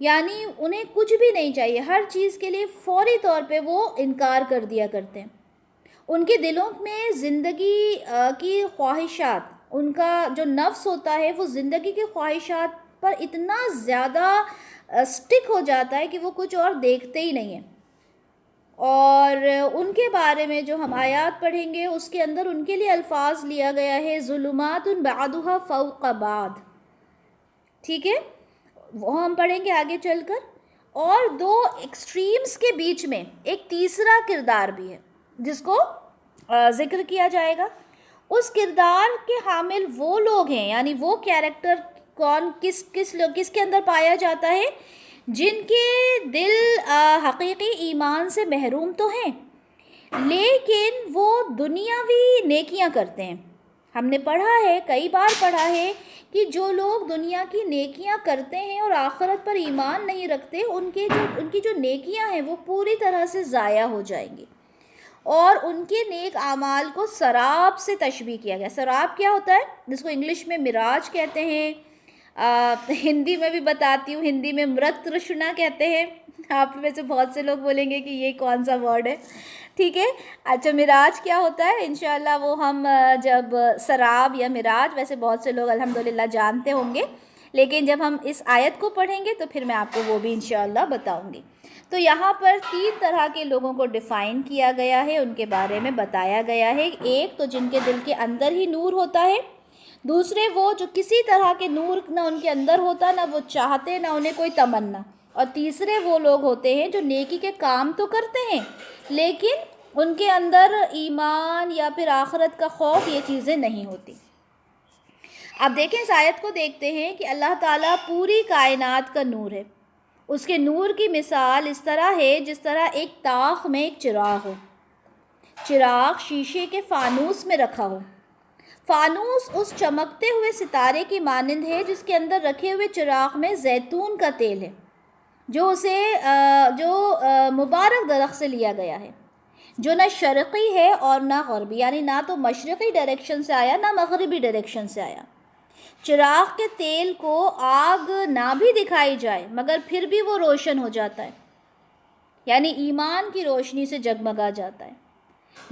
یعنی انہیں کچھ بھی نہیں چاہیے، ہر چیز کے لیے فوری طور پہ وہ انکار کر دیا کرتے ہیں۔ ان کے دلوں میں زندگی کی خواہشات، ان کا جو نفس ہوتا ہے وہ زندگی کی خواہشات پر اتنا زیادہ سٹک ہو جاتا ہے کہ وہ کچھ اور دیکھتے ہی نہیں ہیں۔ اور ان کے بارے میں جو ہم آیات پڑھیں گے اس کے اندر ان کے لیے الفاظ لیا گیا ہے ظلمات بعضها فوق بعض، ٹھیک ہے، وہ ہم پڑھیں گے آگے چل کر۔ اور دو ایکسٹریمز کے بیچ میں ایک تیسرا کردار بھی ہے جس کو ذکر کیا جائے گا۔ اس کردار کے حامل وہ لوگ ہیں، یعنی وہ کیریکٹر کس کے اندر پایا جاتا ہے، جن کے دل حقیقی ایمان سے محروم تو ہیں لیکن وہ دنیاوی نیکیاں کرتے ہیں۔ ہم نے پڑھا ہے، کئی بار پڑھا ہے کہ جو لوگ دنیا کی نیکیاں کرتے ہیں اور آخرت پر ایمان نہیں رکھتے، ان کی جو نیکیاں ہیں وہ پوری طرح سے ضائع ہو جائیں گی، اور ان کے نیک اعمال کو سراب سے تشبیہ کیا گیا۔ سراب کیا ہوتا ہے؟ جس کو انگلش میں مراج کہتے ہیں، ہندی میں بھی بتاتی ہوں، ہندی میں مرت ترشنا کہتے ہیں۔ آپ میں سے بہت سے لوگ بولیں گے کہ یہ کون سا ورڈ ہے، ٹھیک ہے۔ اچھا، مراج کیا ہوتا ہے؟ انشاءاللہ وہ ہم جب سراب یا مراج، ویسے بہت سے لوگ الحمدللہ جانتے ہوں گے، لیکن جب ہم اس آیت کو پڑھیں گے تو پھر میں آپ کو وہ بھی انشاءاللہ بتاؤں گی۔ تو یہاں پر 3 طرح کے لوگوں کو ڈیفائن کیا گیا ہے، ان کے بارے میں بتایا گیا ہے۔ ایک تو جن کے دل کے اندر ہی نور ہوتا ہے، دوسرے وہ جو کسی طرح کے نور نہ ان کے اندر ہوتا، نہ وہ چاہتے، نہ انہیں کوئی تمنا، اور تیسرے وہ لوگ ہوتے ہیں جو نیکی کے کام تو کرتے ہیں لیکن ان کے اندر ایمان یا پھر آخرت کا خوف، یہ چیزیں نہیں ہوتی۔ اب دیکھیں، اس آیت کو دیکھتے ہیں کہ اللہ تعالیٰ پوری کائنات کا نور ہے۔ اس کے نور کی مثال اس طرح ہے جس طرح ایک طاق میں ایک چراغ ہو، چراغ شیشے کے فانوس میں رکھا ہو۔ فانوس اس چمکتے ہوئے ستارے کی مانند ہے جس کے اندر رکھے ہوئے چراغ میں زیتون کا تیل ہے، جو مبارک درخت سے لیا گیا ہے، جو نہ شرقی ہے اور نہ غربی، یعنی نہ تو مشرقی ڈائریکشن سے آیا نہ مغربی ڈائریکشن سے آیا۔ چراغ کے تیل کو آگ نہ بھی دکھائی جائے مگر پھر بھی وہ روشن ہو جاتا ہے، یعنی ایمان کی روشنی سے جگمگا جاتا ہے۔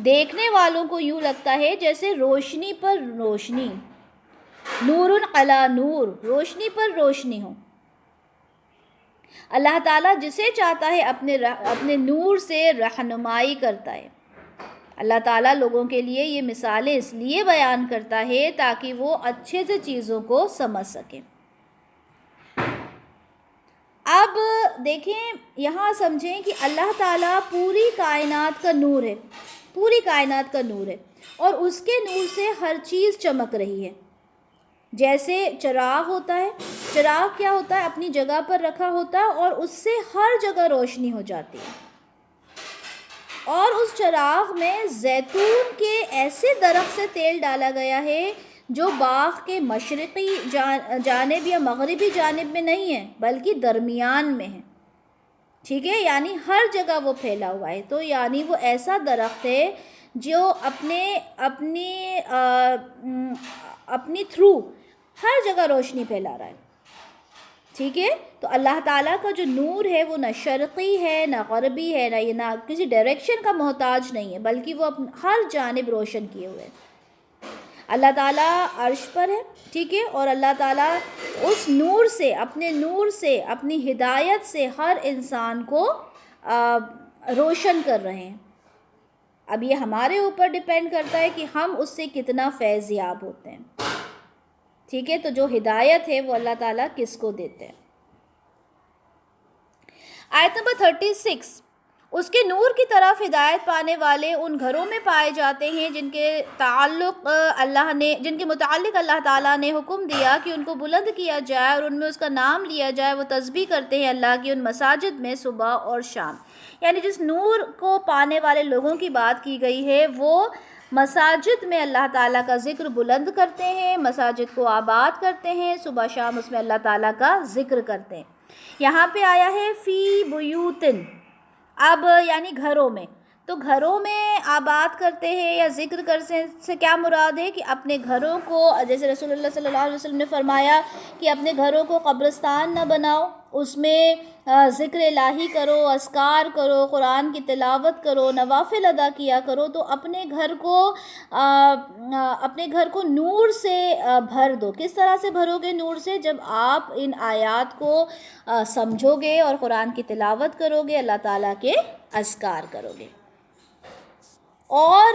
دیکھنے والوں کو یوں لگتا ہے جیسے روشنی پر روشنی، نور علی نور، روشنی پر روشنی ہو۔ اللہ تعالیٰ جسے چاہتا ہے اپنے نور سے رہنمائی کرتا ہے۔ اللہ تعالیٰ لوگوں کے لیے یہ مثالیں اس لیے بیان کرتا ہے تاکہ وہ اچھے سے چیزوں کو سمجھ سکیں۔ اب دیکھیں، یہاں سمجھیں کہ اللہ تعالیٰ پوری کائنات کا نور ہے، پوری کائنات کا نور ہے، اور اس کے نور سے ہر چیز چمک رہی ہے۔ جیسے چراغ ہوتا ہے، چراغ کیا ہوتا ہے؟ اپنی جگہ پر رکھا ہوتا ہے اور اس سے ہر جگہ روشنی ہو جاتی ہے، اور اس چراغ میں زیتون کے ایسے درخت سے تیل ڈالا گیا ہے جو باغ کے مشرقی جانب یا مغربی جانب میں نہیں ہے بلکہ درمیان میں ہے، ٹھیک ہے، یعنی ہر جگہ وہ پھیلا ہوا ہے۔ تو یعنی وہ ایسا درخت ہے جو اپنی تھرو ہر جگہ روشنی پھیلا رہا ہے، ٹھیک ہے۔ تو اللہ تعالیٰ کا جو نور ہے وہ نہ شرقی ہے نہ غربی ہے، نہ کسی ڈائریکشن کا محتاج نہیں ہے، بلکہ وہ ہر جانب روشن کیے ہوئے ہے۔ اللہ تعالیٰ عرش پر ہے، ٹھیک ہے، اور اللہ تعالیٰ اس نور سے، اپنے نور سے، اپنی ہدایت سے ہر انسان کو روشن کر رہے ہیں۔ اب یہ ہمارے اوپر ڈیپینڈ کرتا ہے کہ ہم اس سے کتنا فیض یاب ہوتے ہیں، ٹھیک ہے۔ تو جو ہدایت ہے وہ اللہ تعالیٰ کس کو دیتے ہیں۔ آیت نمبر 36، اس کے نور کی طرف ہدایت پانے والے ان گھروں میں پائے جاتے ہیں جن کے متعلق اللہ تعالیٰ نے حکم دیا کہ ان کو بلند کیا جائے اور ان میں اس کا نام لیا جائے۔ وہ تسبیح کرتے ہیں اللہ کی ان مساجد میں صبح اور شام، یعنی جس نور کو پانے والے لوگوں کی بات کی گئی ہے وہ مساجد میں اللہ تعالیٰ کا ذکر بلند کرتے ہیں، مساجد کو آباد کرتے ہیں، صبح شام اس میں اللہ تعالیٰ کا ذکر کرتے ہیں۔ یہاں پہ آیا ہے فی بیوتن، اب یعنی گھروں میں، تو گھروں میں آباد کرتے ہیں یا ذکر کرنے سے کیا مراد ہے کہ اپنے گھروں کو، جیسے رسول اللہ صلی اللہ علیہ وسلم نے فرمایا کہ اپنے گھروں کو قبرستان نہ بناؤ، اس میں ذکر الہی کرو، اذکار کرو، قرآن کی تلاوت کرو، نوافل ادا کیا کرو، تو اپنے گھر کو نور سے بھر دو۔ کس طرح سے بھرو گے نور سے؟ جب آپ ان آیات کو سمجھو گے اور قرآن کی تلاوت کرو گے، اللہ تعالیٰ کے اذکار کرو گے۔ اور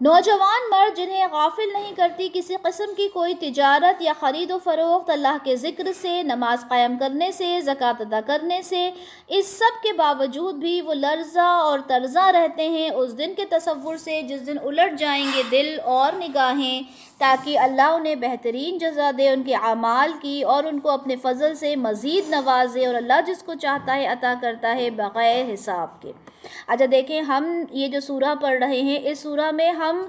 نوجوان مرد جنہیں غافل نہیں کرتی کسی قسم کی کوئی تجارت یا خرید و فروخت اللہ کے ذکر سے، نماز قائم کرنے سے، زکوٰۃ ادا کرنے سے، اس سب کے باوجود بھی وہ لرزہ اور ترزہ رہتے ہیں اس دن کے تصور سے جس دن الٹ جائیں گے دل اور نگاہیں، تاکہ اللہ انہیں بہترین جزا دے ان کے اعمال کی اور ان کو اپنے فضل سے مزید نوازے، اور اللہ جس کو چاہتا ہے عطا کرتا ہے بغیر حساب کے۔ اچھا دیکھیں، ہم یہ جو سورہ پڑھ رہے ہیں، اس سورہ میں ہم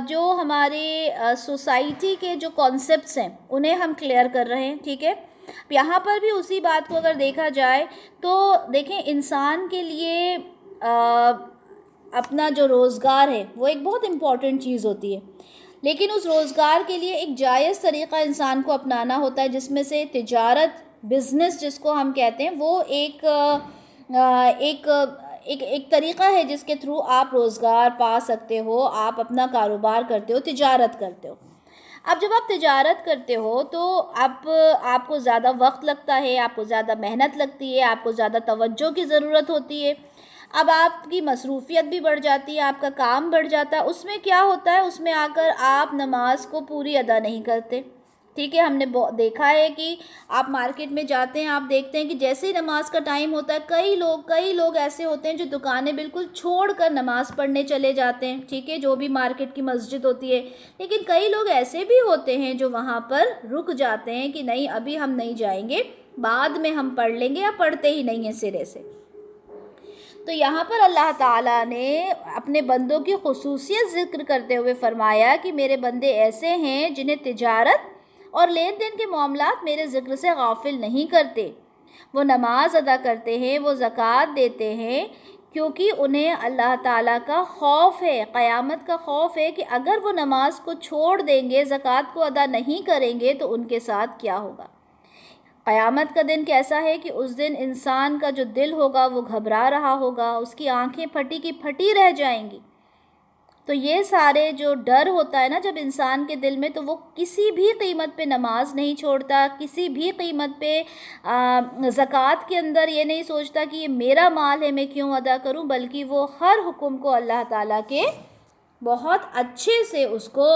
جو ہمارے سوسائٹی کے جو کانسیپٹس ہیں انہیں ہم کلیئر کر رہے ہیں، ٹھیک ہے۔ یہاں پر بھی اسی بات کو اگر دیکھا جائے تو دیکھیں، انسان کے لیے اپنا جو روزگار ہے وہ ایک بہت امپورٹنٹ چیز ہوتی ہے، لیکن اس روزگار کے لیے ایک جائز طریقہ انسان کو اپنانا ہوتا ہے، جس میں سے تجارت، بزنس جس کو ہم کہتے ہیں، وہ ایک طریقہ ہے جس کے تھرو آپ روزگار پا سکتے ہو، آپ اپنا کاروبار کرتے ہو، تجارت کرتے ہو۔ اب جب آپ تجارت کرتے ہو تو آپ کو زیادہ وقت لگتا ہے، آپ کو زیادہ محنت لگتی ہے، آپ کو زیادہ توجہ کی ضرورت ہوتی ہے۔ اب آپ کی مصروفیت بھی بڑھ جاتی ہے، آپ کا کام بڑھ جاتا ہے۔ اس میں کیا ہوتا ہے، اس میں آ کر آپ نماز کو پوری ادا نہیں کرتے، ٹھیک ہے۔ ہم نے دیکھا ہے کہ آپ مارکیٹ میں جاتے ہیں، آپ دیکھتے ہیں کہ جیسے ہی نماز کا ٹائم ہوتا ہے کئی لوگ ایسے ہوتے ہیں جو دکانیں بالکل چھوڑ کر نماز پڑھنے چلے جاتے ہیں، ٹھیک ہے، جو بھی مارکیٹ کی مسجد ہوتی ہے۔ لیکن کئی لوگ ایسے بھی ہوتے ہیں جو وہاں پر رک جاتے ہیں کہ نہیں، ابھی ہم نہیں جائیں گے، بعد میں ہم پڑھ لیں گے، یا پڑھتے ہی نہیں ہیں سرے سے۔ تو یہاں پر اللہ تعالیٰ نے اپنے بندوں کی خصوصیت ذکر کرتے ہوئے فرمایا کہ میرے بندے ایسے ہیں جنہیں تجارت اور لین دین کے معاملات میرے ذکر سے غافل نہیں کرتے، وہ نماز ادا کرتے ہیں، وہ زکوٰۃ دیتے ہیں، کیونکہ انہیں اللہ تعالیٰ کا خوف ہے، قیامت کا خوف ہے کہ اگر وہ نماز کو چھوڑ دیں گے، زکوٰۃ کو ادا نہیں کریں گے تو ان کے ساتھ کیا ہوگا۔ قیامت کا دن کیسا ہے کہ اس دن انسان کا جو دل ہوگا وہ گھبرا رہا ہوگا، اس کی آنکھیں پھٹی کی پھٹی رہ جائیں گی۔ تو یہ سارے جو ڈر ہوتا ہے نا جب انسان کے دل میں، تو وہ کسی بھی قیمت پہ نماز نہیں چھوڑتا، کسی بھی قیمت پہ زکوٰۃ کے اندر یہ نہیں سوچتا کہ یہ میرا مال ہے میں کیوں ادا کروں، بلکہ وہ ہر حکم کو اللہ تعالیٰ کے بہت اچھے سے اس کو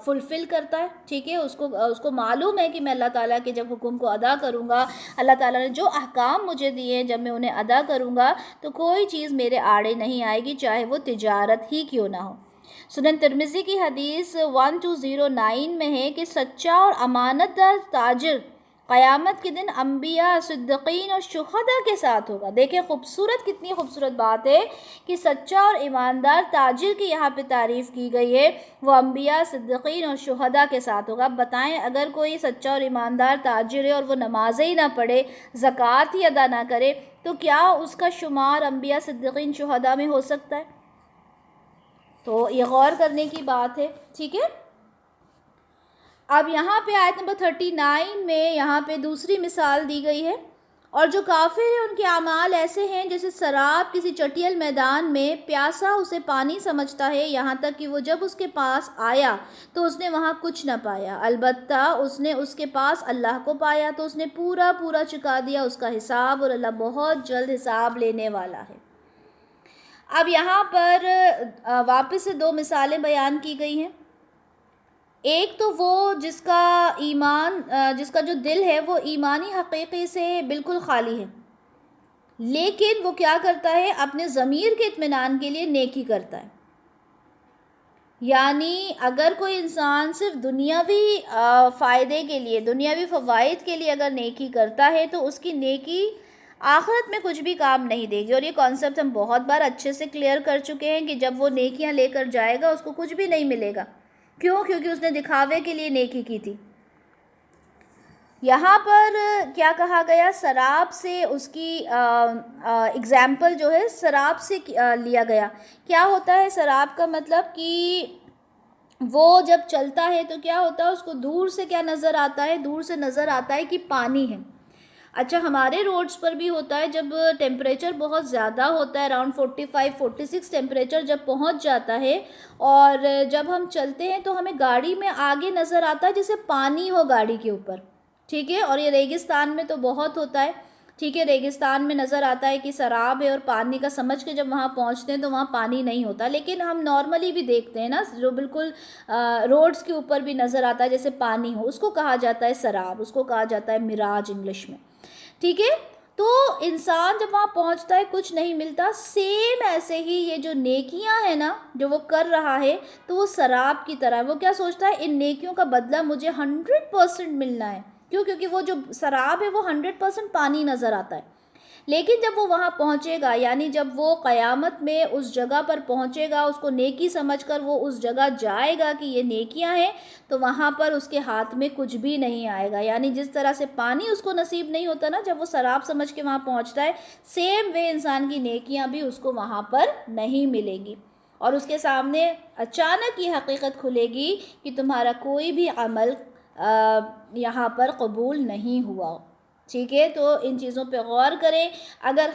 فلفل کرتا ہے، ٹھیک ہے۔ اس کو معلوم ہے کہ میں اللہ تعالیٰ کے جب حکم کو ادا کروں گا، اللہ تعالیٰ نے جو احکام مجھے دیے ہیں، جب میں انہیں ادا کروں گا تو کوئی چیز میرے آڑے نہیں آئے گی، چاہے وہ تجارت ہی کیوں نہ ہو۔ سنن ترمذی کی حدیث 1209 میں ہے کہ سچا اور امانت دار تاجر قیامت کے دن انبیاء، صدیقین اور شہداء کے ساتھ ہوگا۔ دیکھیں کتنی خوبصورت بات ہے کہ سچا اور ایماندار تاجر کی یہاں پہ تعریف کی گئی ہے، وہ انبیاء، صدیقین اور شہداء کے ساتھ ہوگا۔ اب بتائیں، اگر کوئی سچا اور ایماندار تاجر ہے اور وہ نمازیں ہی نہ پڑھے، زکوٰۃ ہی ادا نہ کرے، تو کیا اس کا شمار انبیاء، صدیقین، شہداء میں ہو سکتا ہے؟ تو یہ غور کرنے کی بات ہے، ٹھیک ہے۔ اب یہاں پہ آیت نمبر 39 میں یہاں پہ دوسری مثال دی گئی ہے، اور جو کافر ہیں ان کے اعمال ایسے ہیں جیسے سراب کسی چٹیل میدان میں، پیاسا اسے پانی سمجھتا ہے، یہاں تک کہ وہ جب اس کے پاس آیا تو اس نے وہاں کچھ نہ پایا، البتہ اس نے اس کے پاس اللہ کو پایا تو اس نے پورا چکا دیا اس کا حساب، اور اللہ بہت جلد حساب لینے والا ہے۔ اب یہاں پر واپس سے دو مثالیں بیان کی گئی ہیں۔ ایک تو وہ جس کا جو دل ہے وہ ایمانی حقیقی سے بالکل خالی ہے، لیکن وہ کیا کرتا ہے، اپنے ضمیر کے اطمینان کے لیے نیکی کرتا ہے۔ یعنی اگر کوئی انسان صرف دنیاوی فائدے کے لیے، دنیاوی فوائد کے لیے اگر نیکی کرتا ہے تو اس کی نیکی آخرت میں کچھ بھی کام نہیں دے گی، اور یہ کانسیپٹ ہم بہت بار اچھے سے کلیئر کر چکے ہیں کہ جب وہ نیکیاں لے کر جائے گا اس کو کچھ بھی نہیں ملے گا۔ کیوں؟ کیونکہ اس نے دکھاوے کے لیے نیکی کی تھی۔ یہاں پر کیا کہا گیا، سراب سے اس کی اگزامپل جو ہے سراب سے لیا گیا. کیا ہوتا ہے سراب کا مطلب کہ وہ جب چلتا ہے تو کیا ہوتا ہے، اس کو دور سے کیا نظر آتا ہے، دور سے نظر آتا ہے کہ پانی ہے. اچھا ہمارے روڈز پر بھی ہوتا ہے، جب ٹیمپریچر بہت زیادہ ہوتا ہے اراؤنڈ 45 46 ٹیمپریچر جب پہنچ جاتا ہے اور جب ہم چلتے ہیں تو ہمیں گاڑی میں آگے نظر آتا ہے جیسے پانی ہو گاڑی کے اوپر، ٹھیک ہے. اور یہ ریگستان میں تو بہت ہوتا ہے، ٹھیک ہے. ریگستان میں نظر آتا ہے کہ سراب ہے اور پانی کا سمجھ کے جب وہاں پہنچتے ہیں تو وہاں پانی نہیں ہوتا، لیکن ہم نارملی بھی دیکھتے ہیں نا جو بالکل روڈز کے اوپر بھی نظر آتا ہے جیسے پانی ہو، اس کو کہا جاتا ہے سراب، اس کو کہا جاتا ہے مراج انگلش میں، ٹھیک ہے. تو انسان جب وہاں پہنچتا ہے کچھ نہیں ملتا، سیم ایسے ہی یہ جو نیکیاں ہیں نا جو وہ کر رہا ہے تو وہ سراب کی طرح، وہ کیا سوچتا ہے ان نیکیوں کا بدلہ مجھے 100% ملنا ہے. کیوں؟ کیونکہ وہ جو سراب ہے وہ 100% پانی نظر آتا ہے. لیکن جب وہ وہاں پہنچے گا، یعنی جب وہ قیامت میں اس جگہ پر پہنچے گا، اس کو نیکی سمجھ کر وہ اس جگہ جائے گا کہ یہ نیکیاں ہیں، تو وہاں پر اس کے ہاتھ میں کچھ بھی نہیں آئے گا. یعنی جس طرح سے پانی اس کو نصیب نہیں ہوتا نا جب وہ سراب سمجھ کے وہاں پہنچتا ہے، سیم وے انسان کی نیکیاں بھی اس کو وہاں پر نہیں ملے گی. اور اس کے سامنے اچانک یہ حقیقت کھلے گی کہ تمہارا کوئی بھی عمل یہاں پر قبول نہیں ہوا. ٹھیک ہے. تو ان چیزوں پہ غور کریں. اگر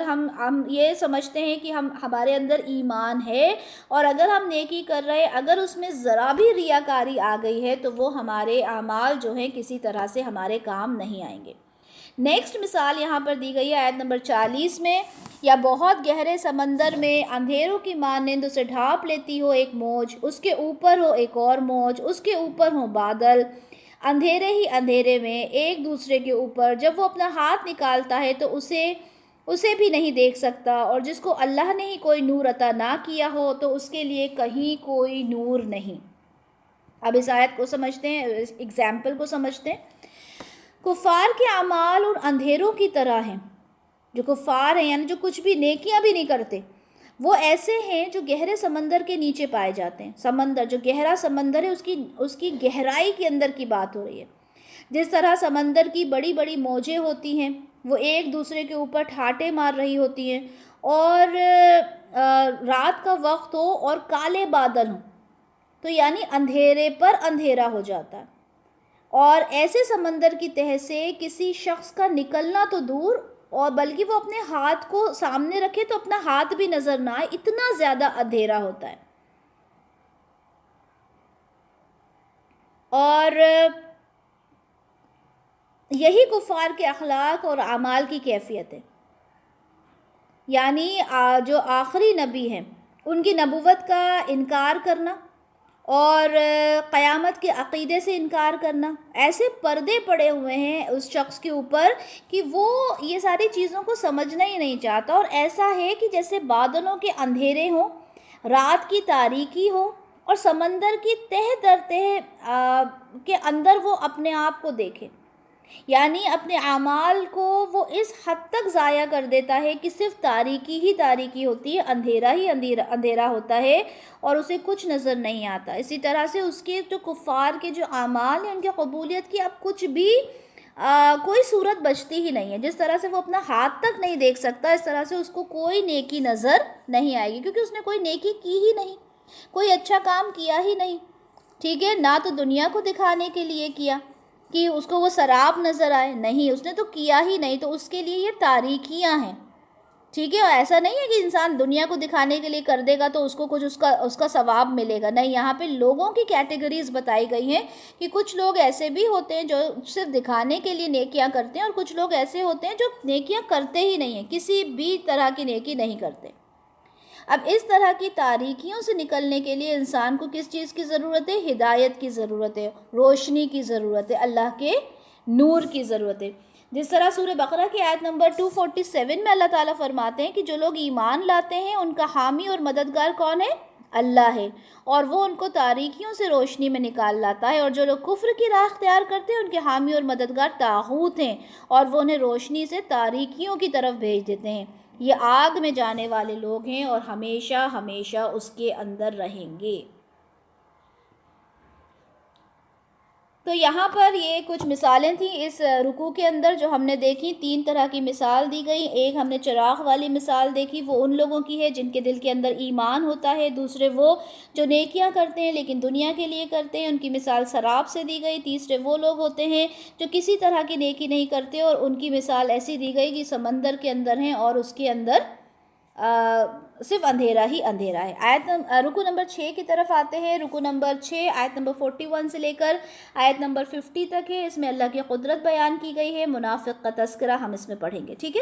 ہم یہ سمجھتے ہیں کہ ہمارے اندر ایمان ہے اور اگر ہم نیکی کر رہے، اگر اس میں ذرا بھی ریاکاری آ گئی ہے تو وہ ہمارے اعمال جو ہیں کسی طرح سے ہمارے کام نہیں آئیں گے. نیکسٹ مثال یہاں پر دی گئی ہے آیت نمبر 40 میں، یا بہت گہرے سمندر میں اندھیروں کی مانند اسے ڈھانپ لیتی ہو ایک موج، اس کے اوپر ہو ایک اور موج، اس کے اوپر ہو بادل، اندھیرے ہی اندھیرے میں ایک دوسرے کے اوپر. جب وہ اپنا ہاتھ نکالتا ہے تو اسے بھی نہیں دیکھ سکتا، اور جس کو اللہ نے ہی کوئی نور عطا نہ کیا ہو تو اس کے لیے کہیں کوئی نور نہیں. اب اس آیت کو سمجھتے ہیں، اس ایگزامپل کو سمجھتے ہیں. کفار کے اعمال اور اندھیروں کی طرح ہیں. جو کفار ہیں یعنی جو کچھ بھی نیکیاں بھی نہیں کرتے، وہ ایسے ہیں جو گہرے سمندر کے نیچے پائے جاتے ہیں. سمندر جو گہرا سمندر ہے اس کی گہرائی کے اندر کی بات ہو رہی ہے. جس طرح سمندر کی بڑی بڑی موجیں ہوتی ہیں، وہ ایک دوسرے کے اوپر ٹھاٹے مار رہی ہوتی ہیں، اور رات کا وقت ہو اور کالے بادل ہوں تو یعنی اندھیرے پر اندھیرا ہو جاتا ہے. اور ایسے سمندر کی تہہ سے کسی شخص کا نکلنا تو دور، اور بلکہ وہ اپنے ہاتھ کو سامنے رکھے تو اپنا ہاتھ بھی نظر نہ آئے، اتنا زیادہ اندھیرا ہوتا ہے. اور یہی کفار کے اخلاق اور اعمال کی کیفیت ہے. یعنی جو آخری نبی ہیں ان کی نبوت کا انکار کرنا اور قیامت کے عقیدے سے انکار کرنا، ایسے پردے پڑے ہوئے ہیں اس شخص کے اوپر کہ وہ یہ ساری چیزوں کو سمجھنا ہی نہیں چاہتا. اور ایسا ہے کہ جیسے بادلوں کے اندھیرے ہوں، رات کی تاریکی ہو، اور سمندر کی تہہ در تہہ کے اندر وہ اپنے آپ کو دیکھے. یعنی اپنے اعمال کو وہ اس حد تک ضائع کر دیتا ہے کہ صرف تاریکی ہی تاریکی ہوتی ہے، اندھیرا ہی اندھیرا ہوتا ہے اور اسے کچھ نظر نہیں آتا. اسی طرح سے اس کے جو کفار کے جو اعمال ہیں ان کی قبولیت کی اب کچھ بھی کوئی صورت بچتی ہی نہیں ہے. جس طرح سے وہ اپنا ہاتھ تک نہیں دیکھ سکتا، اس طرح سے اس کو کوئی نیکی نظر نہیں آئے گی، کیونکہ اس نے کوئی نیکی کی ہی نہیں، کوئی اچھا کام کیا ہی نہیں. ٹھیک ہے. نہ تو دنیا کو دکھانے کے لیے کیا کہ اس کو وہ سراب نظر آئے، نہیں، اس نے تو کیا ہی نہیں، تو اس کے لیے یہ تاریکیاں ہیں. ٹھیک ہے. اور ایسا نہیں ہے کہ انسان دنیا کو دکھانے کے لیے کر دے گا تو اس کو کچھ اس کا ثواب ملے گا. نہیں، یہاں پہ لوگوں کی کیٹیگریز بتائی گئی ہیں کہ کچھ لوگ ایسے بھی ہوتے ہیں جو صرف دکھانے کے لیے نیکیاں کرتے ہیں، اور کچھ لوگ ایسے ہوتے ہیں جو نیکیاں کرتے ہی نہیں ہیں، کسی بھی طرح کی نیکی نہیں کرتے. اب اس طرح کی تاریکیوں سے نکلنے کے لیے انسان کو کس چیز کی ضرورت ہے؟ ہدایت کی ضرورت ہے، روشنی کی ضرورت ہے، اللہ کے نور کی ضرورت ہے. جس طرح سورہ بقرہ کی آیت نمبر 247 میں اللہ تعالیٰ فرماتے ہیں کہ جو لوگ ایمان لاتے ہیں ان کا حامی اور مددگار کون ہے؟ اللہ ہے، اور وہ ان کو تاریکیوں سے روشنی میں نکال لاتا ہے. اور جو لوگ کفر کی راہ اختیار کرتے ہیں ان کے حامی اور مددگار طاغوت ہیں، اور وہ انہیں روشنی سے تاریکیوں کی طرف بھیج دیتے ہیں. یہ آگ میں جانے والے لوگ ہیں اور ہمیشہ ہمیشہ اس کے اندر رہیں گے. تو یہاں پر یہ کچھ مثالیں تھیں اس رکوع کے اندر جو ہم نے دیکھی. 3 طرح کی مثال دی گئی. ایک ہم نے چراغ والی مثال دیکھی، وہ ان لوگوں کی ہے جن کے دل کے اندر ایمان ہوتا ہے. دوسرے وہ جو نیکیاں کرتے ہیں لیکن دنیا کے لیے کرتے ہیں، ان کی مثال سراب سے دی گئی. تیسرے وہ لوگ ہوتے ہیں جو کسی طرح کی نیکی نہیں کرتے، اور ان کی مثال ایسی دی گئی کہ سمندر کے اندر ہیں اور اس کے اندر صرف اندھیرا ہی اندھیرا ہے. رکوع نمبر 6 کی طرف آتے ہیں. رکوع نمبر 6 آیت نمبر 41 سے لے کر آیت نمبر 50 تک ہے. اس میں اللہ کی قدرت بیان کی گئی ہے. منافق کا تذکرہ ہم اس میں پڑھیں گے. ٹھیک ہے.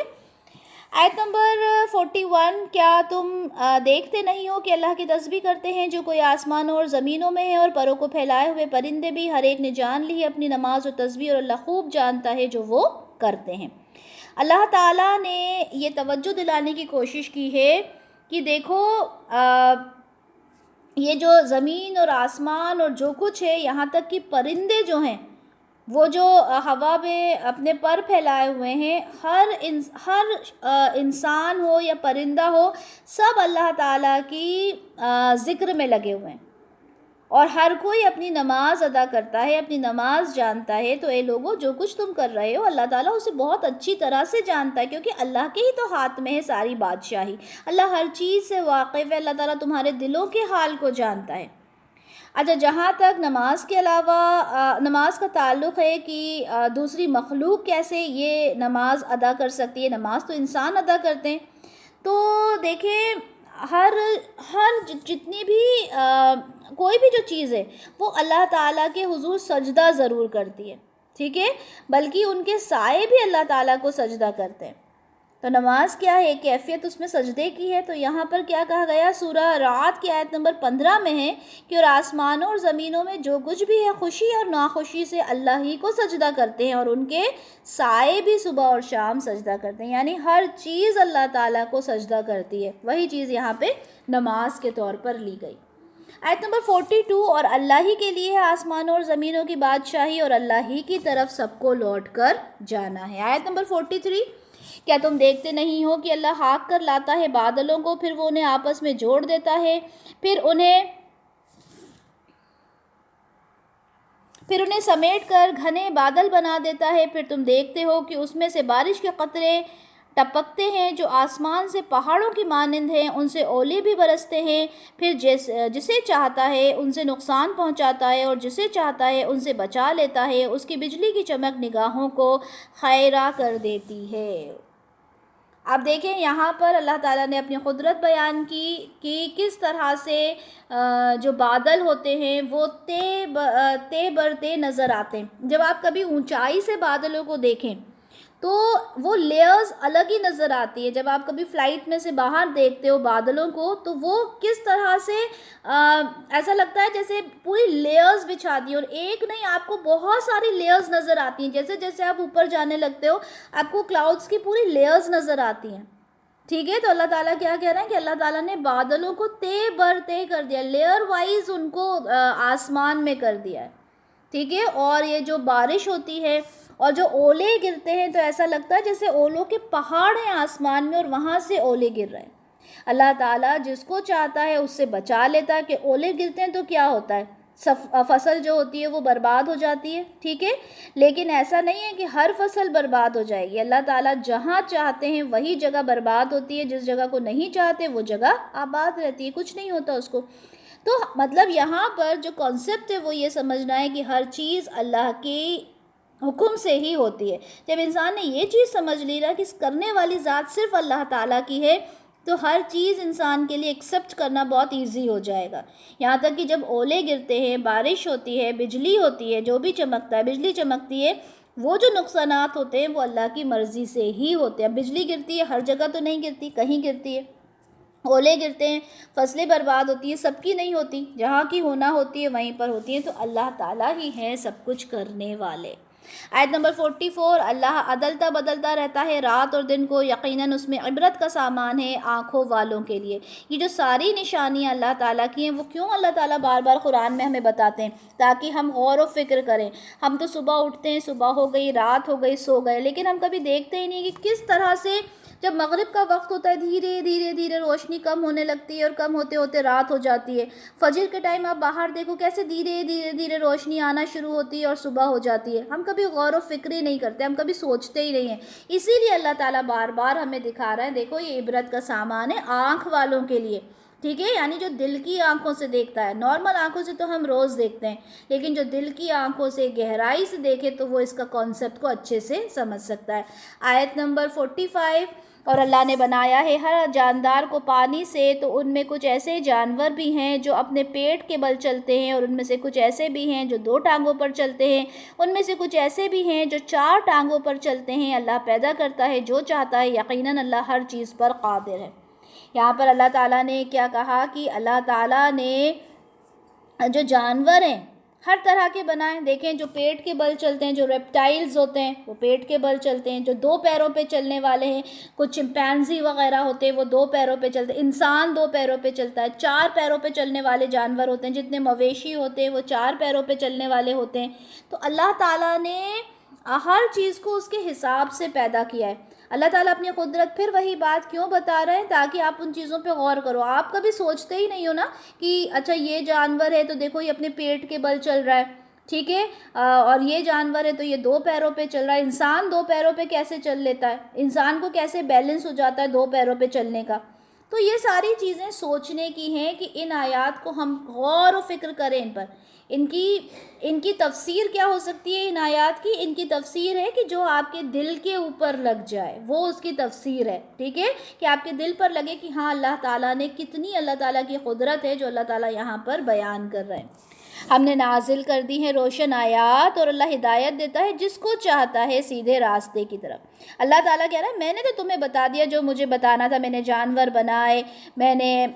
آیت نمبر 41، کیا تم دیکھتے نہیں ہو کہ اللہ کی تسبیح کرتے ہیں جو کوئی آسمانوں اور زمینوں میں ہے، اور پروں کو پھیلائے ہوئے پرندے بھی، ہر ایک نے جان لی ہے اپنی نماز اور تسبیح، اور اللہ خوب جانتا ہے جو وہ کرتے ہیں. اللہ تعالیٰ نے یہ توجہ دلانے کی کوشش کی ہے کہ دیکھو یہ جو زمین اور آسمان اور جو کچھ ہے، یہاں تک کہ پرندے جو ہیں وہ جو ہوا میں اپنے پر پھیلائے ہوئے ہیں، ہر انسان ہو یا پرندہ ہو، سب اللہ تعالیٰ کی ذکر میں لگے ہوئے ہیں، اور ہر کوئی اپنی نماز ادا کرتا ہے، اپنی نماز جانتا ہے. تو اے لوگو، جو کچھ تم کر رہے ہو اللہ تعالیٰ اسے بہت اچھی طرح سے جانتا ہے، کیونکہ اللہ کے ہی تو ہاتھ میں ہے ساری بادشاہی. اللہ ہر چیز سے واقف ہے. اللہ تعالیٰ تمہارے دلوں کے حال کو جانتا ہے. اچھا، جہاں تک نماز کے علاوہ نماز کا تعلق ہے کہ دوسری مخلوق کیسے یہ نماز ادا کر سکتی ہے، نماز تو انسان ادا کرتے ہیں. تو دیکھیں، ہر جتنی بھی کوئی بھی جو چیز ہے وہ اللہ تعالیٰ کے حضور سجدہ ضرور کرتی ہے. ٹھیک ہے، بلکہ ان کے سائے بھی اللہ تعالیٰ کو سجدہ کرتے ہیں. تو نماز کیا ہے؟ کیفیت اس میں سجدے کی ہے. تو یہاں پر کیا کہا گیا؟ سورہ رعد کی آیت نمبر 15 میں ہے کہ اور آسمانوں اور زمینوں میں جو کچھ بھی ہے خوشی اور ناخوشی سے اللہ ہی کو سجدہ کرتے ہیں، اور ان کے سائے بھی صبح اور شام سجدہ کرتے ہیں. یعنی ہر چیز اللہ تعالیٰ کو سجدہ کرتی ہے. وہی چیز یہاں پہ نماز کے طور پر لی گئی. آیت نمبر 42، اور اللہ ہی کے لیے ہے آسمانوں اور زمینوں کی بادشاہی، اور اللہ ہی کی طرف سب کو لوٹ کر جانا ہے. آیت نمبر 43، کیا تم دیکھتے نہیں ہو کہ اللہ ہاک کر لاتا ہے بادلوں کو، پھر وہ انہیں آپس میں جوڑ دیتا ہے، پھر انہیں سمیٹ کر گھنے بادل بنا دیتا ہے. پھر تم دیکھتے ہو کہ اس میں سے بارش کے قطرے ٹپکتے ہیں جو آسمان سے پہاڑوں کی مانند ہیں، ان سے اولے بھی برستے ہیں. پھر جسے چاہتا ہے ان سے نقصان پہنچاتا ہے، اور جسے چاہتا ہے ان سے بچا لیتا ہے. اس کی بجلی کی چمک نگاہوں کو خیرہ کر دیتی ہے. اب دیکھیں یہاں پر اللہ تعالیٰ نے اپنی قدرت بیان کی کہ کس طرح سے جو بادل ہوتے ہیں وہ تہ بر تہ نظر آتے ہیں. جب آپ کبھی اونچائی سے بادلوں کو دیکھیں تو وہ لیئرز الگ ہی نظر آتی ہے. جب آپ کبھی فلائٹ میں سے باہر دیکھتے ہو بادلوں کو تو وہ کس طرح سے ایسا لگتا ہے جیسے پوری لیئرز بچھا دی، اور ایک نہیں، آپ کو بہت ساری لیئرز نظر آتی ہیں. جیسے جیسے آپ اوپر جانے لگتے ہو آپ کو کلاؤڈز کی پوری لیئرز نظر آتی ہیں. ٹھیک ہے، تو اللہ تعالیٰ کیا کہہ رہے ہیں کہ اللہ تعالیٰ نے بادلوں کو تہ بر تہ کر دیا، لیئر وائز ان کو آسمان میں کر دیا ہے. ٹھیک ہے، اور یہ جو بارش ہوتی ہے اور جو اولے گرتے ہیں تو ایسا لگتا ہے جیسے اولوں کے پہاڑ ہیں آسمان میں اور وہاں سے اولے گر رہے ہیں. اللہ تعالیٰ جس کو چاہتا ہے اس سے بچا لیتا ہے. کہ اولے گرتے ہیں تو کیا ہوتا ہے؟ فصل جو ہوتی ہے وہ برباد ہو جاتی ہے. ٹھیک ہے، لیکن ایسا نہیں ہے کہ ہر فصل برباد ہو جائے گی. اللہ تعالیٰ جہاں چاہتے ہیں وہی جگہ برباد ہوتی ہے، جس جگہ کو نہیں چاہتے وہ جگہ آباد رہتی ہے، کچھ نہیں ہوتا اس کو. تو مطلب یہاں پر جو کانسیپٹ ہے وہ یہ سمجھنا ہے کہ ہر چیز اللہ کے حکم سے ہی ہوتی ہے. جب انسان نے یہ چیز سمجھ لی نا کہ اس کرنے والی ذات صرف اللہ تعالیٰ کی ہے تو ہر چیز انسان کے لیے ایکسیپٹ کرنا بہت ایزی ہو جائے گا. یہاں تک کہ جب اولے گرتے ہیں، بارش ہوتی ہے، بجلی ہوتی ہے، جو بھی چمکتا ہے، بجلی چمکتی ہے، وہ جو نقصانات ہوتے ہیں وہ اللہ کی مرضی سے ہی ہوتے ہیں. بجلی گرتی ہے، ہر جگہ تو نہیں گرتی، کہیں گرتی ہے. اولے گرتے ہیں، فصلیں برباد ہوتی ہیں، سب کی نہیں ہوتی، جہاں کی ہونا ہوتی ہے وہیں پر ہوتی ہیں. تو اللہ تعالیٰ ہی ہیں سب کچھ کرنے والے. آیت نمبر 44، اللہ عدلتا بدلتا رہتا ہے رات اور دن کو، یقیناً اس میں عبرت کا سامان ہے آنکھوں والوں کے لیے۔ یہ جو ساری نشانیاں اللہ تعالیٰ کی ہیں وہ کیوں اللہ تعالیٰ بار بار قرآن میں ہمیں بتاتے ہیں؟ تاکہ ہم غور و فکر کریں۔ ہم تو صبح اٹھتے ہیں، صبح ہو گئی، رات ہو گئی، سو گئے، لیکن ہم کبھی دیکھتے ہی نہیں کہ کس طرح سے جب مغرب کا وقت ہوتا ہے دھیرے دھیرے دھیرے روشنی کم ہونے لگتی ہے اور کم ہوتے ہوتے رات ہو جاتی ہے۔ فجر کے ٹائم آپ باہر دیکھو کیسے دھیرے دھیرے دھیرے روشنی آنا شروع ہوتی ہے اور صبح ہو جاتی ہے۔ ہم کبھی غور و فکر ہی نہیں کرتے، ہم کبھی سوچتے ہی نہیں ہیں۔ اسی لیے اللہ تعالیٰ بار بار ہمیں دکھا رہا ہے، دیکھو یہ عبرت کا سامان ہے آنکھ والوں کے لیے، ٹھیک ہے، یعنی جو دل کی آنکھوں سے دیکھتا ہے۔ نارمل آنکھوں سے تو ہم روز دیکھتے ہیں، لیکن جو دل کی آنکھوں سے گہرائی سے دیکھے تو وہ اس کا کانسیپٹ کو اچھے سے سمجھ سکتا ہے۔ آیت نمبر 45، اور اللہ نے بنایا ہے ہر جاندار کو پانی سے، تو ان میں کچھ ایسے جانور بھی ہیں جو اپنے پیٹ کے بل چلتے ہیں، اور ان میں سے کچھ ایسے بھی ہیں جو 2 ٹانگوں پر چلتے ہیں، ان میں سے کچھ ایسے بھی ہیں جو 4 ٹانگوں پر چلتے ہیں۔ اللہ پیدا کرتا ہے جو چاہتا ہے، یقیناً اللہ ہر چیز پر قادر ہے۔ یہاں پر اللہ تعالیٰ نے کیا کہا کہ اللہ تعالیٰ نے جو جانور ہیں ہر طرح کے بنائے، دیکھیں جو پیٹ کے بل چلتے ہیں، جو ریپٹائلز ہوتے ہیں وہ پیٹ کے بل چلتے ہیں، جو 2 پیروں پہ چلنے والے ہیں، کچھ چمپینزی وغیرہ ہوتے ہیں وہ 2 پیروں پہ چلتے ہیں، انسان 2 پیروں پہ چلتا ہے، 4 پیروں پہ چلنے والے جانور ہوتے ہیں، جتنے مویشی ہوتے ہیں وہ 4 پیروں پہ چلنے والے ہوتے ہیں۔ تو اللہ تعالیٰ نے ہر چیز کو اس کے حساب سے پیدا کیا ہے۔ اللہ تعالیٰ اپنی قدرت پھر وہی بات کیوں بتا رہے ہیں؟ تاکہ آپ ان چیزوں پہ غور کرو۔ آپ کبھی سوچتے ہی نہیں ہو نا کہ اچھا یہ جانور ہے تو دیکھو یہ اپنے پیٹ کے بل چل رہا ہے، ٹھیک ہے، اور یہ جانور ہے تو یہ 2 پیروں پہ چل رہا ہے۔ انسان 2 پیروں پہ کیسے چل لیتا ہے؟ انسان کو کیسے بیلنس ہو جاتا ہے 2 پیروں پہ چلنے کا؟ تو یہ ساری چیزیں سوچنے کی ہیں کہ ان آیات کو ہم غور و فکر کریں ان پر۔ ان کی تفسیر کیا ہو سکتی ہے ان آیات کی؟ ان کی تفسیر ہے کہ جو آپ کے دل کے اوپر لگ جائے، وہ اس کی تفسیر ہے، ٹھیک ہے، کہ آپ کے دل پر لگے کہ ہاں اللہ تعالیٰ نے کتنی اللہ تعالیٰ کی قدرت ہے جو اللہ تعالیٰ یہاں پر بیان کر رہے ہیں۔ ہم نے نازل کر دی ہیں روشن آیات، اور اللہ ہدایت دیتا ہے جس کو چاہتا ہے سیدھے راستے کی طرف۔ اللہ تعالیٰ کہہ رہا ہے میں نے تو تمہیں بتا دیا جو مجھے بتانا تھا، میں نے جانور بنائے، میں نے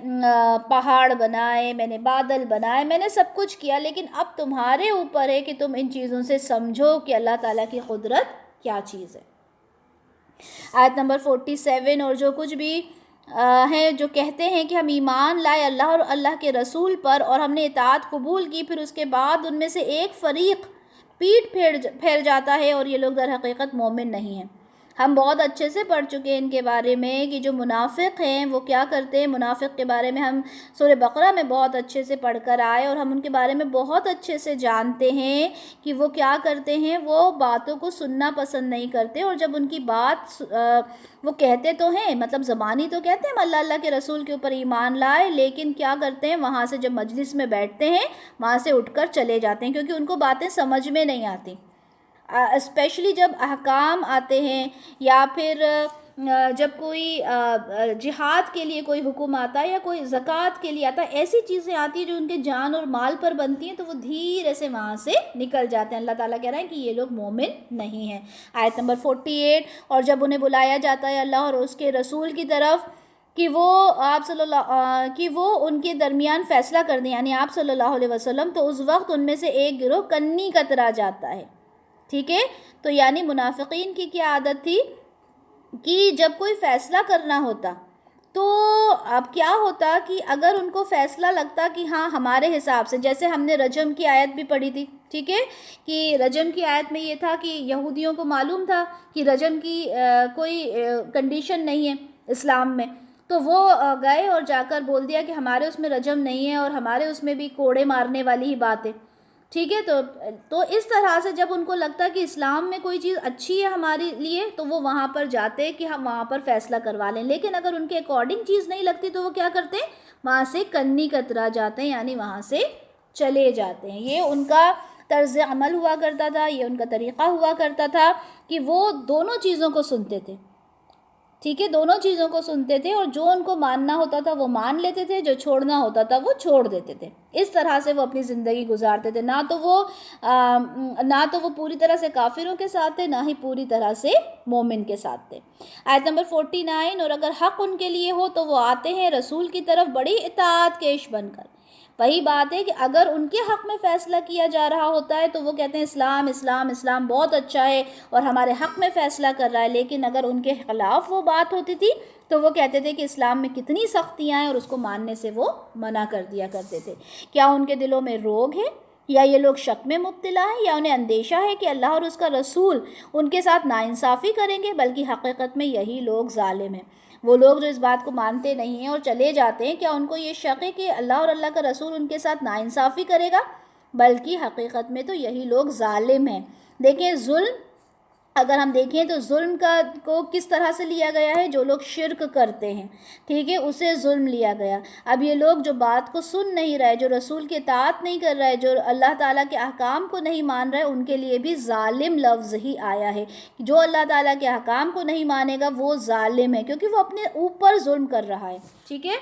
پہاڑ بنائے، میں نے بادل بنائے، میں نے سب کچھ کیا، لیکن اب تمہارے اوپر ہے کہ تم ان چیزوں سے سمجھو کہ اللہ تعالیٰ کی قدرت کیا چیز ہے۔ آیت نمبر 47، اور جو کچھ بھی ہیں جو کہتے ہیں کہ ہم ایمان لائے اللہ اور اللہ کے رسول پر اور ہم نے اطاعت قبول کی، پھر اس کے بعد ان میں سے ایک فریق پیٹھ پھیر جاتا ہے اور یہ لوگ در حقیقت مومن نہیں ہیں۔ ہم بہت اچھے سے پڑھ چکے ہیں ان کے بارے میں کہ جو منافق ہیں وہ کیا کرتے ہیں۔ منافق کے بارے میں ہم سورہ بقرہ میں بہت اچھے سے پڑھ کر آئے، اور ہم ان کے بارے میں بہت اچھے سے جانتے ہیں کہ وہ کیا کرتے ہیں۔ وہ باتوں کو سننا پسند نہیں کرتے، اور جب ان کی بات وہ کہتے تو ہیں، مطلب زبانی تو کہتے ہیں ہم اللہ اللہ کے رسول کے اوپر ایمان لائے، لیکن کیا کرتے ہیں وہاں سے جب مجلس میں بیٹھتے ہیں وہاں سے اٹھ کر چلے جاتے ہیں، کیونکہ ان کو باتیں سمجھ میں نہیں آتی۔ اسپیشلی جب احکام آتے ہیں یا پھر جب کوئی جہاد کے لیے کوئی حکم آتا ہے یا کوئی زکوٰۃ کے لیے آتا ہے، ایسی چیزیں آتی ہیں جو ان کے جان اور مال پر بنتی ہیں، تو وہ دھیرے سے وہاں سے نکل جاتے ہیں۔ اللہ تعالیٰ کہہ رہے ہیں کہ یہ لوگ مومن نہیں ہیں۔ آیت نمبر 48، اور جب انہیں بلایا جاتا ہے اللہ اور اس کے رسول کی طرف کہ وہ ان کے درمیان فیصلہ کر دیں، یعنی آپ صلی اللہ علیہ وسلم، تو اس وقت ان میں سے ایک گروہ کنی کترا جاتا ہے، ٹھیک ہے۔ تو یعنی منافقین کی کیا عادت تھی کہ جب کوئی فیصلہ کرنا ہوتا تو اب کیا ہوتا کہ اگر ان کو فیصلہ لگتا کہ ہاں ہمارے حساب سے، جیسے ہم نے رجم کی آیت بھی پڑھی تھی، ٹھیک ہے، کہ رجم کی آیت میں یہ تھا کہ یہودیوں کو معلوم تھا کہ رجم کی کوئی کنڈیشن نہیں ہے اسلام میں، تو وہ گئے اور جا کر بول دیا کہ ہمارے اس میں رجم نہیں ہے اور ہمارے اس میں بھی کوڑے مارنے والی ہی بات ہے، ٹھیک ہے۔ تو اس طرح سے جب ان کو لگتا کہ اسلام میں کوئی چیز اچھی ہے ہمارے لیے تو وہ وہاں پر جاتے کہ ہم وہاں پر فیصلہ کروا لیں، لیکن اگر ان کے اکارڈنگ چیز نہیں لگتی تو وہ کیا کرتے ہیں، وہاں سے کنی کترا جاتے ہیں، یعنی وہاں سے چلے جاتے ہیں۔ یہ ان کا طرز عمل ہوا کرتا تھا، یہ ان کا طریقہ ہوا کرتا تھا کہ وہ دونوں چیزوں کو سنتے تھے، ٹھیک ہے، دونوں چیزوں کو سنتے تھے، اور جو ان کو ماننا ہوتا تھا وہ مان لیتے تھے، جو چھوڑنا ہوتا تھا وہ چھوڑ دیتے تھے۔ اس طرح سے وہ اپنی زندگی گزارتے تھے، نہ تو وہ پوری طرح سے کافروں کے ساتھ تھے، نہ ہی پوری طرح سے مومن کے ساتھ تھے۔ آیت نمبر 49، اور اگر حق ان کے لیے ہو تو وہ آتے ہیں رسول کی طرف بڑی اطاعت کیش بن کر، وہی بات ہے کہ اگر ان کے حق میں فیصلہ کیا جا رہا ہوتا ہے تو وہ کہتے ہیں اسلام اسلام اسلام بہت اچھا ہے اور ہمارے حق میں فیصلہ کر رہا ہے، لیکن اگر ان کے خلاف وہ بات ہوتی تھی تو وہ کہتے تھے کہ اسلام میں کتنی سختیاں ہیں اور اس کو ماننے سے وہ منع کر دیا کرتے تھے۔ کیا ان کے دلوں میں روگ ہے یا یہ لوگ شک میں مبتلا ہیں، یا انہیں اندیشہ ہے کہ اللہ اور اس کا رسول ان کے ساتھ ناانصافی کریں گے؟ بلکہ حقیقت میں یہی لوگ ظالم ہیں۔ وہ لوگ جو اس بات کو مانتے نہیں ہیں اور چلے جاتے ہیں، کیا ان کو یہ شک ہے کہ اللہ اور اللہ کا رسول ان کے ساتھ ناانصافی کرے گا؟ بلکہ حقیقت میں تو یہی لوگ ظالم ہیں۔ دیکھیں ظلم، اگر ہم دیکھیں تو ظلم کو کس طرح سے لیا گیا ہے؟ جو لوگ شرک کرتے ہیں، ٹھیک ہے، اسے ظلم لیا گیا۔ اب یہ لوگ جو بات کو سن نہیں رہے، جو رسول کی اطاعت نہیں کر رہے، جو اللہ تعالیٰ کے احکام کو نہیں مان رہے، ان کے لیے بھی ظالم لفظ ہی آیا ہے۔ جو اللہ تعالیٰ کے احکام کو نہیں مانے گا وہ ظالم ہے، کیونکہ وہ اپنے اوپر ظلم کر رہا ہے، ٹھیک ہے۔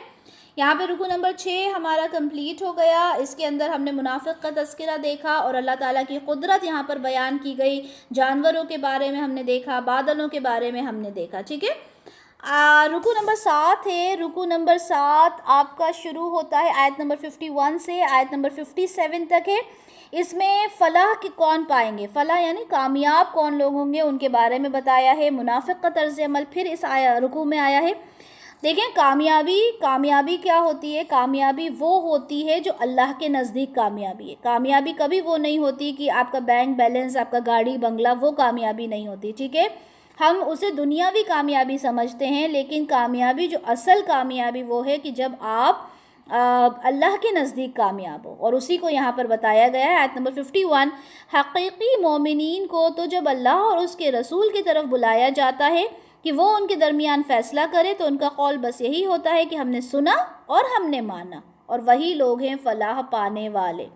یہاں پہ رکو نمبر 6 ہمارا کمپلیٹ ہو گیا۔ اس کے اندر ہم نے منافق کا تذکرہ دیکھا اور اللہ تعالیٰ کی قدرت یہاں پر بیان کی گئی، جانوروں کے بارے میں ہم نے دیکھا، بادلوں کے بارے میں ہم نے دیکھا، ٹھیک ہے۔ رکو نمبر 7 ہے، رکو نمبر 7 آپ کا شروع ہوتا ہے آیت نمبر 51 سے آیت نمبر 57 تک ہے۔ اس میں فلاح کے کون پائیں گے، فلاح یعنی کامیاب کون لوگ ہوں گے، ان کے بارے میں بتایا ہے۔ منافق کا طرز عمل پھر اس رکوع میں آیا ہے۔ دیکھیں کامیابی کیا ہوتی ہے؟ کامیابی وہ ہوتی ہے جو اللہ کے نزدیک کامیابی ہے۔ کامیابی کبھی وہ نہیں ہوتی کہ آپ کا بینک بیلنس، آپ کا گاڑی بنگلہ، وہ کامیابی نہیں ہوتی، ٹھیک ہے۔ ہم اسے دنیاوی کامیابی سمجھتے ہیں، لیکن کامیابی جو اصل کامیابی وہ ہے کہ جب آپ اللہ کے نزدیک کامیاب ہو، اور اسی کو یہاں پر بتایا گیا ہے آیت نمبر 51۔ حقیقی مومنین کو تو جب اللہ اور اس کے رسول کی طرف بلایا جاتا ہے کہ وہ ان کے درمیان فیصلہ کرے تو ان کا قول بس یہی ہوتا ہے کہ ہم نے سنا اور ہم نے مانا، اور وہی لوگ ہیں فلاح پانے والے۔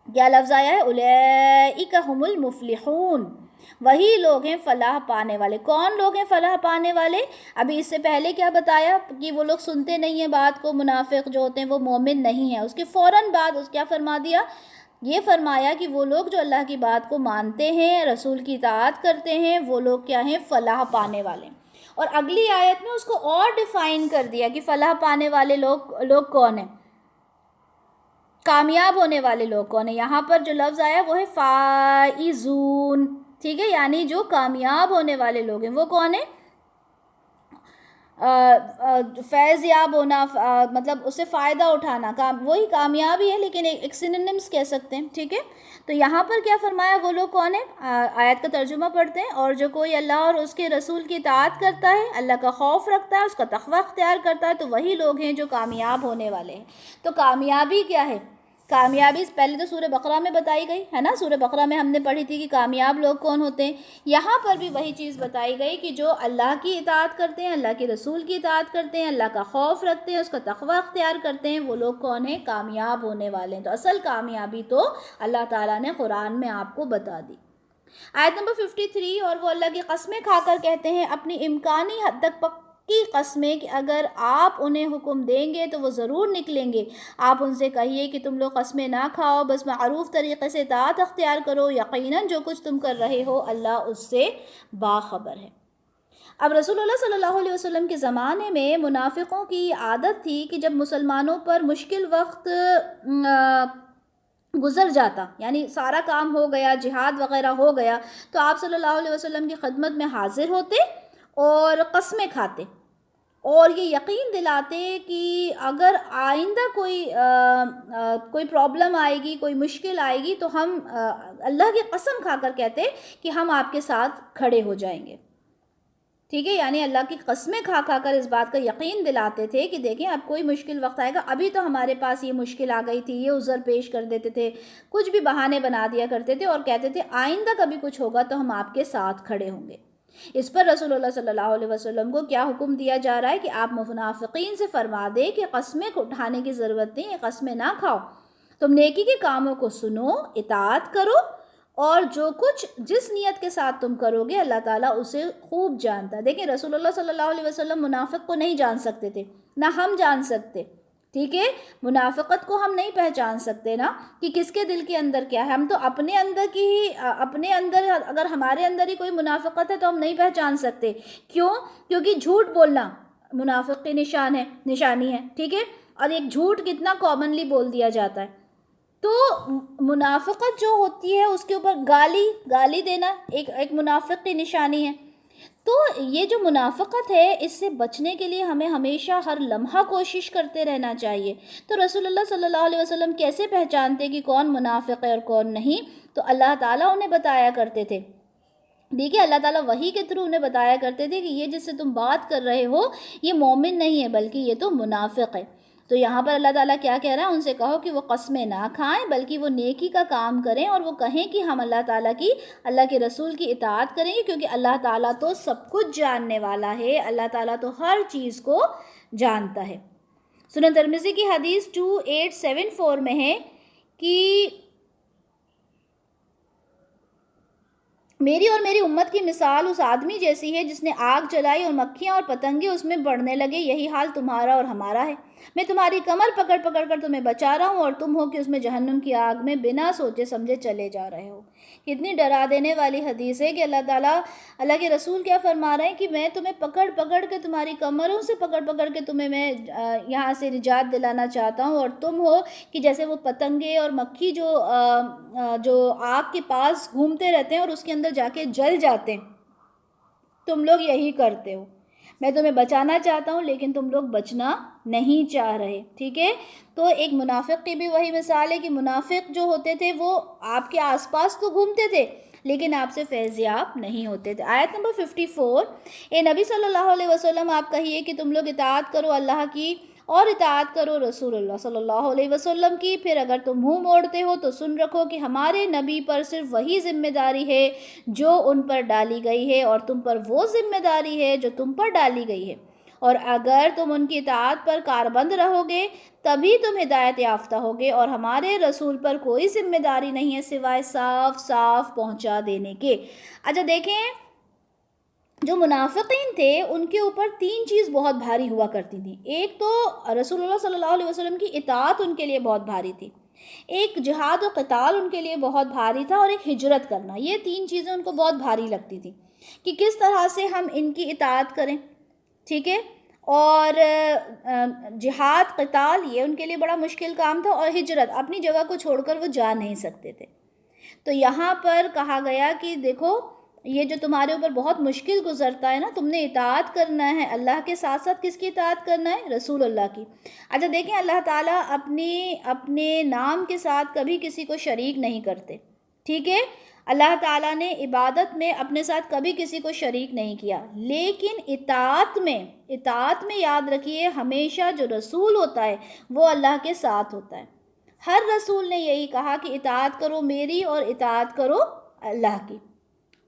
کیا لفظ آیا ہے؟ اولئک هم المفلحون، وہی لوگ ہیں فلاح پانے والے۔ کون لوگ ہیں فلاح پانے والے؟ ابھی اس سے پہلے کیا بتایا کہ وہ لوگ سنتے نہیں ہیں بات کو، منافق جو ہوتے ہیں وہ مومن نہیں ہیں۔ اس کے فوراً بعد کیا فرما دیا؟ یہ فرمایا کہ وہ لوگ جو اللہ کی بات کو مانتے ہیں، رسول کی اطاعت کرتے ہیں، وہ لوگ کیا ہیں؟ فلاح پانے والے۔ اور اگلی آیت میں اس کو اور ڈیفائن کر دیا کہ فلاح پانے والے لوگ کون ہیں، کامیاب ہونے والے لوگ کون ہیں۔ یہاں پر جو لفظ آیا وہ ہے فائزون، ٹھیک ہے، یعنی جو کامیاب ہونے والے لوگ ہیں وہ کون ہیں؟ فیض یاب ہونا، مطلب اسے فائدہ اٹھانا، وہی کامیابی ہے، لیکن ایک سینونیمز کہہ سکتے ہیں، ٹھیک ہے۔ تو یہاں پر کیا فرمایا؟ وہ لوگ کون ہیں؟ آیت کا ترجمہ پڑھتے ہیں۔ اور جو کوئی اللہ اور اس کے رسول کی اطاعت کرتا ہے، اللہ کا خوف رکھتا ہے، اس کا تقوی اختیار کرتا ہے، تو وہی لوگ ہیں جو کامیاب ہونے والے ہیں۔ تو کامیابی کیا ہے؟ کامیابی پہلے تو سورہ بقرہ میں بتائی گئی ہے نا، سورہ بقرہ میں ہم نے پڑھی تھی کہ کامیاب لوگ کون ہوتے ہیں۔ یہاں پر بھی وہی چیز بتائی گئی کہ جو اللہ کی اطاعت کرتے ہیں، اللہ کے رسول کی اطاعت کرتے ہیں، اللہ کا خوف رکھتے ہیں، اس کا تقوی اختیار کرتے ہیں، وہ لوگ کون ہیں؟ کامیاب ہونے والے ہیں۔ تو اصل کامیابی تو اللہ تعالیٰ نے قرآن میں آپ کو بتا دی۔ آیت نمبر 53، اور وہ اللہ کی قسمیں کھا کر کہتے ہیں، اپنی امکانی حد تک پکی قسمیں، کہ اگر آپ انہیں حکم دیں گے تو وہ ضرور نکلیں گے۔ آپ ان سے کہیے کہ تم لوگ قسمیں نہ کھاؤ، بس معروف طریقے سے اطاعت اختیار کرو، یقیناً جو کچھ تم کر رہے ہو اللہ اس سے باخبر ہے۔ اب رسول اللہ صلی اللہ علیہ وسلم کے زمانے میں منافقوں کی عادت تھی کہ جب مسلمانوں پر مشکل وقت گزر جاتا، یعنی سارا کام ہو گیا، جہاد وغیرہ ہو گیا، تو آپ صلی اللہ علیہ وسلم کی خدمت میں حاضر ہوتے اور قسمیں کھاتے، اور یہ یقین دلاتے کہ اگر آئندہ کوئی پرابلم آئے گی، کوئی مشکل آئے گی، تو ہم اللہ کی قسم کھا کر کہتے کہ ہم آپ کے ساتھ کھڑے ہو جائیں گے، ٹھیک ہے۔ یعنی اللہ کی قسمیں کھا کر اس بات کا یقین دلاتے تھے کہ دیکھیں اب کوئی مشکل وقت آئے گا، ابھی تو ہمارے پاس یہ مشکل آ گئی تھی، یہ عذر پیش کر دیتے تھے، کچھ بھی بہانے بنا دیا کرتے تھے، اور کہتے تھے آئندہ کبھی کچھ ہوگا تو ہم آپ کے ساتھ کھڑے ہوں گے۔ اس پر رسول اللہ صلی اللہ علیہ وسلم کو کیا حکم دیا جا رہا ہے کہ آپ منافقین سے فرما دیں کہ قسمیں اٹھانے کی ضرورت نہیں ہے، قسمیں نہ کھاؤ، تم نیکی کے کاموں کو سنو، اطاعت کرو، اور جو کچھ جس نیت کے ساتھ تم کرو گے اللہ تعالیٰ اسے خوب جانتا ہے۔ دیکھیں رسول اللہ صلی اللہ علیہ وسلم منافق کو نہیں جان سکتے تھے، نہ ہم جان سکتے، ٹھیک ہے۔ منافقت کو ہم نہیں پہچان سکتے نا کہ کس کے دل کے اندر کیا ہے، ہم تو اپنے اندر اگر ہمارے اندر ہی کوئی منافقت ہے تو ہم نہیں پہچان سکتے۔ کیوں؟ کیونکہ جھوٹ بولنا منافق کی نشانی ہے، ٹھیک ہے۔ اور ایک جھوٹ کتنا کامنلی بول دیا جاتا ہے. تو منافقت جو ہوتی ہے اس کے اوپر گالی دینا ایک منافق کی نشانی ہے. تو یہ جو منافقت ہے اس سے بچنے کے لیے ہمیں ہمیشہ ہر لمحہ کوشش کرتے رہنا چاہیے. تو رسول اللہ صلی اللہ علیہ وسلم کیسے پہچانتے کہ کون منافق ہے اور کون نہیں؟ تو اللہ تعالیٰ انہیں بتایا کرتے تھے. دیکھیے اللہ تعالیٰ وحی کے تھرو انہیں بتایا کرتے تھے کہ یہ جس سے تم بات کر رہے ہو یہ مومن نہیں ہے بلکہ یہ تو منافق ہے. تو یہاں پر اللہ تعالیٰ کیا کہہ رہا ہے؟ ان سے کہو کہ وہ قسمیں نہ کھائیں بلکہ وہ نیکی کا کام کریں اور وہ کہیں کہ ہم اللہ کے رسول کی اطاعت کریں گے، کیونکہ اللہ تعالیٰ تو سب کچھ جاننے والا ہے، اللہ تعالیٰ تو ہر چیز کو جانتا ہے. سنن ترمذی کی حدیث 2874 میں ہے کہ میری اور میری امت کی مثال اس آدمی جیسی ہے جس نے آگ جلائی اور مکھیاں اور پتنگے اس میں بڑھنے لگے، یہی حال تمہارا اور ہمارا ہے. میں تمہاری کمر پکڑ پکڑ کر تمہیں بچا رہا ہوں اور تم ہو کہ اس میں جہنم کی آگ میں بنا سوچے سمجھے چلے جا رہے ہو. کتنی ڈرا دینے والی حدیث ہے کہ اللہ کے رسول کیا فرما رہے ہیں کہ میں تمہیں پکڑ پکڑ کے تمہاری کمروں سے پکڑ پکڑ کے تمہیں میں یہاں سے نجات دلانا چاہتا ہوں، اور تم ہو کہ جیسے وہ پتنگے اور مکھی جو آگ کے پاس گھومتے رہتے ہیں اور اس کے اندر جا کے جل جاتے ہیں، تم لوگ یہی کرتے ہو. میں تمہیں بچانا چاہتا ہوں لیکن تم لوگ بچنا نہیں چاہ رہے. ٹھیک ہے، تو ایک منافق کی بھی وہی مثال ہے کہ منافق جو ہوتے تھے وہ آپ کے آس پاس تو گھومتے تھے لیکن آپ سے فیضیاب نہیں ہوتے تھے. آیت نمبر 54، اے نبی صلی اللہ علیہ وسلم آپ کہیے کہ تم لوگ اطاعت کرو اللہ کی اور اطاعت کرو رسول اللہ صلی اللہ علیہ وسلم کی. پھر اگر تم منہ موڑتے ہو تو سن رکھو کہ ہمارے نبی پر صرف وہی ذمہ داری ہے جو ان پر ڈالی گئی ہے اور تم پر وہ ذمہ داری ہے جو تم پر ڈالی گئی ہے، اور اگر تم ان کی اطاعت پر کاربند رہو گے تبھی تم ہدایت یافتہ ہوگے، اور ہمارے رسول پر کوئی ذمہ داری نہیں ہے سوائے صاف صاف پہنچا دینے کے. اچھا دیکھیں، جو منافقین تھے ان کے اوپر 3 چیز بہت بھاری ہوا کرتی تھیں. ایک تو رسول اللہ صلی اللہ علیہ وسلم کی اطاعت ان کے لیے بہت بھاری تھی، ایک جہاد و قتال ان کے لیے بہت بھاری تھا، اور ایک ہجرت کرنا. یہ 3 چیزیں ان کو بہت بھاری لگتی تھی کہ کس طرح سے ہم ان کی اطاعت کریں. ٹھیک ہے، اور جہاد قتال یہ ان کے لیے بڑا مشکل کام تھا، اور ہجرت اپنی جگہ کو چھوڑ کر وہ جا نہیں سکتے تھے. تو یہاں پر کہا گیا کہ دیکھو یہ جو تمہارے اوپر بہت مشکل گزرتا ہے نا، تم نے اطاعت کرنا ہے اللہ کے ساتھ ساتھ کس کی اطاعت کرنا ہے؟ رسول اللہ کی. اچھا دیکھیں، اللہ تعالیٰ اپنے نام کے ساتھ کبھی کسی کو شریک نہیں کرتے. ٹھیک ہے، اللہ تعالیٰ نے عبادت میں اپنے ساتھ کبھی کسی کو شریک نہیں کیا، لیکن اطاعت میں یاد رکھیے ہمیشہ جو رسول ہوتا ہے وہ اللہ کے ساتھ ہوتا ہے. ہر رسول نے یہی کہا کہ اطاعت کرو میری اور اطاعت کرو اللہ کی.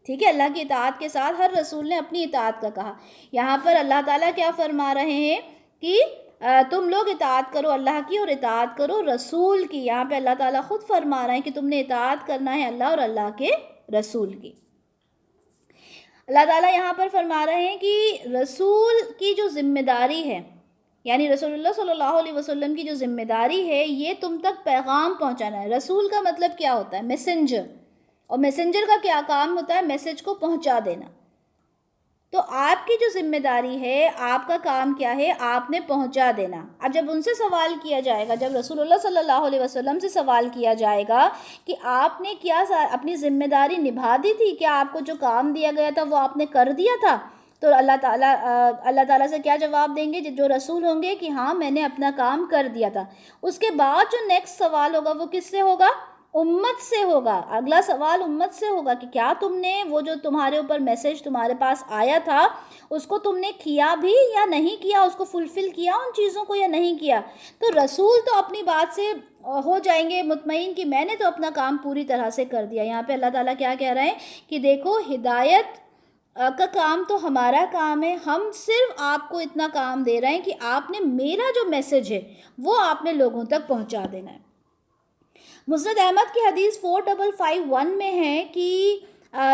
ٹھیک ہے، اللہ کی اطاعت کے ساتھ ہر رسول نے اپنی اطاعت کا کہا. یہاں پر اللہ تعالیٰ کیا فرما رہے ہیں کہ تم لوگ اطاعت کرو اللہ کی اور اطاعت کرو رسول کی. یہاں پہ اللہ تعالیٰ خود فرما رہے ہیں کہ تم نے اطاعت کرنا ہے اللہ اور اللہ کے رسول کی. اللہ تعالیٰ یہاں پر فرما رہے ہیں کہ رسول کی جو ذمہ داری ہے، یعنی رسول اللہ صلی اللہ علیہ وسلم کی جو ذمہ داری ہے یہ تم تک پیغام پہنچانا ہے. رسول کا مطلب کیا ہوتا ہے؟ میسنجر. اور میسنجر کا کیا کام ہوتا ہے؟ میسج کو پہنچا دینا. تو آپ کی جو ذمہ داری ہے، آپ کا کام کیا ہے؟ آپ نے پہنچا دینا. اب جب ان سے سوال کیا جائے گا، جب رسول اللہ صلی اللہ علیہ وسلم سے سوال کیا جائے گا کہ آپ نے کیا اپنی ذمہ داری نبھا دی تھی، کیا آپ کو جو کام دیا گیا تھا وہ آپ نے کر دیا تھا، تو اللہ تعالیٰ سے کیا جواب دیں گے جو رسول ہوں گے کہ ہاں میں نے اپنا کام کر دیا تھا. اس کے بعد جو نیکسٹ سوال ہوگا وہ کس سے ہوگا؟ امت سے ہوگا. اگلا سوال امت سے ہوگا کہ کیا تم نے وہ جو تمہارے اوپر میسج تمہارے پاس آیا تھا اس کو تم نے کیا بھی یا نہیں کیا، اس کو فلفل کیا ان چیزوں کو یا نہیں کیا. تو رسول تو اپنی بات سے ہو جائیں گے مطمئن کہ میں نے تو اپنا کام پوری طرح سے کر دیا. یہاں پہ اللہ تعالیٰ کیا کہہ رہے ہیں کہ دیکھو ہدایت کا کام تو ہمارا کام ہے، ہم صرف آپ کو اتنا کام دے رہے ہیں کہ آپ نے میرا جو میسج ہے وہ آپ نے لوگوں تک پہنچا دینا ہے. مسند احمد کی حدیث 4551 میں ہے کہ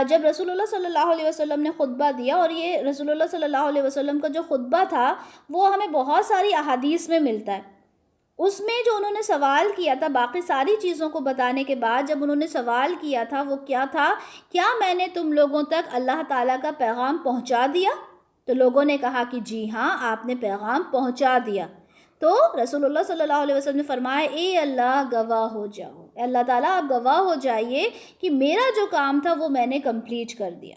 جب رسول اللہ صلی اللہ علیہ وسلم نے خطبہ دیا، اور یہ رسول اللہ صلی اللہ علیہ وسلم کا جو خطبہ تھا وہ ہمیں بہت ساری احادیث میں ملتا ہے. اس میں جو انہوں نے سوال کیا تھا، باقی ساری چیزوں کو بتانے کے بعد جب انہوں نے سوال کیا تھا وہ کیا تھا؟ کیا میں نے تم لوگوں تک اللہ تعالیٰ کا پیغام پہنچا دیا؟ تو لوگوں نے کہا کہ جی ہاں آپ نے پیغام پہنچا دیا. تو رسول اللہ صلی اللہ علیہ وسلم نے فرمایا اے اللہ گواہ ہو جاؤ، اے اللہ تعالیٰ آپ گواہ ہو جائیے کہ میرا جو کام تھا وہ میں نے کمپلیٹ کر دیا.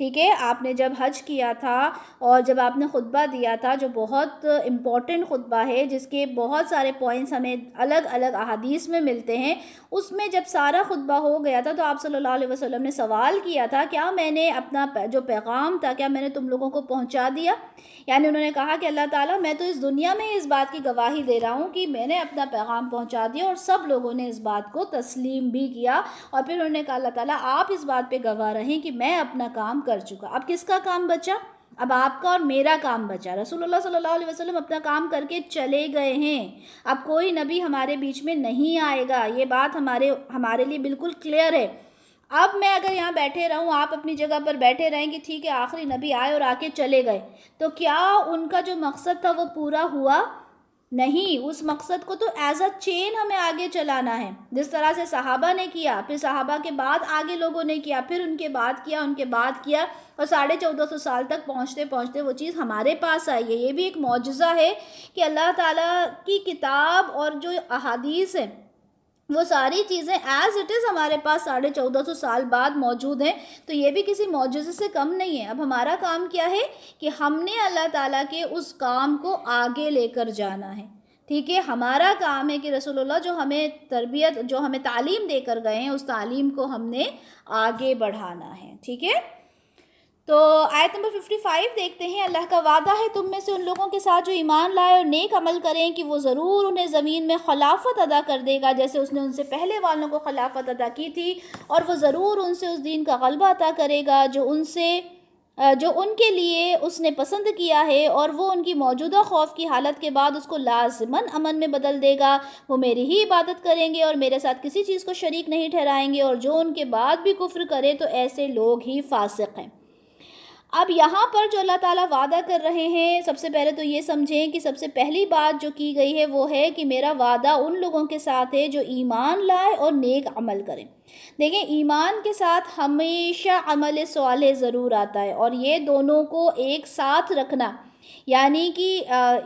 ٹھیک ہے، آپ نے جب حج کیا تھا اور جب آپ نے خطبہ دیا تھا جو بہت امپورٹنٹ خطبہ ہے، جس کے بہت سارے پوائنٹس ہمیں الگ الگ احادیث میں ملتے ہیں، اس میں جب سارا خطبہ ہو گیا تھا تو آپ صلی اللہ علیہ وسلم نے سوال کیا تھا کیا میں نے اپنا جو پیغام تھا کیا میں نے تم لوگوں کو پہنچا دیا؟ یعنی انہوں نے کہا کہ اللہ تعالیٰ میں تو اس دنیا میں اس بات کی گواہی دے رہا ہوں کہ میں نے اپنا پیغام پہنچا دیا، اور سب لوگوں نے اس بات کو تسلیم بھی کیا. اور پھر انہوں نے کہا اللہ تعالیٰ آپ اس بات پہ گواہ رہیں کہ میں اپنا کام کر چکا. اب کس کا کام بچا؟ اب آپ کا اور میرا کام بچا. رسول اللہ صلی اللہ علیہ وسلم اپنا کام کر کے چلے گئے ہیں. اب کوئی نبی ہمارے بیچ میں نہیں آئے گا، یہ بات ہمارے لیے بالکل کلیئر ہے. اب میں اگر یہاں بیٹھے رہوں، آپ اپنی جگہ پر بیٹھے رہیں کہ ٹھیک ہے آخری نبی آئے اور آ کے چلے گئے، تو کیا ان کا جو مقصد تھا وہ پورا ہوا؟ نہیں. اس مقصد کو تو ایز اے چین ہمیں آگے چلانا ہے، جس طرح سے صحابہ نے کیا، پھر صحابہ کے بعد آگے لوگوں نے کیا، پھر ان کے بعد کیا، ان کے بعد کیا، اور 1450 سال تک پہنچتے پہنچتے وہ چیز ہمارے پاس آئی ہے. یہ بھی ایک معجزہ ہے کہ اللہ تعالیٰ کی کتاب اور جو احادیث ہیں وہ ساری چیزیں ایز اٹ از ہمارے پاس 1450 سال بعد موجود ہیں. تو یہ بھی کسی معجزے سے کم نہیں ہے. اب ہمارا کام کیا ہے کہ ہم نے اللہ تعالیٰ کے اس کام کو آگے لے کر جانا ہے. ٹھیک ہے، ہمارا کام ہے کہ رسول اللہ جو ہمیں تربیت، جو ہمیں تعلیم دے کر گئے ہیں، اس تعلیم کو ہم نے آگے بڑھانا ہے. ٹھیک ہے، تو آیت نمبر 55 دیکھتے ہیں. اللہ کا وعدہ ہے تم میں سے ان لوگوں کے ساتھ جو ایمان لائے اور نیک عمل کریں کہ وہ ضرور انہیں زمین میں خلافت ادا کر دے گا، جیسے اس نے ان سے پہلے والوں کو خلافت ادا کی تھی، اور وہ ضرور ان سے اس دین کا غلبہ عطا کرے گا جو ان کے لیے اس نے پسند کیا ہے، اور وہ ان کی موجودہ خوف کی حالت کے بعد اس کو لازماً امن میں بدل دے گا. وہ میری ہی عبادت کریں گے اور میرے ساتھ کسی چیز کو شریک نہیں ٹھہرائیں گے، اور جو ان کے بعد بھی کفر کرے تو ایسے لوگ ہی فاسق ہیں. اب یہاں پر جو اللہ تعالیٰ وعدہ کر رہے ہیں، سب سے پہلے تو یہ سمجھیں کہ سب سے پہلی بات جو کی گئی ہے وہ ہے کہ میرا وعدہ ان لوگوں کے ساتھ ہے جو ایمان لائے اور نیک عمل کریں. دیکھیں، ایمان کے ساتھ ہمیشہ عمل صالح ضرور آتا ہے، اور یہ دونوں کو ایک ساتھ رکھنا، یعنی کہ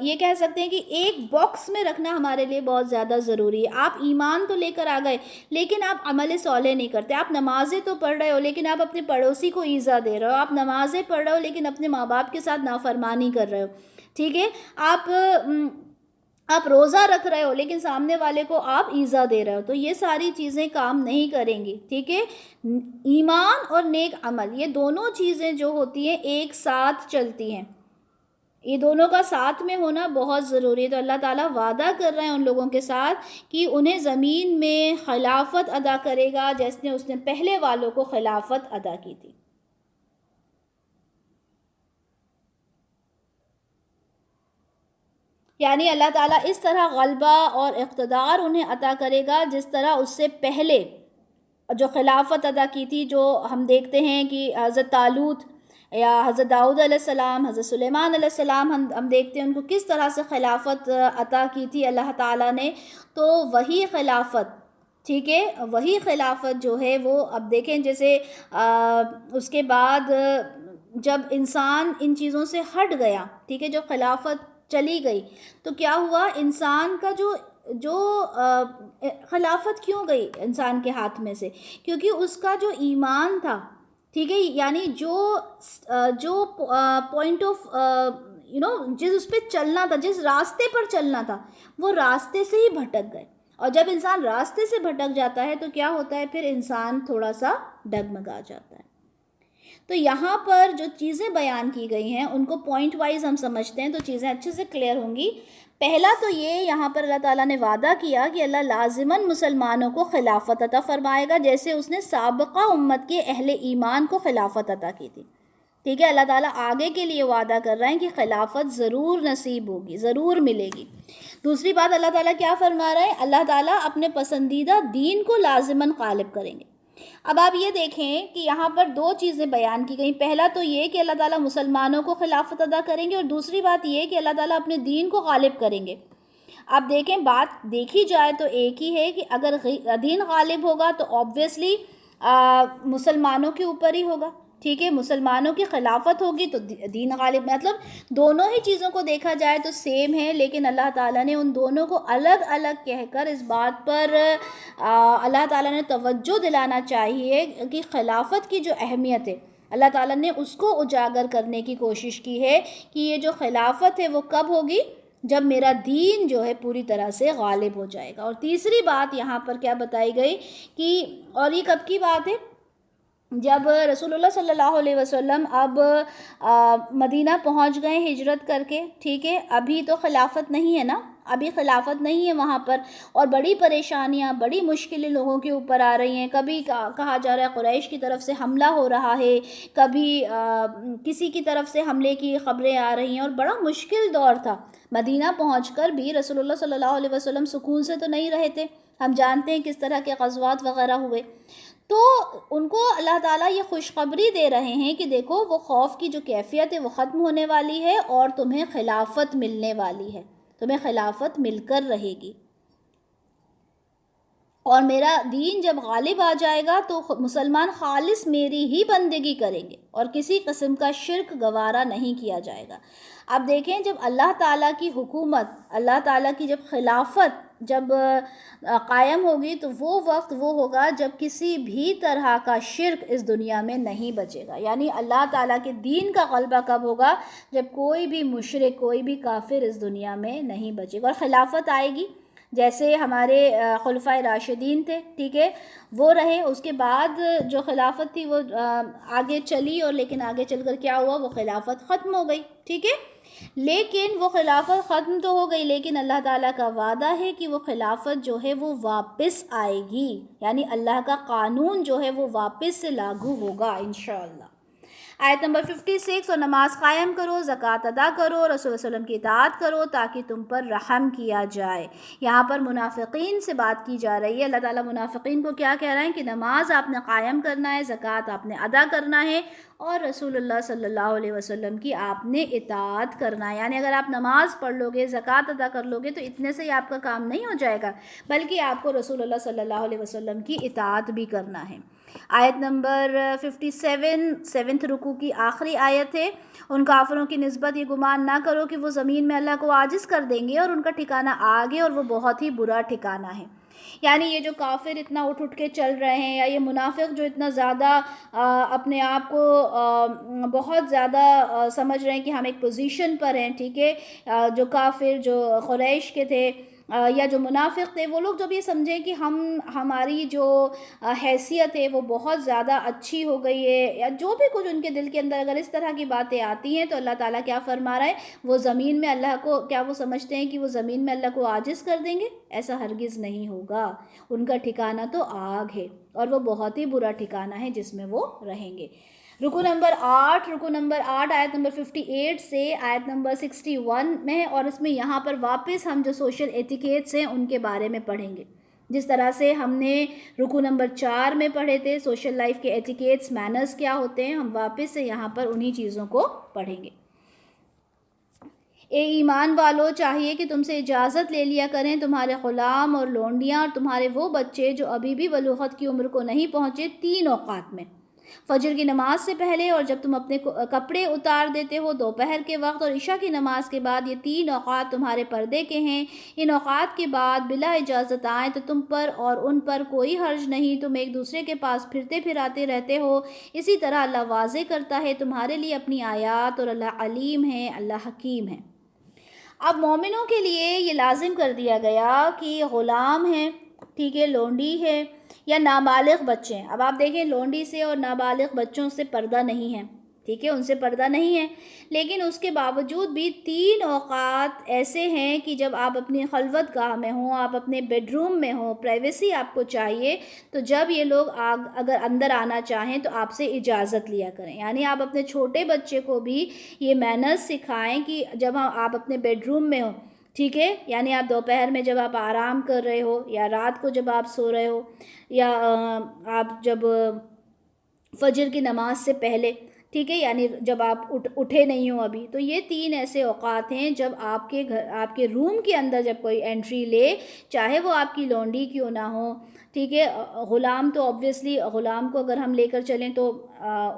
یہ کہہ سکتے ہیں کہ ایک باکس میں رکھنا ہمارے لیے بہت زیادہ ضروری ہے. آپ ایمان تو لے کر آ گئے لیکن آپ عمل صالح نہیں کرتے. آپ نمازیں تو پڑھ رہے ہو لیکن آپ اپنے پڑوسی کو ایذا دے رہے ہو. آپ نمازیں پڑھ رہے ہو لیکن اپنے ماں باپ کے ساتھ نافرمانی کر رہے ہو. ٹھیک ہے، آپ روزہ رکھ رہے ہو لیکن سامنے والے کو آپ ایذا دے رہے ہو. تو یہ ساری چیزیں کام نہیں کریں گی. ٹھیک ہے، ایمان اور نیک عمل یہ دونوں چیزیں جو ہوتی ہیں ایک ساتھ چلتی ہیں، یہ دونوں کا ساتھ میں ہونا بہت ضروری ہے. تو اللہ تعالیٰ وعدہ کر رہے ہیں ان لوگوں کے ساتھ کہ انہیں زمین میں خلافت ادا کرے گا جیسے اس نے پہلے والوں کو خلافت ادا کی تھی. یعنی اللہ تعالیٰ اس طرح غلبہ اور اقتدار انہیں عطا کرے گا جس طرح اس سے پہلے جو خلافت ادا کی تھی. جو ہم دیکھتے ہیں کہ حضرت طالوت یا حضرت داؤد علیہ السلام، حضرت سلیمان علیہ السلام، ہم دیکھتے ہیں ان کو کس طرح سے خلافت عطا کی تھی اللہ تعالیٰ نے. تو وہی خلافت، ٹھیک ہے، وہی خلافت جو ہے وہ اب دیکھیں جیسے اس کے بعد جب انسان ان چیزوں سے ہٹ گیا، ٹھیک ہے، جو خلافت چلی گئی تو کیا ہوا، انسان کا جو خلافت کیوں گئی انسان کے ہاتھ میں سے؟ کیونکہ اس کا جو ایمان تھا، ٹھیک ہے، یعنی جو پوائنٹ آف جس اس پہ چلنا تھا، جس راستے پر چلنا تھا، وہ راستے سے ہی بھٹک گئے. اور جب انسان راستے سے بھٹک جاتا ہے تو کیا ہوتا ہے، پھر انسان تھوڑا سا ڈگمگا جاتا ہے. تو یہاں پر جو چیزیں بیان کی گئی ہیں ان کو پوائنٹ وائز ہم سمجھتے ہیں تو چیزیں اچھے سے کلیئر ہوں گی. پہلا تو یہ یہاں پر اللہ تعالیٰ نے وعدہ کیا کہ اللہ لازماً مسلمانوں کو خلافت عطا فرمائے گا جیسے اس نے سابقہ امت کے اہل ایمان کو خلافت عطا کی تھی. ٹھیک ہے، اللہ تعالیٰ آگے کے لیے وعدہ کر رہے ہیں کہ خلافت ضرور نصیب ہوگی، ضرور ملے گی. دوسری بات اللہ تعالیٰ کیا فرما رہے ہیں، اللہ تعالیٰ اپنے پسندیدہ دین کو لازماً غالب کریں گے. اب آپ یہ دیکھیں کہ یہاں پر دو چیزیں بیان کی گئیں. پہلا تو یہ کہ اللہ تعالیٰ مسلمانوں کو خلافت ادا کریں گے، اور دوسری بات یہ کہ اللہ تعالیٰ اپنے دین کو غالب کریں گے. اب دیکھیں، بات دیکھی جائے تو ایک ہی ہے کہ اگر دین غالب ہوگا تو آبویسلی مسلمانوں کے اوپر ہی ہوگا. ٹھیک ہے، مسلمانوں کی خلافت ہوگی تو دین غالب، مطلب دونوں ہی چیزوں کو دیکھا جائے تو سیم ہے، لیکن اللہ تعالیٰ نے ان دونوں کو الگ الگ کہہ کر اس بات پر اللہ تعالیٰ نے توجہ دلانا چاہیے کہ خلافت کی جو اہمیت ہے اللہ تعالیٰ نے اس کو اجاگر کرنے کی کوشش کی ہے کہ یہ جو خلافت ہے وہ کب ہوگی؟ جب میرا دین جو ہے پوری طرح سے غالب ہو جائے گا۔ اور تیسری بات یہاں پر کیا بتائی گئی کہ، اور یہ کب کی بات ہے؟ جب رسول اللہ صلی اللہ علیہ وسلم اب مدینہ پہنچ گئے ہجرت کر کے، ٹھیک ہے، ابھی تو خلافت نہیں ہے نا، ابھی خلافت نہیں ہے وہاں پر، اور بڑی پریشانیاں، بڑی مشکلیں لوگوں کے اوپر آ رہی ہیں، کبھی کہا جا رہا ہے قریش کی طرف سے حملہ ہو رہا ہے، کبھی کسی کی طرف سے حملے کی خبریں آ رہی ہیں، اور بڑا مشکل دور تھا۔ مدینہ پہنچ کر بھی رسول اللہ صلی اللہ علیہ وسلم سکون سے تو نہیں رہے تھے، ہم جانتے ہیں کس طرح کے غزوات وغیرہ ہوئے، تو ان کو اللہ تعالیٰ یہ خوشخبری دے رہے ہیں کہ دیکھو وہ خوف کی جو کیفیت ہے وہ ختم ہونے والی ہے، اور تمہیں خلافت ملنے والی ہے، تمہیں خلافت مل کر رہے گی، اور میرا دین جب غالب آ جائے گا تو مسلمان خالص میری ہی بندگی کریں گے، اور کسی قسم کا شرک گوارا نہیں کیا جائے گا۔ اب دیکھیں، جب اللہ تعالیٰ کی حکومت، اللہ تعالیٰ کی جب خلافت جب قائم ہوگی تو وہ وقت وہ ہوگا جب کسی بھی طرح کا شرک اس دنیا میں نہیں بچے گا، یعنی اللہ تعالیٰ کے دین کا غلبہ کب ہوگا؟ جب کوئی بھی مشرک، کوئی بھی کافر اس دنیا میں نہیں بچے گا، اور خلافت آئے گی جیسے ہمارے خلفائے راشدین تھے، ٹھیک ہے، وہ رہے، اس کے بعد جو خلافت تھی وہ آگے چلی، اور لیکن آگے چل کر کیا ہوا؟ وہ خلافت ختم ہو گئی، ٹھیک ہے، لیکن وہ خلافت ختم تو ہو گئی، لیکن اللہ تعالیٰ کا وعدہ ہے کہ وہ خلافت جو ہے وہ واپس آئے گی، یعنی اللہ کا قانون جو ہے وہ واپس سے لاگو ہوگا انشاءاللہ۔ آیت نمبر 56، اور نماز قائم کرو، زکوٰۃ ادا کرو، رسول اللہ صلی اللہ علیہ وسلم کی اطاعت کرو تاکہ تم پر رحم کیا جائے۔ یہاں پر منافقین سے بات کی جا رہی ہے، اللہ تعالیٰ منافقین کو کیا کہہ رہے ہیں کہ نماز آپ نے قائم کرنا ہے، زکوٰۃ آپ نے ادا کرنا ہے، اور رسول اللہ صلی اللہ علیہ وسلم کی آپ نے اطاعت کرنا ہے، یعنی اگر آپ نماز پڑھ لو گے، زکوٰۃ ادا کر لو گے تو اتنے سے ہی آپ کا کام نہیں ہو جائے گا، بلکہ آپ کو رسول اللہ صلی اللہ علیہ وسلم کی اطاعت بھی کرنا ہے۔ آیت نمبر 57، 7 رکوع کی آخری آیت ہے، ان کافروں کی نسبت یہ گمان نہ کرو کہ وہ زمین میں اللہ کو عاجز کر دیں گے، اور ان کا ٹھکانہ آگے، اور وہ بہت ہی برا ٹھکانہ ہے۔ یعنی یہ جو کافر اتنا اٹھ کے چل رہے ہیں، یا یہ منافق جو اتنا زیادہ اپنے آپ کو بہت زیادہ سمجھ رہے ہیں کہ ہم ایک پوزیشن پر ہیں، ٹھیک ہے، جو کافر، جو قریش کے تھے، یا جو منافق تھے، وہ لوگ جب یہ سمجھیں کہ ہماری جو حیثیت ہے وہ بہت زیادہ اچھی ہو گئی ہے، یا جو بھی کچھ ان کے دل کے اندر اگر اس طرح کی باتیں آتی ہیں، تو اللہ تعالیٰ کیا فرما رہا ہے؟ وہ زمین میں اللہ کو، کیا وہ سمجھتے ہیں کہ وہ زمین میں اللہ کو عاجز کر دیں گے؟ ایسا ہرگز نہیں ہوگا، ان کا ٹھکانہ تو آگ ہے، اور وہ بہت ہی برا ٹھکانہ ہے جس میں وہ رہیں گے۔ رکو نمبر 8 آیت نمبر 58 سے آیت نمبر 61 میں، اور اس میں یہاں پر واپس ہم جو سوشل ایٹیکیٹس ہیں ان کے بارے میں پڑھیں گے، جس طرح سے ہم نے رکو نمبر 4 میں پڑھے تھے سوشل لائف کے ایٹیکیٹس، مینرز کیا ہوتے ہیں، ہم واپس سے یہاں پر انہی چیزوں کو پڑھیں گے۔ اے ایمان والو، چاہیے کہ تم سے اجازت لے لیا کریں تمہارے غلام اور لونڈیاں، اور تمہارے وہ بچے جو ابھی بھی بلوغت کی عمر کو نہیں پہنچے، 3 اوقات میں، فجر کی نماز سے پہلے، اور جب تم اپنے کپڑے اتار دیتے ہو دوپہر کے وقت، اور عشاء کی نماز کے بعد، یہ 3 اوقات تمہارے پردے کے ہیں۔ ان اوقات کے بعد بلا اجازت آئیں تو تم پر اور ان پر کوئی حرج نہیں، تم ایک دوسرے کے پاس پھرتے پھراتے رہتے ہو۔ اسی طرح اللہ واضح کرتا ہے تمہارے لیے اپنی آیات، اور اللہ علیم ہے، اللہ حکیم ہے۔ اب مومنوں کے لیے یہ لازم کر دیا گیا کہ غلام ہیں، ٹھیک ہے، لونڈی ہے، یا نابالغ بچے ہیں۔ اب آپ دیکھیں، لونڈی سے اور نابالغ بچوں سے پردہ نہیں ہے، ٹھیک ہے، ان سے پردہ نہیں ہے، لیکن اس کے باوجود بھی 3 اوقات ایسے ہیں کہ جب آپ اپنی خلوت گاہ میں ہوں، آپ اپنے بیڈ روم میں ہوں، پرائیویسی آپ کو چاہیے، تو جب یہ لوگ اگر اندر آنا چاہیں تو آپ سے اجازت لیا کریں، یعنی آپ اپنے چھوٹے بچے کو بھی یہ مینرز سکھائیں کہ جب آپ اپنے بیڈ روم میں ہوں، ٹھیک ہے، یعنی آپ دوپہر میں جب آپ آرام کر رہے ہو، یا رات کو جب آپ سو رہے ہو، یا آپ جب فجر کی نماز سے پہلے ٹھیک ہے، یعنی جب آپ اٹھے نہیں ہوں ابھی. تو یہ 3 ایسے اوقات ہیں جب آپ کے گھر، آپ کے روم کے اندر جب کوئی انٹری لے، چاہے وہ آپ کی لونڈی کیوں نہ ہو. ٹھیک ہے، غلام تو آبویسلی غلام کو اگر ہم لے کر چلیں تو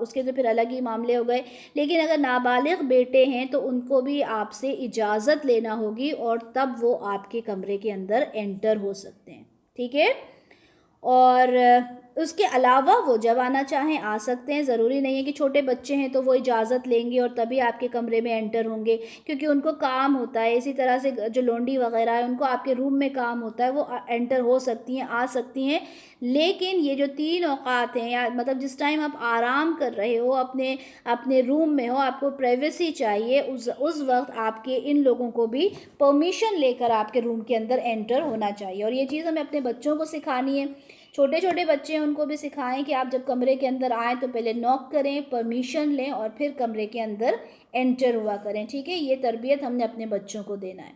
اس کے تو پھر الگ ہی معاملے ہو گئے. لیکن اگر نابالغ بیٹے ہیں تو ان کو بھی آپ سے اجازت لینا ہوگی اور تب وہ آپ کے کمرے کے اندر انٹر ہو سکتے ہیں. ٹھیک ہے، اور اس کے علاوہ وہ جب آنا چاہیں آ سکتے ہیں. ضروری نہیں ہے کہ چھوٹے بچے ہیں تو وہ اجازت لیں گے اور تبھی آپ کے کمرے میں انٹر ہوں گے، کیونکہ ان کو کام ہوتا ہے. اسی طرح سے جو لونڈی وغیرہ ہے ان کو آپ کے روم میں کام ہوتا ہے، وہ انٹر ہو سکتی ہیں، آ سکتی ہیں. لیکن یہ جو 3 اوقات ہیں، یا مطلب جس ٹائم آپ آرام کر رہے ہو، اپنے روم میں ہو، آپ کو پرائیویسی چاہیے، اس وقت آپ کے ان لوگوں کو بھی پرمیشن لے کر آپ کے روم کے اندر انٹر ہونا چاہیے. اور یہ چیز ہمیں اپنے بچوں کو سکھانی ہے. چھوٹے چھوٹے بچے ہیں ان کو بھی سکھائیں کہ آپ جب کمرے کے اندر آئیں تو پہلے نوک کریں، پرمیشن لیں اور پھر کمرے کے اندر انٹر ہوا کریں. ٹھیک ہے، یہ تربیت ہم نے اپنے بچوں کو دینا ہے.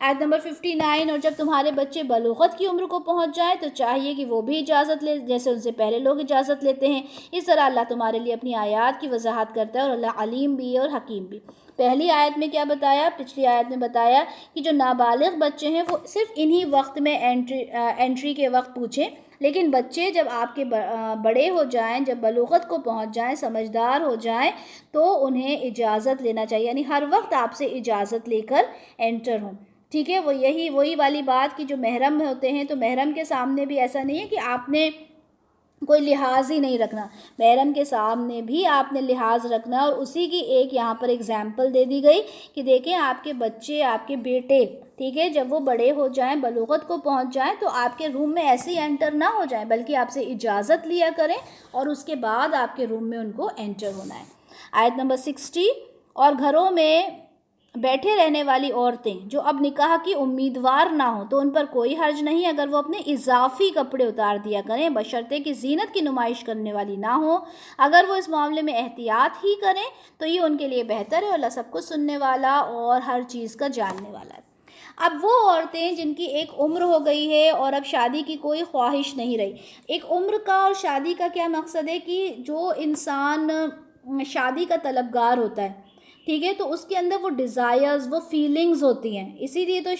آیت نمبر 59. اور جب تمہارے بچے بلوغت کی عمر کو پہنچ جائیں تو چاہیے کہ وہ بھی اجازت لے، جیسے ان سے پہلے لوگ اجازت لیتے ہیں. اس طرح اللہ تمہارے لیے اپنی آیات کی وضاحت کرتا ہے اور اللہ علیم بھی اور حکیم بھی. پہلی آیت میں کیا بتایا، پچھلی آیت میں بتایا کہ جو نابالغ بچے ہیں وہ صرف انہی وقت میں انٹری کے وقت پوچھیں. لیکن بچے جب آپ کے بڑے ہو جائیں، جب بلوغت کو پہنچ جائیں، سمجھدار ہو جائیں، تو انہیں اجازت لینا چاہیے، یعنی ہر وقت آپ سے اجازت لے کر انٹر ہوں. ٹھیک ہے، وہی والی بات کہ جو محرم ہوتے ہیں تو محرم کے سامنے بھی ایسا نہیں ہے کہ آپ نے کوئی لحاظ ہی نہیں رکھنا. محرم کے سامنے بھی آپ نے لحاظ رکھنا. اور اسی کی ایک یہاں پر اگزامپل دے دی گئی کہ دیکھیں آپ کے بچے، آپ کے بیٹے، ٹھیک ہے، جب وہ بڑے ہو جائیں، بلوغت کو پہنچ جائیں تو آپ کے روم میں ایسے ہی انٹر نہ ہو جائیں، بلکہ آپ سے اجازت لیا کریں اور اس کے بعد آپ کے روم میں ان کو انٹر ہونا ہے. آیت نمبر 60. اور گھروں میں بیٹھے رہنے والی عورتیں جو اب نکاح کی امیدوار نہ ہوں تو ان پر کوئی حرج نہیں اگر وہ اپنے اضافی کپڑے اتار دیا کریں، بشرطے کہ زینت کی نمائش کرنے والی نہ ہو. اگر وہ اس معاملے میں احتیاط ہی کریں تو یہ ان کے لیے بہتر ہے. اللہ سب کو سننے والا اور ہر چیز کا جاننے والا ہے. اب وہ عورتیں جن کی ایک عمر ہو گئی ہے اور اب شادی کی کوئی خواہش نہیں رہی. ایک عمر کا اور شادی کا کیا مقصد ہے کہ جو انسان شادی کا طلبگار ہوتا ہے، ٹھیک ہے، تو اس کے اندر وہ ڈیزائرز، وہ فیلنگز ہوتی ہیں. اسی لیے تو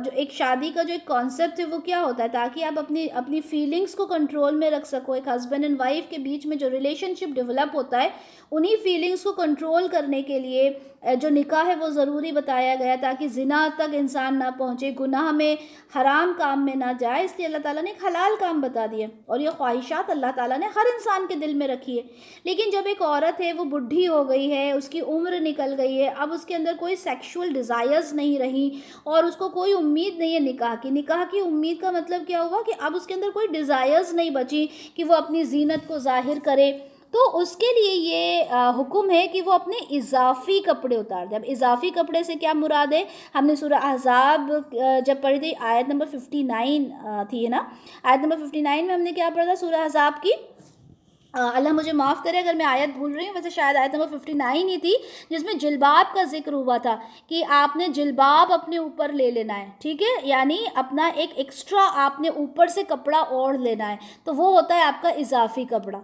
جو ایک شادی کا جو ایک کانسیپٹ ہے وہ کیا ہوتا ہے، تاکہ آپ اپنی فیلنگز کو کنٹرول میں رکھ سکو. ایک ہسبینڈ اینڈ وائف کے بیچ میں جو ریلیشن شپ ڈیولپ ہوتا ہے، انہی فیلنگز کو کنٹرول کرنے کے لیے جو نکاح ہے وہ ضروری بتایا گیا تاکہ زنا تک انسان نہ پہنچے، گناہ میں، حرام کام میں نہ جائے. اس لیے اللہ تعالیٰ نے ایک حلال کام بتا دیا اور یہ خواہشات اللہ تعالیٰ نے ہر انسان کے دل میں رکھی ہے. لیکن جب ایک عورت ہے وہ بڈھی ہو گئی ہے، اس کی عمر نکل گئی ہے، اب اس کے اندر کوئی سیکشول ڈیزائرز نہیں رہی اور اس کو کوئی امید نہیں ہے نکاح کی امید کا مطلب کیا ہوا کہ اب اس کے اندر کوئی ڈیزائرز نہیں بچی کہ وہ اپنی زینت کو ظاہر کرے، تو اس کے لیے یہ حکم ہے کہ وہ اپنے اضافی کپڑے اتار دے. اب اضافی کپڑے سے کیا مراد ہے؟ ہم نے سورہ احزاب جب پڑھی تھی، آیت نمبر 59 تھی نا، آیت نمبر 59 میں ہم نے کیا پڑھا تھا سورہ احزاب کی؟ اللہ مجھے معاف کرے اگر میں آیت بھول رہی ہوں، ویسے شاید آیت نمبر 59 ہی تھی جس میں جلباب کا ذکر ہوا تھا کہ آپ نے جلباب اپنے اوپر لے لینا ہے. ٹھیک ہے، یعنی اپنا ایک ایکسٹرا آپ نے اوپر سے کپڑا اوڑھ لینا ہے، تو وہ ہوتا ہے آپ کا اضافی کپڑا.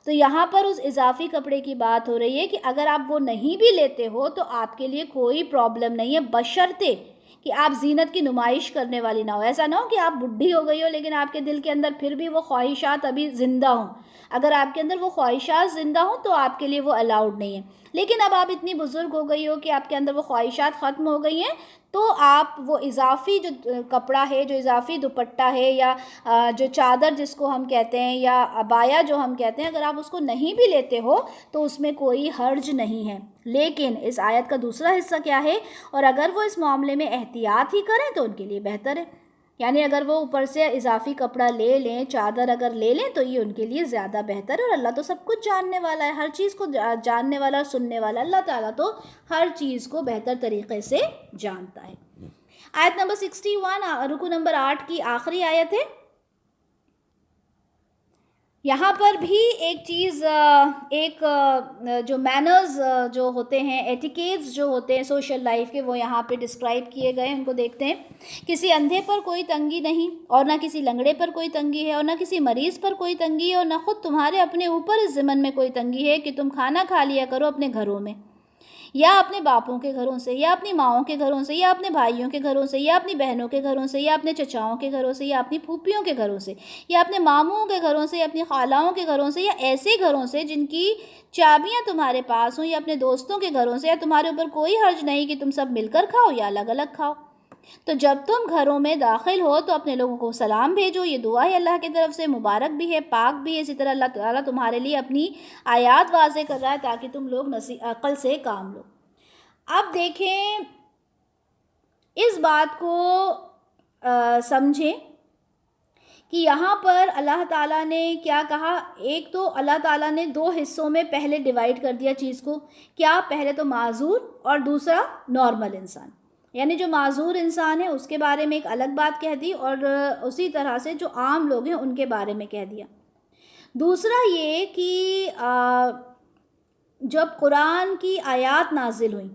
تو یہاں پر اس اضافی کپڑے کی بات ہو رہی ہے کہ اگر آپ وہ نہیں بھی لیتے ہو تو آپ کے لیے کوئی پرابلم نہیں ہے، بشرطے کہ آپ زینت کی نمائش کرنے والی نہ ہو. ایسا نہ ہو کہ آپ بڈھی ہو گئی ہو لیکن آپ کے دل کے اندر پھر بھی وہ خواہشات ابھی زندہ ہوں. اگر آپ کے اندر وہ خواہشات زندہ ہوں تو آپ کے لیے وہ الاؤڈ نہیں ہے. لیکن اب آپ اتنی بزرگ ہو گئی ہو کہ آپ کے اندر وہ خواہشات ختم ہو گئی ہیں، تو آپ وہ اضافی جو کپڑا ہے، جو اضافی دوپٹہ ہے، یا جو چادر جس کو ہم کہتے ہیں، یا عبایا جو ہم کہتے ہیں، اگر آپ اس کو نہیں بھی لیتے ہو تو اس میں کوئی حرج نہیں ہے. لیکن اس آیت کا دوسرا حصہ کیا ہے؟ اور اگر وہ اس معاملے میں احتیاط ہی کریں تو ان کے لیے بہتر ہے. یعنی اگر وہ اوپر سے اضافی کپڑا لے لیں، چادر اگر لے لیں تو یہ ان کے لیے زیادہ بہتر ہے. اور اللہ تو سب کچھ جاننے والا ہے، ہر چیز کو جاننے والا اور سننے والا. اللہ تعالیٰ تو ہر چیز کو بہتر طریقے سے جانتا ہے. آیت نمبر 61 رکو نمبر 8 کی آخری آیت ہے. یہاں پر بھی ایک چیز ایک جو مینرز جو ہوتے ہیں، ایٹیکیٹس جو ہوتے ہیں سوشل لائف کے، وہ یہاں پہ ڈسکرائب کیے گئے ہیں. ان کو دیکھتے ہیں. کسی اندھے پر کوئی تنگی نہیں، اور نہ کسی لنگڑے پر کوئی تنگی ہے، اور نہ کسی مریض پر کوئی تنگی ہے، اور نہ خود تمہارے اپنے اوپر اس ضمن میں کوئی تنگی ہے کہ تم کھانا کھا لیا کرو اپنے گھروں میں، یا اپنے باپوں کے گھروں سے، یا اپنی ماؤں کے گھروں سے، یا اپنے بھائیوں کے گھروں سے، یا اپنی بہنوں کے گھروں سے، یا اپنے چچاؤں کے گھروں سے، یا اپنی پھوپھیوں کے گھروں سے، یا اپنے ماموں کے گھروں سے، یا اپنی خالاؤں کے گھروں سے، یا ایسے گھروں سے جن کی چابیاں تمہارے پاس ہوں، یا اپنے دوستوں کے گھروں سے. یا تمہارے اوپر کوئی حرج نہیں کہ تم سب مل کر کھاؤ یا الگ الگ کھاؤ. تو جب تم گھروں میں داخل ہو تو اپنے لوگوں کو سلام بھیجو، یہ دعا ہے اللہ کی طرف سے، مبارک بھی ہے، پاک بھی ہے. اسی طرح اللہ تعالیٰ تمہارے لیے اپنی آیات واضح کر رہا ہے تاکہ تم لوگ عقل سے کام لو. اب دیکھیں اس بات کو سمجھیں کہ یہاں پر اللہ تعالیٰ نے کیا کہا. ایک تو اللہ تعالیٰ نے دو حصوں میں پہلے ڈیوائیڈ کر دیا چیز کو. کیا؟ پہلے تو معذور اور دوسرا نارمل انسان. یعنی جو معذور انسان ہے اس کے بارے میں ایک الگ بات کہہ دی، اور اسی طرح سے جو عام لوگ ہیں ان کے بارے میں کہہ دیا. دوسرا یہ کہ جب قرآن کی آیات نازل ہوئیں،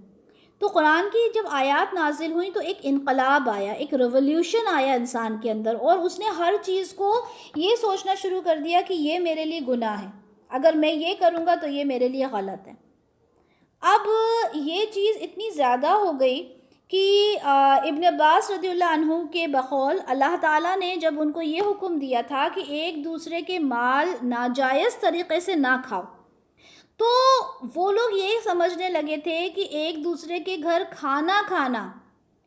تو قرآن کی جب آیات نازل ہوئیں تو ایک انقلاب آیا، ایک ریولیوشن آیا انسان کے اندر، اور اس نے ہر چیز کو یہ سوچنا شروع کر دیا کہ یہ میرے لیے گناہ ہے، اگر میں یہ کروں گا تو یہ میرے لیے غلط ہے. اب یہ چیز اتنی زیادہ ہو گئی کہ ابن عباس رضی اللہ عنہ کے بقول اللہ تعالیٰ نے جب ان کو یہ حکم دیا تھا کہ ایک دوسرے کے مال ناجائز طریقے سے نہ کھاؤ، تو وہ لوگ یہ سمجھنے لگے تھے کہ ایک دوسرے کے گھر کھانا کھانا،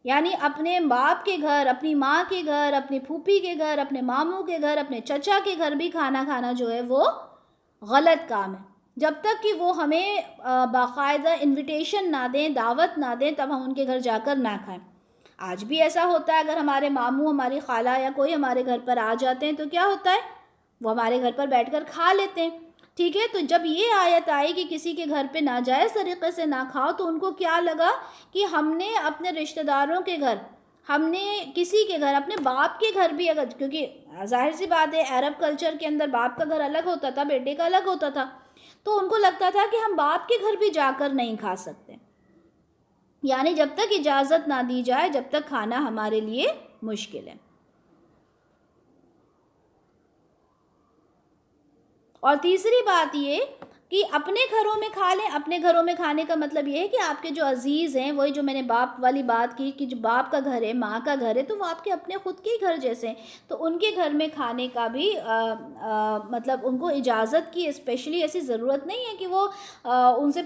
یعنی اپنے باپ کے گھر، اپنی ماں کے گھر، اپنی پھوپھی کے گھر، اپنے ماموں کے گھر، اپنے چچا کے گھر بھی کھانا کھانا جو ہے وہ غلط کام ہے. جب تک کہ وہ ہمیں باقاعدہ انویٹیشن نہ دیں، دعوت نہ دیں، تب ہم ان کے گھر جا کر نہ کھائیں. آج بھی ایسا ہوتا ہے، اگر ہمارے ماموں، ہماری خالہ یا کوئی ہمارے گھر پر آ جاتے ہیں تو کیا ہوتا ہے، وہ ہمارے گھر پر بیٹھ کر کھا لیتے ہیں. ٹھیک ہے. تو جب یہ آیت آئی کہ کسی کے گھر پہ ناجائز طریقے سے نہ کھاؤ، تو ان کو کیا لگا کہ ہم نے اپنے رشتہ داروں کے گھر، ہم نے کسی کے گھر، اپنے باپ کے گھر بھی، اگر، کیونکہ ظاہر سی بات ہے عرب کلچر کے اندر باپ کا گھر الگ ہوتا تھا، بیٹے کا الگ ہوتا تھا، تو ان کو لگتا تھا کہ ہم باپ کے گھر بھی جا کر نہیں کھا سکتے. یعنی جب تک اجازت نہ دی جائے جب تک کھانا ہمارے لیے مشکل ہے. اور تیسری بات یہ کہ اپنے گھروں میں کھا لیں. اپنے گھروں میں کھانے کا مطلب یہ ہے کہ آپ کے جو عزیز ہیں، وہی جو میں نے باپ والی بات کی کہ جو باپ کا گھر ہے، ماں کا گھر ہے، تو وہ آپ کے اپنے خود کے گھر جیسے ہیں، تو ان کے گھر میں کھانے کا بھی مطلب ان کو اجازت کی اسپیشلی ایسی ضرورت نہیں ہے کہ وہ ان سے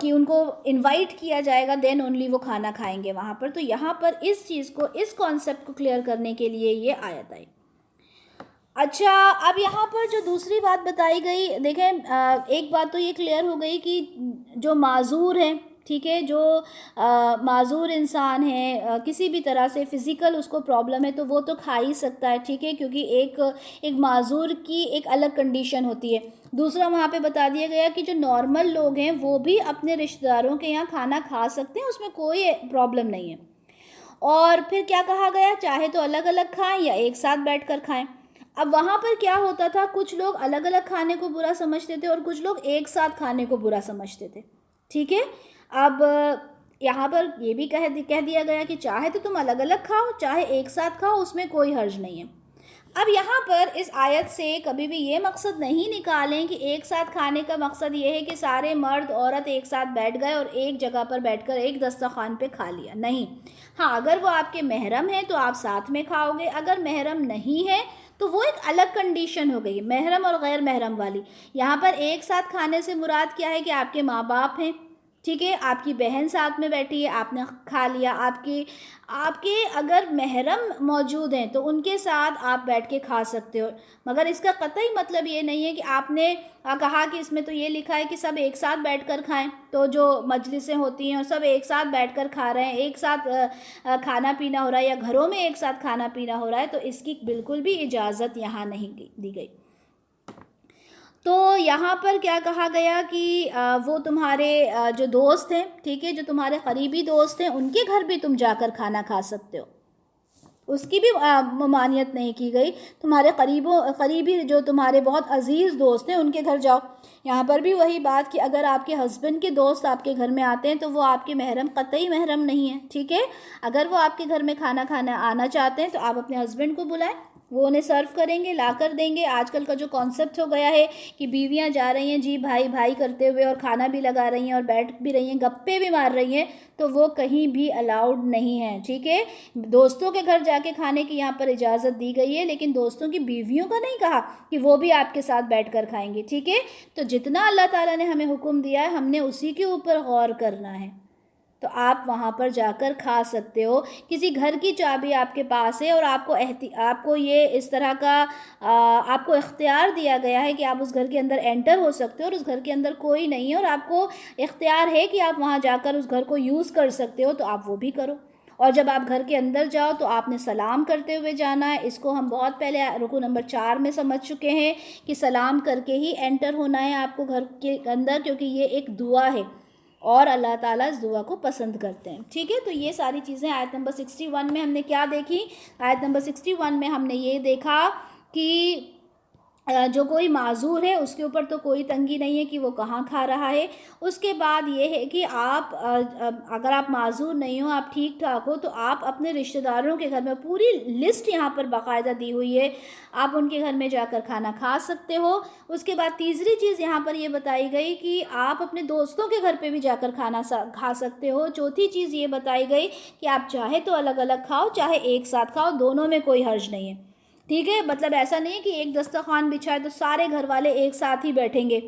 کہ ان کو انوائٹ کیا جائے گا دین اونلی وہ کھانا کھائیں گے وہاں پر. تو یہاں پر اس چیز کو، اس کانسیپٹ کو کلیئر کرنے کے لیے یہ آیت آئی. اچھا، اب یہاں پر جو دوسری بات بتائی گئی، دیکھیں ایک بات تو یہ کلیئر ہو گئی کہ جو معذور ہیں، ٹھیک ہے، جو معذور انسان ہے، کسی بھی طرح سے فزیکل اس کو پرابلم ہے، تو وہ تو کھا ہی سکتا ہے، ٹھیک ہے، کیونکہ ایک معذور کی ایک الگ کنڈیشن ہوتی ہے. دوسرا وہاں پہ بتا دیا گیا کہ جو نارمل لوگ ہیں وہ بھی اپنے رشتہ داروں کے یہاں کھانا کھا سکتے ہیں، اس میں کوئی پرابلم نہیں ہے. اور پھر کیا کہا گیا، چاہے تو الگ الگ کھائیں یا ایک ساتھ بیٹھ کر کھائیں. اب وہاں پر کیا ہوتا تھا، کچھ لوگ الگ الگ کھانے کو برا سمجھتے تھے اور کچھ لوگ ایک ساتھ کھانے کو برا سمجھتے تھے. ٹھیک ہے. اب یہاں پر یہ بھی کہہ دیا گیا کہ چاہے تو تم الگ الگ کھاؤ، چاہے ایک ساتھ کھاؤ، اس میں کوئی حرج نہیں ہے. اب یہاں پر اس آیت سے کبھی بھی یہ مقصد نہیں نکالیں کہ ایک ساتھ کھانے کا مقصد یہ ہے کہ سارے مرد عورت ایک ساتھ بیٹھ گئے اور ایک جگہ پر بیٹھ کر ایک دسترخوان پہ کھا لیا. نہیں. ہاں، اگر وہ آپ کے محرم ہیں تو آپ ساتھ میں کھاؤ گے، اگر محرم نہیں ہے تو وہ ایک الگ کنڈیشن ہو گئی، محرم اور غیر محرم والی. یہاں پر ایک ساتھ کھانے سے مراد کیا ہے کہ آپ کے ماں باپ ہیں، ٹھیک ہے، آپ کی بہن ساتھ میں بیٹھی ہے، آپ نے کھا لیا. آپ کے اگر محرم موجود ہیں تو ان کے ساتھ آپ بیٹھ کے کھا سکتے ہو، مگر اس کا قطعی مطلب یہ نہیں ہے کہ آپ نے کہا کہ اس میں تو یہ لکھا ہے کہ سب ایک ساتھ بیٹھ کر کھائیں. تو جو مجلسیں ہوتی ہیں اور سب ایک ساتھ بیٹھ کر کھا رہے ہیں، ایک ساتھ کھانا پینا ہو رہا ہے، یا گھروں میں ایک ساتھ کھانا پینا ہو رہا ہے، تو اس کی بالکل بھی اجازت یہاں نہیں دی گئی. تو یہاں پر کیا کہا گیا کہ وہ تمہارے جو دوست ہیں، ٹھیک ہے، جو تمہارے قریبی دوست ہیں، ان کے گھر بھی تم جا کر کھانا کھا سکتے ہو. اس کی بھی ممانعت نہیں کی گئی. تمہارے قریبی جو تمہارے بہت عزیز دوست ہیں ان کے گھر جاؤ. یہاں پر بھی وہی بات کہ اگر آپ کے ہسبینڈ کے دوست آپ کے گھر میں آتے ہیں تو وہ آپ کے محرم قطعی محرم نہیں ہیں. ٹھیک ہے، اگر وہ آپ کے گھر میں کھانا کھانا آنا چاہتے ہیں تو آپ اپنے ہسبینڈ کو بلائیں، وہ انہیں سرو کریں گے، لا کر دیں گے. آج کل کا جو کانسیپٹ ہو گیا ہے کہ بیویاں جا رہی ہیں جی بھائی بھائی کرتے ہوئے اور کھانا بھی لگا رہی ہیں اور بیٹھ بھی رہی ہیں، گپے بھی مار رہی ہیں، تو وہ کہیں بھی الاؤڈ نہیں ہے. ٹھیک ہے، دوستوں کے گھر جا کے کھانے کی یہاں پر اجازت دی گئی ہے، لیکن دوستوں کی بیویوں کا نہیں کہا کہ وہ بھی آپ کے ساتھ بیٹھ کر کھائیں گے. ٹھیک ہے، تو جتنا اللہ تعالیٰ نے ہمیں حکم دیا ہے ہم نے اسی کے اوپر غور کرنا ہے. تو آپ وہاں پر جا کر کھا سکتے ہو. کسی گھر کی چابی آپ کے پاس ہے اور آپ کو یہ اس طرح کا آپ کو اختیار دیا گیا ہے کہ آپ اس گھر کے اندر انٹر ہو سکتے ہو اور اس گھر کے اندر کوئی نہیں ہے اور آپ کو اختیار ہے کہ آپ وہاں جا کر اس گھر کو یوز کر سکتے ہو، تو آپ وہ بھی کرو. اور جب آپ گھر کے اندر جاؤ تو آپ نے سلام کرتے ہوئے جانا ہے. اس کو ہم بہت پہلے رکوع نمبر 4 میں سمجھ چکے ہیں کہ سلام کر کے ہی انٹر ہونا ہے آپ کو گھر کے اندر، کیونکہ یہ ایک دعا ہے اور اللہ تعالیٰ اس دعا کو پسند کرتے ہیں. ٹھیک ہے، تو یہ ساری چیزیں آیت نمبر 61 میں ہم نے کیا دیکھی؟ آیت نمبر 61 میں ہم نے یہ دیکھا کہ جو کوئی معذور ہے اس کے اوپر تو کوئی تنگی نہیں ہے کہ وہ کہاں کھا رہا ہے. اس کے بعد یہ ہے کہ آپ اگر آپ معذور نہیں ہو، آپ ٹھیک ٹھاک ہو، تو آپ اپنے رشتہ داروں کے گھر میں، پوری لسٹ یہاں پر باقاعدہ دی ہوئی ہے، آپ ان کے گھر میں جا کر کھانا کھا سکتے ہو. اس کے بعد تیسری چیز یہاں پر یہ بتائی گئی کہ آپ اپنے دوستوں کے گھر پہ بھی جا کر کھانا کھا سکتے ہو. چوتھی چیز یہ بتائی گئی کہ آپ چاہے تو الگ الگ کھاؤ، چاہے ایک ساتھ کھاؤ، دونوں میں کوئی حرج نہیں ہے. ٹھیک ہے، مطلب ایسا نہیں ہے کہ ایک دسترخوان بچھائے تو سارے گھر والے ایک ساتھ ہی بیٹھیں گے،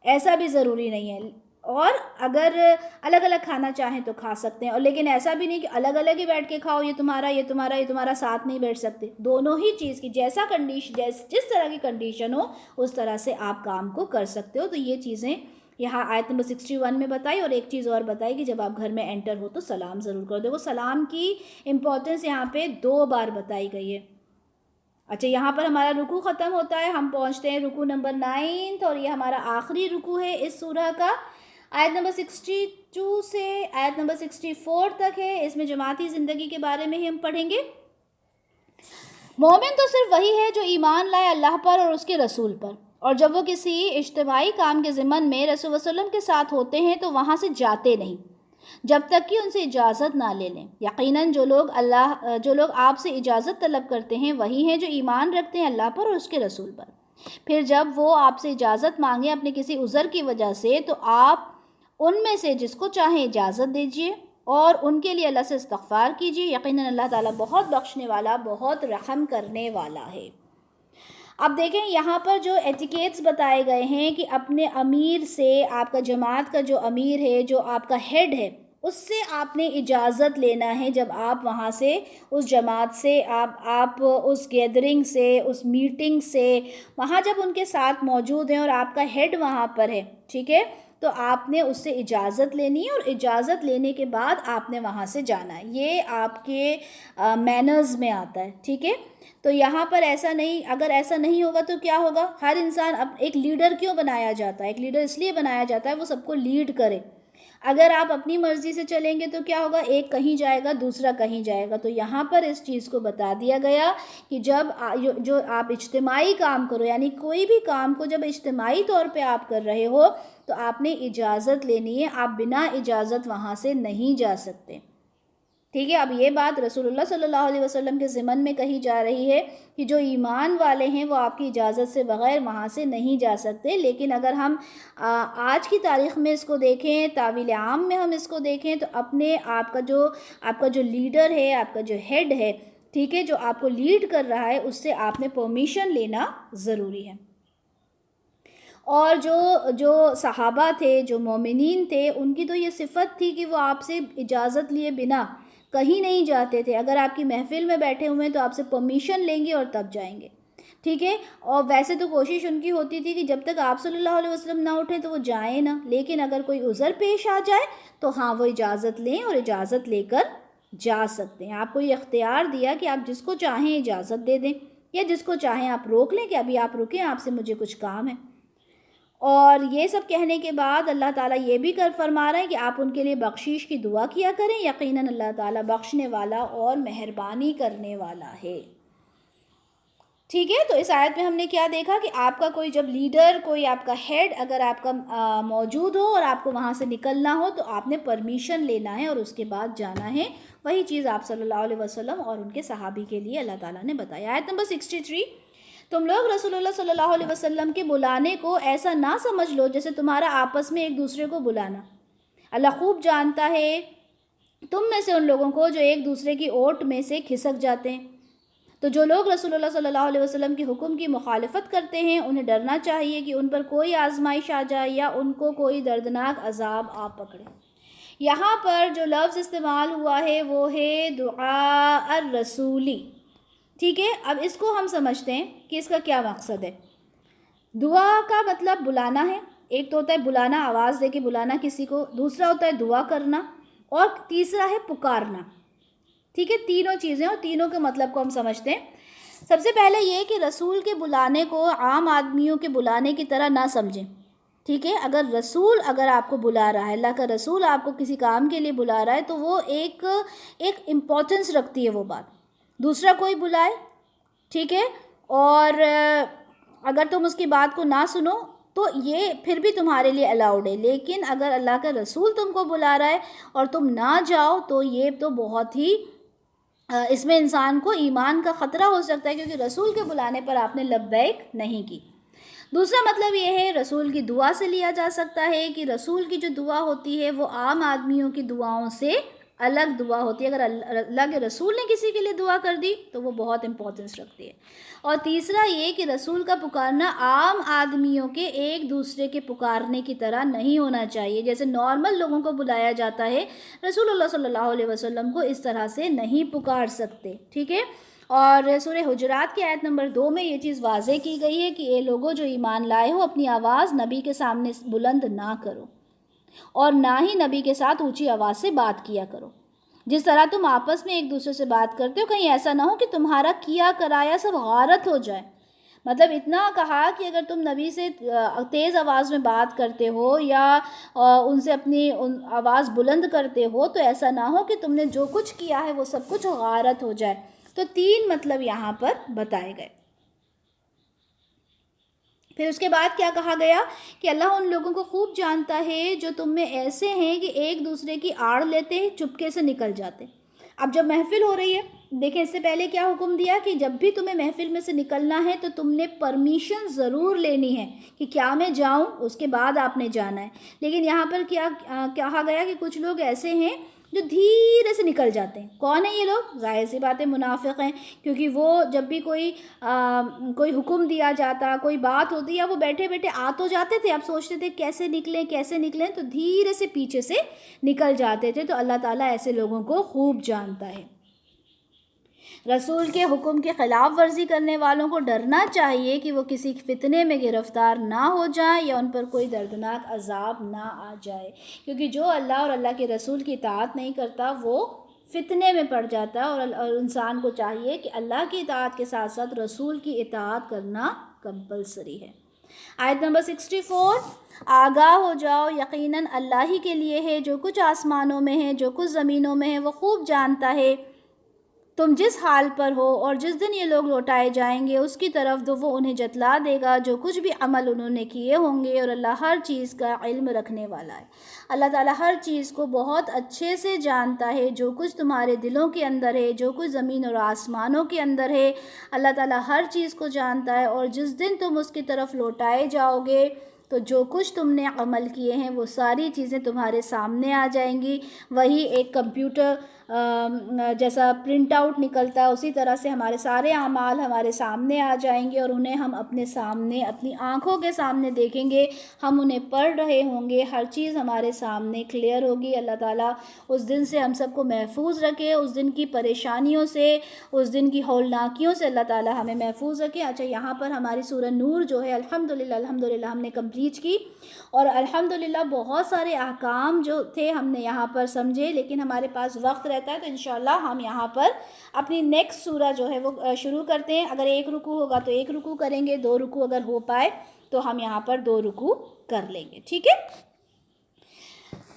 ایسا بھی ضروری نہیں ہے. اور اگر الگ الگ کھانا چاہیں تو کھا سکتے ہیں، اور لیکن ایسا بھی نہیں کہ الگ الگ ہی بیٹھ کے کھاؤ، یہ تمہارا یہ تمہارا یہ تمہارا، ساتھ نہیں بیٹھ سکتے. دونوں ہی چیز کی جیسا کنڈیشن، جس طرح کی کنڈیشن ہو اس طرح سے آپ کام کو کر سکتے ہو. تو یہ چیزیں یہاں آیت نمبر 61 میں بتائی. اور ایک چیز اور بتائی کہ جب آپ گھر میں انٹر ہو تو سلام ضرور کر دو. وہ سلام کی امپورٹنس یہاں پہ 2 بار بتائی گئی ہے. اچھا، یہاں پر ہمارا رکوع ختم ہوتا ہے، ہم پہنچتے ہیں رکوع نمبر 9 اور یہ ہمارا آخری رکوع ہے اس سورہ کا. آیت نمبر 62 سے آیت نمبر 64 تک ہے. اس میں جماعتی زندگی کے بارے میں ہی ہم پڑھیں گے. مومن تو صرف وہی ہے جو ایمان لائے اللہ پر اور اس کے رسول پر، اور جب وہ کسی اجتماعی کام کے ضمن میں رسول اللہ صلی اللہ علیہ وسلم کے ساتھ ہوتے ہیں تو وہاں سے جاتے نہیں جب تک کہ ان سے اجازت نہ لے لیں. یقیناً جو لوگ آپ سے اجازت طلب کرتے ہیں وہی ہیں جو ایمان رکھتے ہیں اللہ پر اور اس کے رسول پر. پھر جب وہ آپ سے اجازت مانگیں اپنے کسی عذر کی وجہ سے تو آپ ان میں سے جس کو چاہیں اجازت دیجیے اور ان کے لیے اللہ سے استغفار کیجیے. یقیناً اللہ تعالیٰ بہت بخشنے والا، بہت رحم کرنے والا ہے. اب دیکھیں یہاں پر جو ایٹیکیٹس بتائے گئے ہیں کہ اپنے امیر سے، آپ کا جماعت کا جو امیر ہے، جو آپ کا ہیڈ ہے، اس سے آپ نے اجازت لینا ہے. جب آپ وہاں سے، اس جماعت سے، آپ اس گیدرنگ سے، اس میٹنگ سے، وہاں جب ان کے ساتھ موجود ہیں اور آپ کا ہیڈ وہاں پر ہے، ٹھیک ہے، تو آپ نے اس سے اجازت لینی ہے اور اجازت لینے کے بعد آپ نے وہاں سے جانا ہے. یہ آپ کے مینرز میں آتا ہے. ٹھیک ہے، تو یہاں پر ایسا نہیں، اگر ایسا نہیں ہوگا تو کیا ہوگا؟ ہر انسان ایک لیڈر کیوں بنایا جاتا ہے؟ ایک لیڈر اس لیے بنایا جاتا ہے وہ سب کو لیڈ کرے. اگر آپ اپنی مرضی سے چلیں گے تو کیا ہوگا؟ ایک کہیں جائے گا، دوسرا کہیں جائے گا. تو یہاں پر اس چیز کو بتا دیا گیا کہ جب جو آپ اجتماعی کام کرو، یعنی کوئی بھی کام کو جب اجتماعی طور پہ آپ کر رہے ہو تو آپ نے اجازت لینی ہے. آپ بنا اجازت وہاں سے نہیں جا سکتے. ٹھیک ہے، اب یہ بات رسول اللہ صلی اللہ علیہ وسلم کے ضمن میں کہی جا رہی ہے کہ جو ایمان والے ہیں وہ آپ کی اجازت سے بغیر وہاں سے نہیں جا سکتے. لیکن اگر ہم آج کی تاریخ میں اس کو دیکھیں، تعویل عام میں ہم اس کو دیکھیں، تو اپنے آپ کا جو لیڈر ہے، آپ کا جو ہیڈ ہے، ٹھیک ہے، جو آپ کو لیڈ کر رہا ہے، اس سے آپ نے پرمیشن لینا ضروری ہے. اور جو صحابہ تھے، جو مومنین تھے، ان کی تو یہ صفت تھی کہ وہ آپ سے اجازت لیے بنا کہیں نہیں جاتے تھے. اگر آپ کی محفل میں بیٹھے ہوئے ہیں تو آپ سے پرمیشن لیں گے اور تب جائیں گے. ٹھیک ہے، اور ویسے تو کوشش ان کی ہوتی تھی کہ جب تک آپ صلی اللہ علیہ وسلم نہ اٹھیں تو وہ جائیں نہ، لیکن اگر کوئی عذر پیش آ جائے تو ہاں وہ اجازت لیں اور اجازت لے کر جا سکتے ہیں. آپ کو یہ اختیار دیا کہ آپ جس کو چاہیں اجازت دے دیں یا جس کو چاہیں آپ روک لیں کہ ابھی آپ رکیں، آپ سے مجھے کچھ کام ہے. اور یہ سب کہنے کے بعد اللہ تعالیٰ یہ بھی فرما رہے ہیں کہ آپ ان کے لیے بخشش کی دعا کیا کریں، یقیناً اللہ تعالیٰ بخشنے والا اور مہربانی کرنے والا ہے۔ ٹھیک ہے، تو اس آیت میں ہم نے کیا دیکھا کہ آپ کا کوئی جب لیڈر، کوئی آپ کا ہیڈ اگر آپ کا موجود ہو اور آپ کو وہاں سے نکلنا ہو تو آپ نے پرمیشن لینا ہے اور اس کے بعد جانا ہے۔ وہی چیز آپ صلی اللہ علیہ وسلم اور ان کے صحابی کے لیے اللہ تعالیٰ نے بتایا۔ آیت نمبر 63، تم لوگ رسول اللہ صلی اللہ علیہ وسلم کے بلانے کو ایسا نہ سمجھ لو جیسے تمہارا آپس میں ایک دوسرے کو بلانا۔ اللہ خوب جانتا ہے تم میں سے ان لوگوں کو جو ایک دوسرے کی اوٹ میں سے کھسک جاتے ہیں۔ تو جو لوگ رسول اللہ صلی اللہ علیہ وسلم کے حکم کی مخالفت کرتے ہیں انہیں ڈرنا چاہیے کہ ان پر کوئی آزمائش آ جائے یا ان کو کوئی دردناک عذاب آ پکڑے۔ یہاں پر جو لفظ استعمال ہوا ہے وہ ہے دعاء الرسولی۔ ٹھیک ہے، اب اس کو ہم سمجھتے ہیں کہ اس کا کیا مقصد ہے۔ دعا کا مطلب بلانا ہے، ایک تو ہوتا ہے بلانا، آواز دے کے بلانا کسی کو، دوسرا ہوتا ہے دعا کرنا، اور تیسرا ہے پکارنا۔ ٹھیک ہے، تینوں چیزیں اور تینوں کے مطلب کو ہم سمجھتے ہیں۔ سب سے پہلے یہ کہ رسول کے بلانے کو عام آدمیوں کے بلانے کی طرح نہ سمجھیں۔ ٹھیک ہے، اگر رسول اگر آپ کو بلا رہا ہے، اللہ کا رسول آپ کو کسی کام کے لیے بلا رہا ہے تو وہ ایک امپورٹنس رکھتی ہے وہ بات۔ دوسرا کوئی بلائے، ٹھیک ہے، اور اگر تم اس کی بات کو نہ سنو تو یہ پھر بھی تمہارے لیے الاؤڈ ہے، لیکن اگر اللہ کا رسول تم کو بلا رہا ہے اور تم نہ جاؤ تو یہ تو بہت ہی اس میں انسان کو ایمان کا خطرہ ہو سکتا ہے، کیونکہ رسول کے بلانے پر آپ نے لبیک نہیں کی۔ دوسرا مطلب یہ ہے رسول کی دعا سے لیا جا سکتا ہے کہ رسول کی جو دعا ہوتی ہے وہ عام آدمیوں کی دعاؤں سے الگ دعا ہوتی ہے۔ اگر اللہ کے رسول نے کسی کے لیے دعا کر دی تو وہ بہت امپورٹنس رکھتی ہے۔ اور تیسرا یہ کہ رسول کا پکارنا عام آدمیوں کے ایک دوسرے کے پکارنے کی طرح نہیں ہونا چاہیے، جیسے نارمل لوگوں کو بلایا جاتا ہے، رسول اللہ صلی اللہ علیہ وسلم کو اس طرح سے نہیں پکار سکتے۔ ٹھیک ہے، اور سورہ حجرات کی آیت نمبر 2 میں یہ چیز واضح کی گئی ہے کہ اے لوگوں جو ایمان لائے ہو اپنی آواز نبی کے سامنے بلند نہ کرو اور نہ ہی نبی کے ساتھ اونچی آواز سے بات کیا کرو، جس طرح تم آپس میں ایک دوسرے سے بات کرتے ہو، کہیں ایسا نہ ہو کہ تمہارا کیا کرایا سب غارت ہو جائے۔ مطلب اتنا کہا کہ اگر تم نبی سے تیز آواز میں بات کرتے ہو یا ان سے اپنی آواز بلند کرتے ہو تو ایسا نہ ہو کہ تم نے جو کچھ کیا ہے وہ سب کچھ غارت ہو جائے۔ تو تین مطلب یہاں پر بتائے گئے۔ پھر اس کے بعد کیا کہا گیا کہ اللہ ان لوگوں کو خوب جانتا ہے جو تم میں ایسے ہیں کہ ایک دوسرے کی آڑ لیتے ہیں، چپکے سے نکل جاتے۔ اب جب محفل ہو رہی ہے، دیکھیں اس سے پہلے کیا حکم دیا کہ جب بھی تمہیں محفل میں سے نکلنا ہے تو تم نے پرمیشن ضرور لینی ہے کہ کیا میں جاؤں، اس کے بعد آپ نے جانا ہے۔ لیکن یہاں پر کیا کہا گیا کہ کچھ لوگ ایسے ہیں جو دھیرے سے نکل جاتے ہیں۔ کون ہیں یہ لوگ؟ ظاہر سی بات ہے منافق ہیں، کیونکہ وہ جب بھی کوئی حکم دیا جاتا، کوئی بات ہوتی، یا وہ بیٹھے بیٹھے آ تو جاتے تھے، اب سوچتے تھے کیسے نکلیں تو دھیرے سے پیچھے سے نکل جاتے تھے۔ تو اللہ تعالیٰ ایسے لوگوں کو خوب جانتا ہے۔ رسول کے حکم کے خلاف ورزی کرنے والوں کو ڈرنا چاہیے کہ وہ کسی فتنے میں گرفتار نہ ہو جائیں یا ان پر کوئی دردناک عذاب نہ آ جائے، کیونکہ جو اللہ اور اللہ کے رسول کی اطاعت نہیں کرتا وہ فتنے میں پڑ جاتا ہے، اور انسان کو چاہیے کہ اللہ کی اطاعت کے ساتھ ساتھ رسول کی اطاعت کرنا کمپلسری ہے۔ آیت نمبر 64، آگاہ ہو جاؤ، یقیناً اللہ ہی کے لیے ہے جو کچھ آسمانوں میں ہے جو کچھ زمینوں میں ہے، وہ خوب جانتا ہے تم جس حال پر ہو، اور جس دن یہ لوگ لوٹائے جائیں گے اس کی طرف وہ انہیں جتلا دے گا جو کچھ بھی عمل انہوں نے کیے ہوں گے، اور اللہ ہر چیز کا علم رکھنے والا ہے۔ اللہ تعالیٰ ہر چیز کو بہت اچھے سے جانتا ہے، جو کچھ تمہارے دلوں کے اندر ہے، جو کچھ زمین اور آسمانوں کے اندر ہے، اللہ تعالیٰ ہر چیز کو جانتا ہے۔ اور جس دن تم اس کی طرف لوٹائے جاؤ گے تو جو کچھ تم نے عمل کیے ہیں وہ ساری چیزیں تمہارے سامنے آ جائیں گی۔ وہی ایک کمپیوٹر جیسا پرنٹ آؤٹ نکلتا ہے، اسی طرح سے ہمارے سارے اعمال ہمارے سامنے آ جائیں گے، اور انہیں ہم اپنے سامنے اپنی آنکھوں کے سامنے دیکھیں گے، ہم انہیں پڑھ رہے ہوں گے، ہر چیز ہمارے سامنے کلیئر ہوگی۔ اللہ تعالیٰ اس دن سے ہم سب کو محفوظ رکھے، اس دن کی پریشانیوں سے، اس دن کی ہولناکیوں سے اللہ تعالیٰ ہمیں محفوظ رکھے۔ اچھا، یہاں پر ہماری سورہ نور جو ہے الحمدللہ ہم نے کمپلیٹ کی، اور الحمدللہ بہت سارے احکام جو تھے ہم نے یہاں پر سمجھے، لیکن ہمارے پاس وقت رہتا رہتا ہے تو انشاءاللہ ہم یہاں پر اپنی نیکسٹ سورہ جو ہے وہ شروع کرتے ہیں. اگر ایک رکوع ہوگا تو ایک رکوع کریں گے, 2 رکوع اگر ہو پائے تو ہم یہاں پر 2 رکوع کر لیں گے. ٹھیک ہے,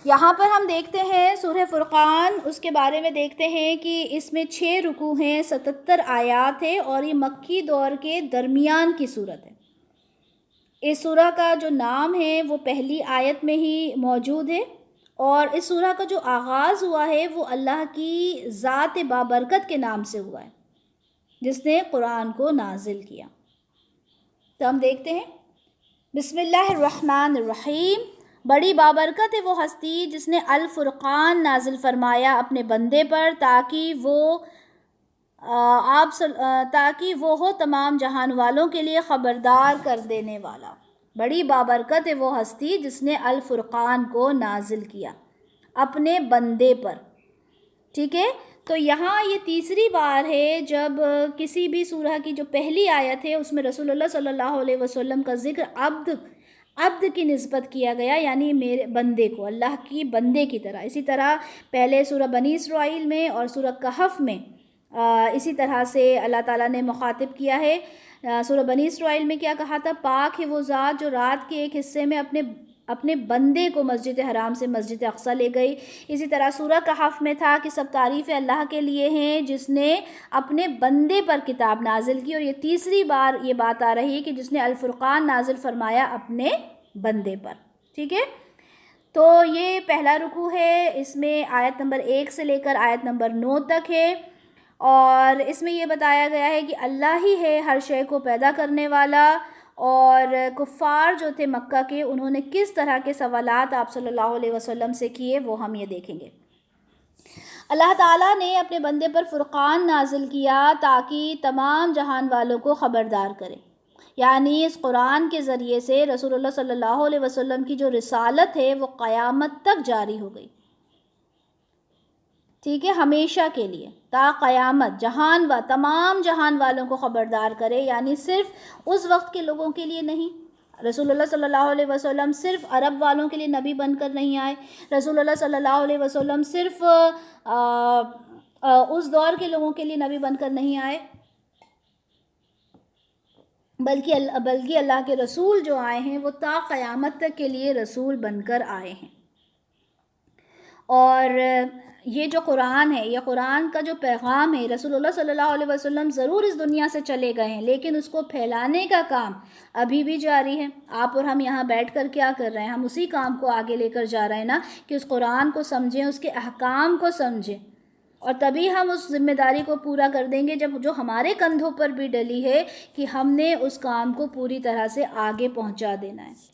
یہاں پر ہم دیکھتے ہیں سورہ فرقان, اس کے بارے میں دیکھتے ہیں کہ اس میں 6 رکوع ہیں, 77 آیات ہیں اور یہ مکی دور کے درمیان کی صورت ہے. اس سورہ کا جو نام ہے وہ پہلی آیت میں ہی موجود ہے, اور اس سورہ کا جو آغاز ہوا ہے وہ اللہ کی ذات بابرکت کے نام سے ہوا ہے جس نے قرآن کو نازل کیا. تو ہم دیکھتے ہیں, بسم اللہ الرحمن الرحیم. بڑی بابرکت ہے وہ ہستی جس نے الفرقان نازل فرمایا اپنے بندے پر تاکہ وہ ہو تمام جہان والوں کے لیے خبردار کر دینے والا. بڑی بابرکت ہے وہ ہستی جس نے الفرقان کو نازل کیا اپنے بندے پر. ٹھیک ہے, تو یہاں یہ تیسری بار ہے جب کسی بھی سورہ کی جو پہلی آیت ہے اس میں رسول اللہ صلی اللہ علیہ وسلم کا ذکر عبد کی نسبت کیا گیا, یعنی میرے بندے کو, اللہ کی بندے کی طرح. اسی طرح پہلے سورہ بنی اسرائیل میں اور سورہ کہف میں اسی طرح سے اللہ تعالیٰ نے مخاطب کیا ہے. سورہ بنی اسرائیل میں کیا کہا تھا, پاک ہے وہ ذات جو رات کے ایک حصے میں اپنے بندے کو مسجد حرام سے مسجد اقصیٰ لے گئی. اسی طرح سورہ کہف میں تھا کہ سب تعریفیں اللہ کے لیے ہیں جس نے اپنے بندے پر کتاب نازل کی, اور یہ تیسری بار یہ بات آ رہی ہے کہ جس نے الفرقان نازل فرمایا اپنے بندے پر. ٹھیک ہے, تو یہ پہلا رکوع ہے, اس میں آیت نمبر 1 سے لے کر آیت نمبر 9 تک ہے, اور اس میں یہ بتایا گیا ہے کہ اللہ ہی ہے ہر شے کو پیدا کرنے والا. اور کفار جو تھے مکہ کے, انہوں نے کس طرح کے سوالات آپ صلی اللہ علیہ وسلم سے کیے وہ ہم یہ دیکھیں گے. اللہ تعالیٰ نے اپنے بندے پر فرقان نازل کیا تاکہ تمام جہان والوں کو خبردار کرے, یعنی اس قرآن کے ذریعے سے رسول اللہ صلی اللہ علیہ وسلم کی جو رسالت ہے وہ قیامت تک جاری ہو گئی. ٹھیک ہے, ہمیشہ کے لیے تا قیامت تمام جہان والوں کو خبردار کرے, یعنی صرف اس وقت کے لوگوں کے لیے نہیں. رسول اللہ صلی اللہ علیہ وسلم صرف عرب والوں کے لیے نبی بن کر نہیں آئے. رسول اللہ صلی اللہ علیہ وسلم صرف اس دور کے لوگوں کے لیے نبی بن کر نہیں آئے, بلکہ اللہ کے رسول جو آئے ہیں وہ تا قیامت تک کے لیے رسول بن کر آئے ہیں. اور یہ جو قرآن ہے, یہ قرآن کا جو پیغام ہے, رسول اللہ صلی اللہ علیہ وسلم ضرور اس دنیا سے چلے گئے ہیں لیکن اس کو پھیلانے کا کام ابھی بھی جاری ہے. آپ اور ہم یہاں بیٹھ کر کیا کر رہے ہیں, ہم اسی کام کو آگے لے کر جا رہے ہیں نا, کہ اس قرآن کو سمجھیں, اس کے احکام کو سمجھیں, اور تبھی ہم اس ذمہ داری کو پورا کر دیں گے جو ہمارے کندھوں پر بھی ڈلی ہے کہ ہم نے اس کام کو پوری طرح سے آگے پہنچا دینا ہے.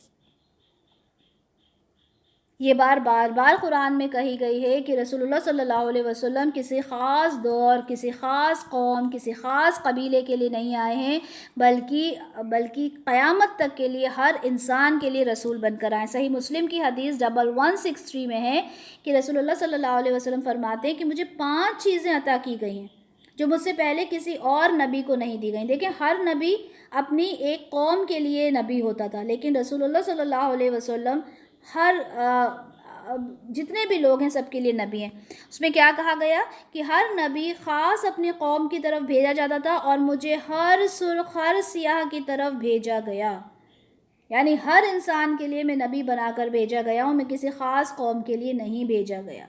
یہ بار بار قرآن میں کہی گئی ہے کہ رسول اللہ صلی اللہ علیہ وسلم کسی خاص دور, کسی خاص قوم, کسی خاص قبیلے کے لیے نہیں آئے ہیں, بلکہ قیامت تک کے لیے ہر انسان کے لیے رسول بن کر آئے. صحیح مسلم کی حدیث 1163 میں ہے کہ رسول اللہ صلی اللہ علیہ وسلم فرماتے ہیں کہ مجھے 5 چیزیں عطا کی گئی ہیں جو مجھ سے پہلے کسی اور نبی کو نہیں دی گئیں. دیکھیں, ہر نبی اپنی ایک قوم کے لیے نبی ہوتا تھا, لیکن رسول اللہ صلی اللہ علیہ وسلم جتنے بھی لوگ ہیں سب کے لیے نبی ہیں. اس میں کیا کہا گیا کہ ہر نبی خاص اپنی قوم کی طرف بھیجا جاتا تھا, اور مجھے ہر سرخ ہر سیاہ کی طرف بھیجا گیا, یعنی ہر انسان کے لیے میں نبی بنا کر بھیجا گیا ہوں, میں کسی خاص قوم کے لیے نہیں بھیجا گیا.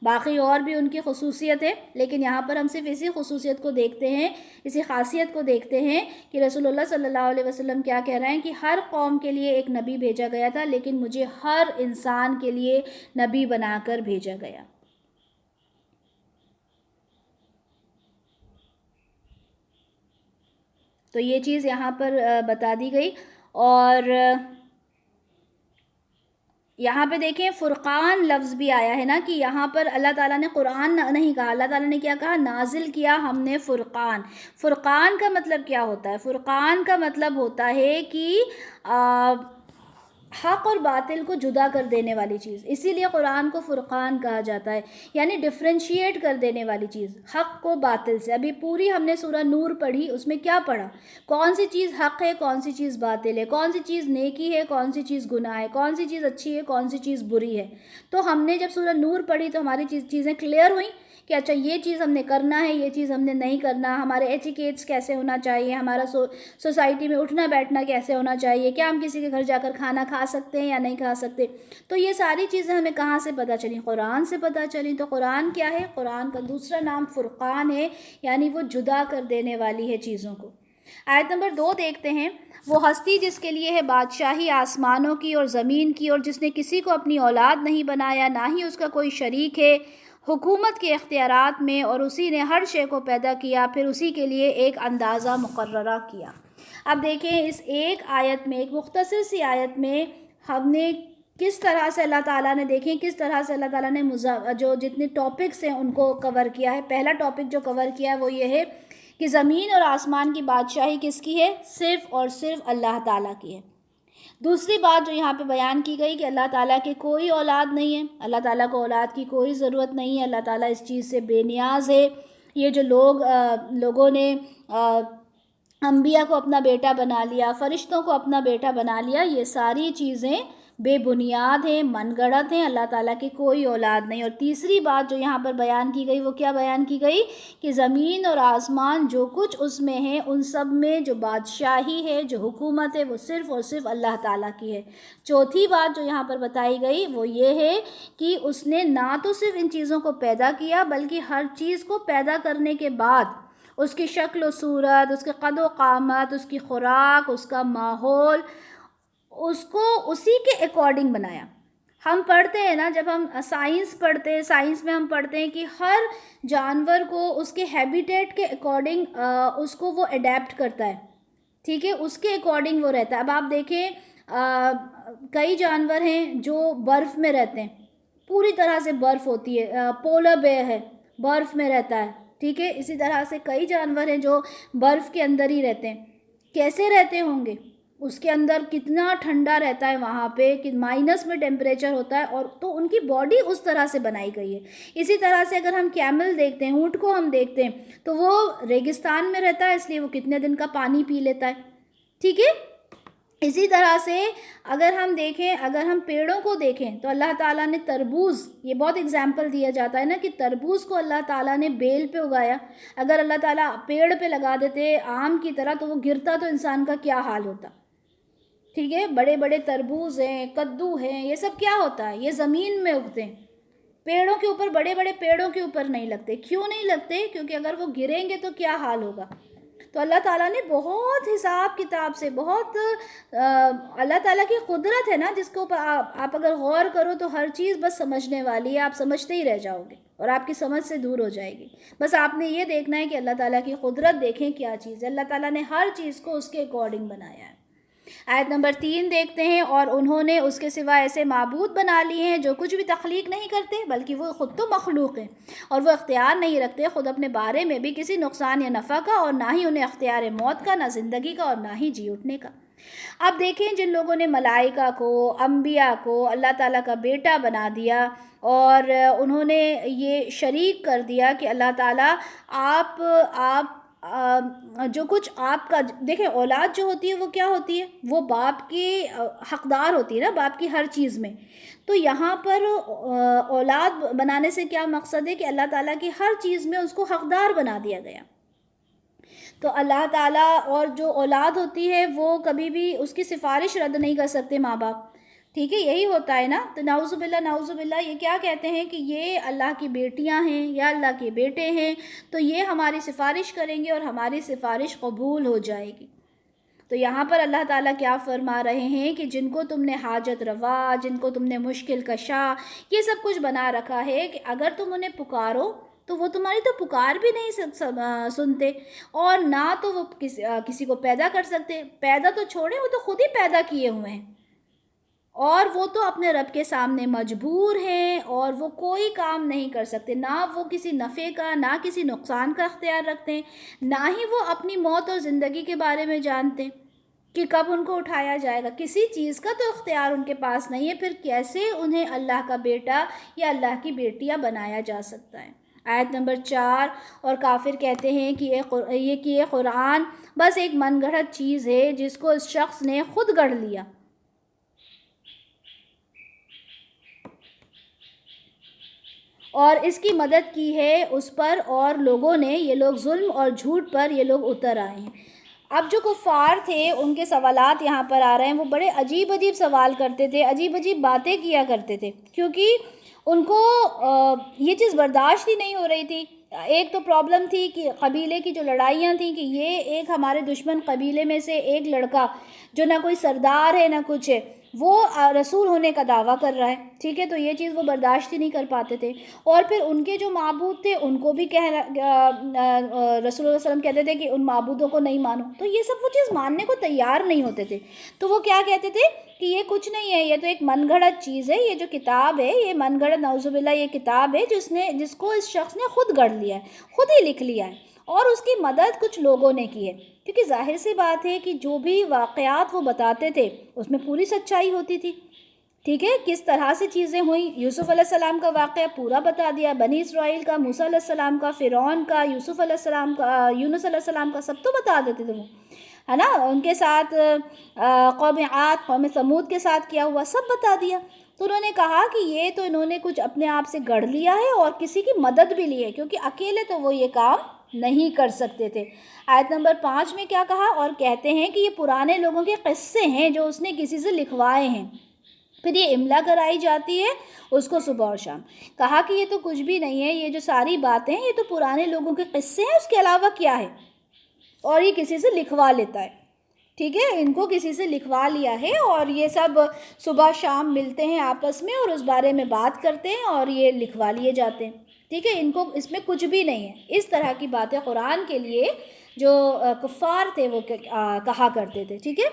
باقی اور بھی ان کی خصوصیت ہے, لیکن یہاں پر ہم صرف اسی خصوصیت کو دیکھتے ہیں, اسی خاصیت کو دیکھتے ہیں کہ رسول اللہ صلی اللہ علیہ وسلم کیا کہہ رہے ہیں کہ ہر قوم کے لیے ایک نبی بھیجا گیا تھا, لیکن مجھے ہر انسان کے لیے نبی بنا کر بھیجا گیا. تو یہ چیز یہاں پر بتا دی گئی. اور یہاں پہ دیکھیں فرقان لفظ بھی آیا ہے نا, کہ یہاں پر اللہ تعالیٰ نے قرآن نہیں کہا, اللہ تعالیٰ نے کیا کہا, نازل کیا ہم نے فرقان. فرقان کا مطلب کیا ہوتا ہے؟ فرقان کا مطلب ہوتا ہے کہ حق اور باطل کو جدا کر دینے والی چیز, اسی لیے قرآن کو فرقان کہا جاتا ہے, یعنی ڈفرینشیٹ کر دینے والی چیز حق کو باطل سے. ابھی پوری ہم نے سورہ نور پڑھی, اس میں کیا پڑھا, کون سی چیز حق ہے, کون سی چیز باطل ہے, کون سی چیز نیکی ہے, کون سی چیز گناہ ہے, کون سی چیز اچھی ہے, کون سی چیز بری ہے. تو ہم نے جب سورہ نور پڑھی تو ہماری چیزیں کلیئر ہوئیں کہ اچھا یہ چیز ہم نے کرنا ہے، یہ چیز ہم نے نہیں کرنا، ہمارے ایٹیکیٹس کیسے ہونا چاہیے، ہمارا سوسائٹی میں اٹھنا بیٹھنا کیسے ہونا چاہیے، کیا ہم کسی کے گھر جا کر کھانا کھا سکتے ہیں یا نہیں کھا سکتے. تو یہ ساری چیزیں ہمیں کہاں سے پتہ چلیں؟ قرآن سے پتہ چلیں. تو قرآن کیا ہے؟ قرآن کا دوسرا نام فرقان ہے، یعنی وہ جدا کر دینے والی ہے چیزوں کو. آیت نمبر 2 دیکھتے ہیں. وہ ہستی جس کے لیے ہے بادشاہی آسمانوں کی اور زمین کی، اور جس نے کسی کو اپنی اولاد نہیں بنایا، نہ ہی اس کا کوئی شریک ہے حکومت کے اختیارات میں، اور اسی نے ہر شے کو پیدا کیا، پھر اسی کے لیے ایک اندازہ مقررہ کیا. اب دیکھیں اس ایک آیت میں، ایک مختصر سی آیت میں ہم نے کس طرح سے اللہ تعالیٰ نے، دیکھیں کس طرح سے اللہ تعالیٰ نے جو جتنے ٹاپکس ہیں ان کو کور کیا ہے. پہلا ٹاپک جو کور کیا ہے وہ یہ ہے کہ زمین اور آسمان کی بادشاہی کس کی ہے؟ صرف اور صرف اللہ تعالیٰ کی ہے. دوسری بات جو یہاں پہ بیان کی گئی کہ اللہ تعالیٰ کے کوئی اولاد نہیں ہے، اللہ تعالیٰ کو اولاد کی کوئی ضرورت نہیں ہے، اللہ تعالیٰ اس چیز سے بے نیاز ہے. یہ جو لوگوں نے انبیاء کو اپنا بیٹا بنا لیا، فرشتوں کو اپنا بیٹا بنا لیا، یہ ساری چیزیں بے بنیاد ہیں، من گڑت ہیں. اللہ تعالیٰ کی کوئی اولاد نہیں. اور تیسری بات جو یہاں پر بیان کی گئی وہ کیا بیان کی گئی؟ کہ زمین اور آسمان جو کچھ اس میں ہے، ان سب میں جو بادشاہی ہے، جو حکومت ہے، وہ صرف اور صرف اللہ تعالیٰ کی ہے. چوتھی بات جو یہاں پر بتائی گئی وہ یہ ہے کہ اس نے نہ تو صرف ان چیزوں کو پیدا کیا، بلکہ ہر چیز کو پیدا کرنے کے بعد اس کی شکل و صورت، اس کے قد و قامت، اس کی خوراک، اس کا ماحول، اس کو اسی کے اکارڈنگ بنایا. ہم پڑھتے ہیں نا، جب ہم سائنس پڑھتے ہیں، سائنس میں ہم پڑھتے ہیں کہ ہر جانور کو اس کے ہیبیٹیٹ کے اکارڈنگ اس کو وہ اڈیپٹ کرتا ہے. ٹھیک ہے، اس کے اکارڈنگ وہ رہتا ہے. اب آپ دیکھیں کئی جانور ہیں جو برف میں رہتے ہیں، پوری طرح سے برف ہوتی ہے. پولر بیئر ہے، برف میں رہتا ہے. ٹھیک ہے، اسی طرح سے کئی جانور ہیں جو برف کے اندر ہی رہتے ہیں. کیسے رہتے ہوں گے؟ اس کے اندر کتنا ٹھنڈا رہتا ہے وہاں پہ، کہ مائنس میں ٹیمپریچر ہوتا ہے، اور تو ان کی باڈی اس طرح سے بنائی گئی ہے. اسی طرح سے اگر ہم کیمل دیکھتے ہیں، اونٹ کو ہم دیکھتے ہیں، تو وہ ریگستان میں رہتا ہے، اس لیے وہ کتنے دن کا پانی پی لیتا ہے. ٹھیک ہے، اسی طرح سے اگر ہم دیکھیں، اگر ہم پیڑوں کو دیکھیں تو اللہ تعالیٰ نے تربوز، یہ بہت اگزامپل دیا جاتا ہے نا کہ تربوز کو اللہ تعالیٰ نے بیل پہ اگایا. اگر اللہ تعالیٰ پیڑ پہ لگا دیتے آم کی طرح تو وہ گرتا تو انسان کا کیا حال ہوتا. ٹھیک ہے، بڑے بڑے تربوز ہیں، کدو ہیں، یہ سب کیا ہوتا ہے؟ یہ زمین میں اگتے ہیں، پیڑوں کے اوپر، بڑے بڑے پیڑوں کے اوپر نہیں لگتے. کیوں نہیں لگتے؟ کیونکہ اگر وہ گریں گے تو کیا حال ہوگا. تو اللہ تعالیٰ نے بہت حساب کتاب سے، بہت اللہ تعالیٰ کی قدرت ہے نا جس کو آپ اگر غور کرو تو ہر چیز بس سمجھنے والی ہے. آپ سمجھتے ہی رہ جاؤ گے اور آپ کی سمجھ سے دور ہو جائے گی. بس آپ نے یہ دیکھنا ہے کہ اللہ تعالیٰ کی قدرت دیکھیں کیا چیز ہے. اللہ تعالیٰ نے ہر چیز کو اس کے اکارڈنگ بنایا ہے. آیت نمبر 3 دیکھتے ہیں. اور انہوں نے اس کے سوا ایسے معبود بنا لیے ہیں جو کچھ بھی تخلیق نہیں کرتے، بلکہ وہ خود تو مخلوق ہیں، اور وہ اختیار نہیں رکھتے خود اپنے بارے میں بھی کسی نقصان یا نفع کا، اور نہ ہی انہیں اختیار موت کا، نہ زندگی کا، اور نہ ہی جی اٹھنے کا. اب دیکھیں جن لوگوں نے ملائکہ کو، انبیاء کو اللہ تعالیٰ کا بیٹا بنا دیا، اور انہوں نے یہ شریک کر دیا کہ اللہ تعالیٰ آپ جو کچھ آپ کا، دیکھیں اولاد جو ہوتی ہے وہ کیا ہوتی ہے؟ وہ باپ کی حقدار ہوتی ہے نا، باپ کی ہر چیز میں. تو یہاں پر اولاد بنانے سے کیا مقصد ہے؟ کہ اللہ تعالیٰ کی ہر چیز میں اس کو حقدار بنا دیا گیا. تو اللہ تعالیٰ، اور جو اولاد ہوتی ہے وہ کبھی بھی اس کی سفارش رد نہیں کر سکتے ماں باپ. ٹھیک ہے، یہی ہوتا ہے نا. تو نعوذ باللہ یہ کیا کہتے ہیں کہ یہ اللہ کی بیٹیاں ہیں یا اللہ کے بیٹے ہیں، تو یہ ہماری سفارش کریں گے اور ہماری سفارش قبول ہو جائے گی. تو یہاں پر اللہ تعالیٰ کیا فرما رہے ہیں کہ جن کو تم نے حاجت روا، جن کو تم نے مشکل کشا، یہ سب کچھ بنا رکھا ہے کہ اگر تم انہیں پکارو تو وہ تمہاری تو پکار بھی نہیں سنتے، اور نہ تو وہ کسی کو پیدا کر سکتے. پیدا تو چھوڑیں، وہ تو خود ہی پیدا کیے ہوئے ہیں، اور وہ تو اپنے رب کے سامنے مجبور ہیں، اور وہ کوئی کام نہیں کر سکتے. نہ وہ کسی نفع کا، نہ کسی نقصان کا اختیار رکھتے ہیں، نہ ہی وہ اپنی موت اور زندگی کے بارے میں جانتے کہ کب ان کو اٹھایا جائے گا. کسی چیز کا تو اختیار ان کے پاس نہیں ہے. پھر کیسے انہیں اللہ کا بیٹا یا اللہ کی بیٹیاں بنایا جا سکتا ہے؟ آیت نمبر 4. اور کافر کہتے ہیں کہ یہ قرآن بس ایک من گھڑت چیز ہے جس کو اس شخص نے خود گڑھ لیا. اور اس کی مدد کی ہے اس پر، اور لوگوں نے، یہ لوگ ظلم اور جھوٹ پر یہ لوگ اتر آئے ہیں۔ اب جو کفار تھے ان کے سوالات یہاں پر آ رہے ہیں، وہ بڑے عجیب عجیب سوال کرتے تھے، عجیب عجیب باتیں کیا کرتے تھے، کیونکہ ان کو یہ چیز برداشت ہی نہیں ہو رہی تھی۔ ایک تو پرابلم تھی کہ قبیلے کی جو لڑائیاں تھیں، کہ یہ ایک ہمارے دشمن قبیلے میں سے ایک لڑکا جو نہ کوئی سردار ہے نہ کچھ ہے، وہ رسول ہونے کا دعویٰ کر رہا ہے، ٹھیک ہے، تو یہ چیز وہ برداشت ہی نہیں کر پاتے تھے۔ اور پھر ان کے جو معبود تھے ان کو بھی رسول اللہ صلی اللہ علیہ وسلم کہتے تھے کہ ان معبودوں کو نہیں مانو، تو یہ سب وہ چیز ماننے کو تیار نہیں ہوتے تھے۔ تو وہ کیا کہتے تھے کہ یہ کچھ نہیں ہے، یہ تو ایک من گھڑت چیز ہے، یہ جو کتاب ہے یہ من گھڑت، نعوذ باللہ، یہ کتاب ہے جس کو اس شخص نے خود گڑھ لیا ہے، خود ہی لکھ لیا ہے، اور اس کی مدد کچھ لوگوں نے کی ہے۔ کیونکہ ظاہر سی بات ہے کہ جو بھی واقعات وہ بتاتے تھے اس میں پوری سچائی ہوتی تھی، ٹھیک ہے، کس طرح سے چیزیں ہوئیں، یوسف علیہ السلام کا واقعہ پورا بتا دیا، بنی اسرائیل کا، موسیٰ علیہ السلام کا، فرعون کا، یوسف علیہ السلام کا، یونس علیہ السلام کا، سب تو بتا دیتے تھے وہ، ہے نا، ان کے ساتھ قوم عاد، قوم ثمود کے ساتھ کیا ہوا سب بتا دیا۔ تو انہوں نے کہا کہ یہ تو انہوں نے کچھ اپنے آپ سے گڑھ لیا ہے اور کسی کی مدد بھی لی ہے، کیونکہ اکیلے تو وہ یہ کام نہیں کر سکتے تھے۔ آیت نمبر 5 میں کیا کہا، اور کہتے ہیں کہ یہ پرانے لوگوں کے قصے ہیں جو اس نے کسی سے لکھوائے ہیں، پھر یہ املا کرائی جاتی ہے اس کو صبح اور شام۔ کہا کہ یہ تو کچھ بھی نہیں ہے، یہ جو ساری باتیں ہیں یہ تو پرانے لوگوں کے قصے ہیں، اس کے علاوہ کیا ہے، اور یہ کسی سے لکھوا لیتا ہے، ٹھیک ہے، ان کو کسی سے لکھوا لیا ہے، اور یہ سب صبح شام ملتے ہیں آپس میں اور اس بارے میں بات کرتے ہیں اور یہ لکھوا لیے جاتے ہیں، ٹھیک ہے، ان کو اس میں کچھ بھی نہیں ہے۔ اس طرح کی باتیں قرآن کے لیے جو کفار تھے وہ کہا کرتے تھے، ٹھیک ہے۔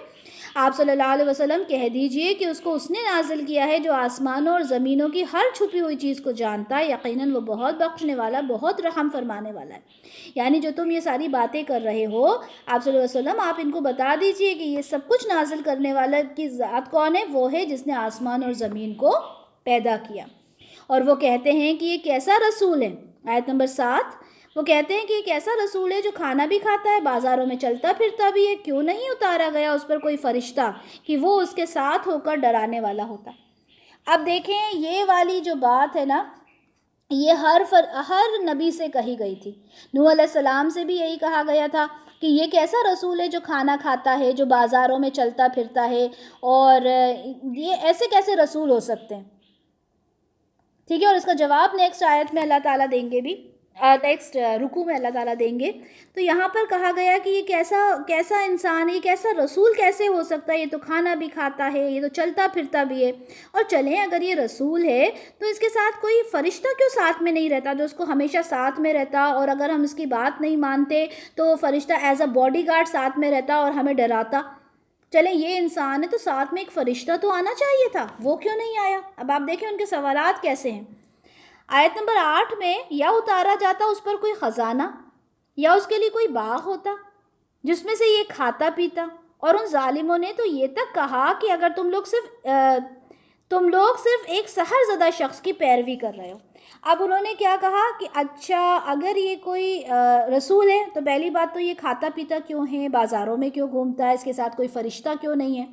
آپ صلی اللہ علیہ وسلم کہہ دیجئے کہ اس کو اس نے نازل کیا ہے جو آسمانوں اور زمینوں کی ہر چھپی ہوئی چیز کو جانتا ہے، یقیناً وہ بہت بخشنے والا، بہت رحم فرمانے والا ہے۔ یعنی جو تم یہ ساری باتیں کر رہے ہو آپ صلی اللہ علیہ وسلم، آپ ان کو بتا دیجئے کہ یہ سب کچھ نازل کرنے والا کی ذات کون ہے، وہ ہے جس نے آسمان اور زمین کو پیدا کیا۔ اور وہ کہتے ہیں کہ یہ کیسا رسول ہے، آیت نمبر 7، وہ کہتے ہیں کہ ایک ایسا رسول ہے جو کھانا بھی کھاتا ہے، بازاروں میں چلتا پھرتا بھی ہے، کیوں نہیں اتارا گیا اس پر کوئی فرشتہ کہ وہ اس کے ساتھ ہو کر ڈرانے والا ہوتا۔ اب دیکھیں یہ والی جو بات ہے نا، یہ ہر نبی سے کہی گئی تھی۔ نوح علیہ السلام سے بھی یہی کہا گیا تھا کہ یہ کیسا رسول ہے جو کھانا کھاتا ہے، جو بازاروں میں چلتا پھرتا ہے، اور یہ ایسے کیسے رسول ہو سکتے ہیں، ٹھیک ہے۔ اور اس کا جواب نیکسٹ آیت میں اللہ تعالیٰ دیں گے بھی، نیکسٹ رکوع میں اللہ تعالیٰ دیں گے۔ تو یہاں پر کہا گیا کہ یہ کیسا انسان ہے، یہ کیسا رسول کیسے ہو سکتا ہے، یہ تو کھانا بھی کھاتا ہے، یہ تو چلتا پھرتا بھی ہے۔ اور چلیں اگر یہ رسول ہے تو اس کے ساتھ کوئی فرشتہ کیوں ساتھ میں نہیں رہتا جو اس کو ہمیشہ ساتھ میں رہتا، اور اگر ہم اس کی بات نہیں مانتے تو فرشتہ ایز اے باڈی گارڈ ساتھ میں رہتا اور ہمیں ڈراتا۔ چلیں یہ انسان ہے تو ساتھ میں ایک فرشتہ تو آنا چاہیے تھا، وہ کیوں نہیں آیا؟ اب آپ دیکھیں ان کے سوالات کیسے ہیں۔ آیت نمبر 8 میں، یا اتارا جاتا اس پر کوئی خزانہ، یا اس کے لیے کوئی باغ ہوتا جس میں سے یہ کھاتا پیتا، اور ان ظالموں نے تو یہ تک کہا کہ اگر تم لوگ صرف ایک سحر زدہ شخص کی پیروی کر رہے ہو۔ اب انہوں نے کیا کہا کہ اچھا اگر یہ کوئی رسول ہے تو پہلی بات تو یہ کھاتا پیتا کیوں ہے، بازاروں میں کیوں گھومتا ہے، اس کے ساتھ کوئی فرشتہ کیوں نہیں ہے۔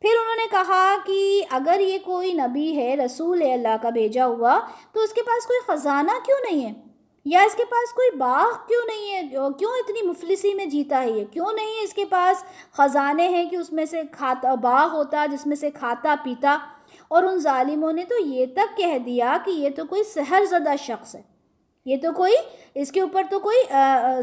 پھر انہوں نے کہا کہ اگر یہ کوئی نبی ہے، رسول ہے اللہ کا بھیجا ہوا، تو اس کے پاس کوئی خزانہ کیوں نہیں ہے، یا اس کے پاس کوئی باغ کیوں نہیں ہے، کیوں اتنی مفلسی میں جیتا ہے یہ، کیوں نہیں اس کے پاس خزانے ہیں کہ اس میں سے باغ ہوتا جس میں سے کھاتا پیتا۔ اور ان ظالموں نے تو یہ تک کہہ دیا کہ یہ تو کوئی سحر زدہ شخص ہے، یہ تو کوئی، اس کے اوپر تو کوئی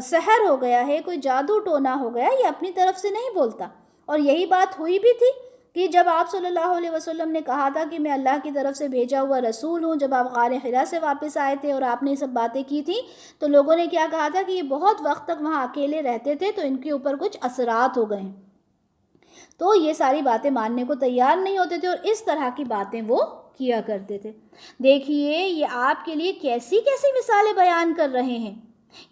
سحر ہو گیا ہے، کوئی جادو ٹونا ہو گیا، یہ اپنی طرف سے نہیں بولتا۔ اور یہی بات ہوئی بھی تھی کہ جب آپ صلی اللہ علیہ وسلم نے کہا تھا کہ میں اللہ کی طرف سے بھیجا ہوا رسول ہوں، جب آپ غار حرا سے واپس آئے تھے اور آپ نے یہ سب باتیں کی تھیں، تو لوگوں نے کیا کہا تھا کہ یہ بہت وقت تک وہاں اکیلے رہتے تھے تو ان کے اوپر کچھ اثرات ہو گئے ہیں، تو یہ ساری باتیں ماننے کو تیار نہیں ہوتے تھے، اور اس طرح کی باتیں وہ کیا کرتے تھے۔ دیکھیے یہ آپ کے لیے کیسی کیسی مثالیں بیان کر رہے ہیں،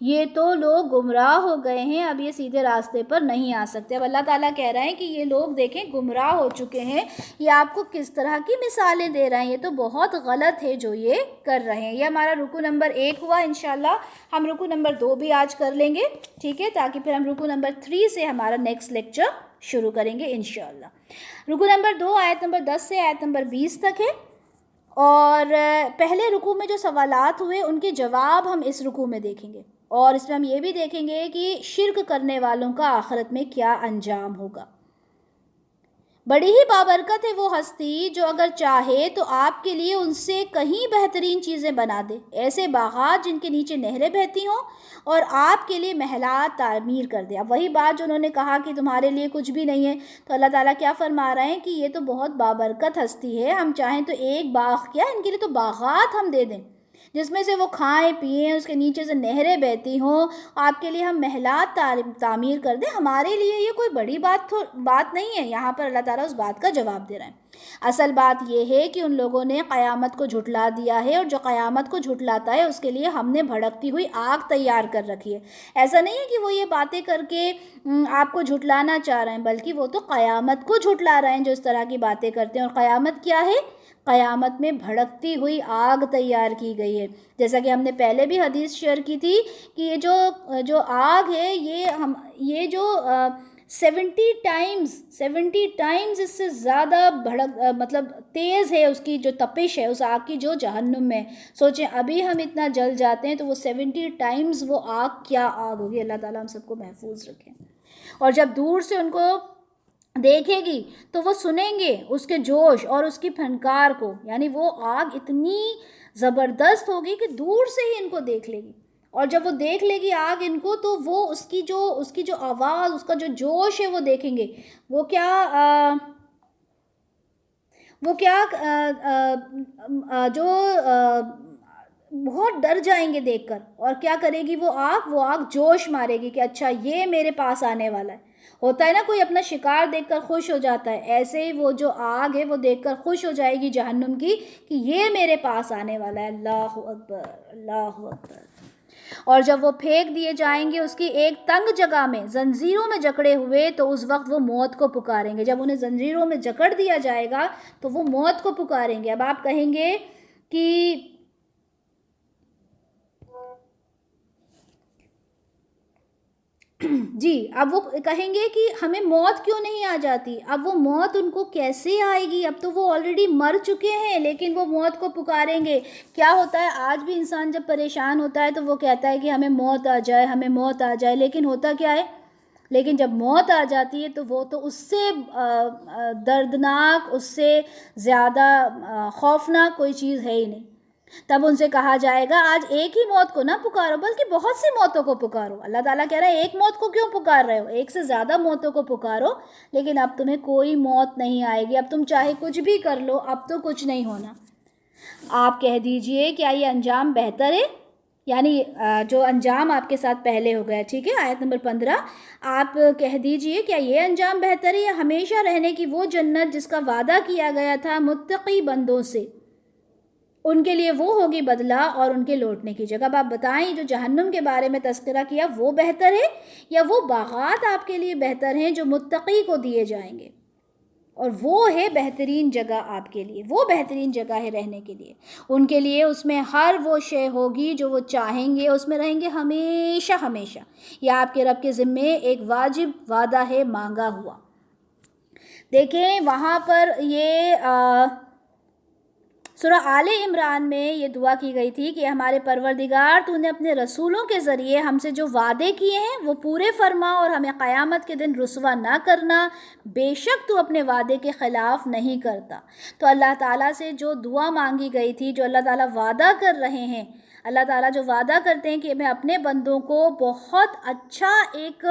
یہ تو لوگ گمراہ ہو گئے ہیں، اب یہ سیدھے راستے پر نہیں آ سکتے۔ اب اللہ تعالیٰ کہہ رہے ہیں کہ یہ لوگ دیکھیں گمراہ ہو چکے ہیں، یہ آپ کو کس طرح کی مثالیں دے رہے ہیں، یہ تو بہت غلط ہے جو یہ کر رہے ہیں۔ یہ ہمارا رکوع نمبر 1 ہوا، انشاءاللہ ہم رکوع نمبر 2 بھی آج کر لیں گے، ٹھیک ہے، تاکہ پھر ہم رکوع نمبر 3 سے ہمارا نیکسٹ لیکچر شروع کریں گے انشاءاللہ۔ رکوع نمبر 2 آیت نمبر 10 سے آیت نمبر 20 تک ہے، اور پہلے رکوع میں جو سوالات ہوئے ان کے جواب ہم اس رکوع میں دیکھیں گے، اور اس میں ہم یہ بھی دیکھیں گے کہ شرک کرنے والوں کا آخرت میں کیا انجام ہوگا۔ بڑی ہی بابرکت ہے وہ ہستی جو اگر چاہے تو آپ کے لیے ان سے کہیں بہترین چیزیں بنا دے، ایسے باغات جن کے نیچے نہریں بہتی ہوں، اور آپ کے لیے محلات تعمیر کر دے۔ اب وہی بات جو انہوں نے کہا کہ تمہارے لیے کچھ بھی نہیں ہے، تو اللہ تعالیٰ کیا فرما رہے ہیں کہ یہ تو بہت بابرکت ہستی ہے، ہم چاہیں تو ایک باغ کیا، ان کے لیے تو باغات ہم دے دیں جس میں سے وہ کھائیں پئیں، اس کے نیچے سے نہریں بہتی ہوں، آپ کے لیے ہم محلات تعمیر کر دیں، ہمارے لیے یہ کوئی بڑی بات نہیں ہے۔ یہاں پر اللہ تعالیٰ اس بات کا جواب دے رہے ہیں۔ اصل بات یہ ہے کہ ان لوگوں نے قیامت کو جھٹلا دیا ہے، اور جو قیامت کو جھٹلاتا ہے اس کے لیے ہم نے بھڑکتی ہوئی آگ تیار کر رکھی ہے۔ ایسا نہیں ہے کہ وہ یہ باتیں کر کے آپ کو جھٹلانا چاہ رہے ہیں، بلکہ وہ تو قیامت کو جھٹلا رہے ہیں جو اس طرح کی باتیں کرتے ہیں۔ اور قیامت کیا ہے؟ قیامت میں بھڑکتی ہوئی آگ تیار کی گئی ہے، جیسا کہ ہم نے پہلے بھی حدیث شیئر کی تھی کہ یہ جو آگ ہے یہ جو 70 ٹائمز اس سے زیادہ مطلب تیز ہے اس کی جو تپش ہے اس آگ کی جو جہنم میں۔ سوچیں ابھی ہم اتنا جل جاتے ہیں تو وہ 70 ٹائمز وہ آگ کیا آگ ہوگی۔ اللہ تعالیٰ ہم سب کو محفوظ رکھیں۔ اور جب دور سے ان کو دیکھے گی تو وہ سنیں گے اس کے جوش اور اس کی پھنکار کو، یعنی وہ آگ اتنی زبردست ہوگی کہ دور سے ہی ان کو دیکھ لے گی، اور جب وہ دیکھ لے گی آگ ان کو تو وہ اس کی جو آواز، اس کا جو جوش ہے وہ دیکھیں گے، وہ بہت ڈر جائیں گے دیکھ کر، اور کیا کرے گی وہ آگ جوش مارے گی کہ اچھا یہ میرے پاس آنے والا ہے۔ ہوتا ہے نا کوئی اپنا شکار دیکھ کر خوش ہو جاتا ہے، ایسے ہی وہ جو آگ ہے وہ دیکھ کر خوش ہو جائے گی جہنم کی کہ یہ میرے پاس آنے والا ہے۔ اللہ اکبر، اللہ اکبر۔ اور جب وہ پھینک دیے جائیں گے اس کی ایک تنگ جگہ میں زنجیروں میں جکڑے ہوئے، تو اس وقت وہ موت کو پکاریں گے۔ جب انہیں زنجیروں میں جکڑ دیا جائے گا تو وہ موت کو پکاریں گے۔ اب آپ کہیں گے کہ جی، اب وہ کہیں گے کہ ہمیں موت کیوں نہیں آ جاتی؟ اب وہ موت ان کو کیسے آئے گی؟ اب تو وہ آلریڈی مر چکے ہیں، لیکن وہ موت کو پکاریں گے۔ کیا ہوتا ہے آج بھی انسان جب پریشان ہوتا ہے تو وہ کہتا ہے کہ ہمیں موت آ جائے، ہمیں موت آ جائے، لیکن ہوتا کیا ہے؟ لیکن جب موت آ جاتی ہے تو وہ تو اس سے دردناک، اس سے زیادہ خوفناک کوئی چیز ہے ہی نہیں۔ تب ان سے کہا جائے گا آج ایک ہی موت کو نہ پکارو بلکہ بہت سی موتوں کو پکارو۔ اللہ تعالیٰ کہہ رہا ہے ایک موت کو کیوں پکار رہے ہو؟ ایک سے زیادہ موتوں کو پکارو، لیکن اب تمہیں کوئی موت نہیں آئے گی۔ اب تم چاہے کچھ بھی کر لو، اب تو کچھ نہیں ہونا۔ آپ کہہ دیجئے کیا یہ انجام بہتر ہے؟ یعنی جو انجام آپ کے ساتھ پہلے ہو گیا، ٹھیک ہے، آیت نمبر 15، آپ کہہ دیجئے کیا یہ انجام بہتر ہے یا ہمیشہ رہنے کی وہ جنت جس کا وعدہ کیا گیا تھا متقی بندوں سے، ان کے لیے وہ ہوگی بدلہ اور ان کے لوٹنے کی جگہ۔ اب آپ بتائیں جو جہنم کے بارے میں تذکرہ کیا وہ بہتر ہے یا وہ باغات آپ کے لیے بہتر ہیں جو متقی کو دیے جائیں گے، اور وہ ہے بہترین جگہ آپ کے لیے، وہ بہترین جگہ ہے رہنے کے لیے۔ ان کے لیے اس میں ہر وہ شے ہوگی جو وہ چاہیں گے، اس میں رہیں گے ہمیشہ ہمیشہ۔ یہ آپ کے رب کے ذمے ایک واجب وعدہ ہے مانگا ہوا۔ دیکھیں وہاں پر یہ سورہ آل عمران میں یہ دعا کی گئی تھی کہ ہمارے پروردگار تو نے اپنے رسولوں کے ذریعے ہم سے جو وعدے کیے ہیں وہ پورے فرما، اور ہمیں قیامت کے دن رسوا نہ کرنا، بے شک تو اپنے وعدے کے خلاف نہیں کرتا۔ تو اللہ تعالیٰ سے جو دعا مانگی گئی تھی، جو اللہ تعالیٰ وعدہ کر رہے ہیں، اللہ تعالیٰ جو وعدہ کرتے ہیں کہ میں اپنے بندوں کو بہت اچھا ایک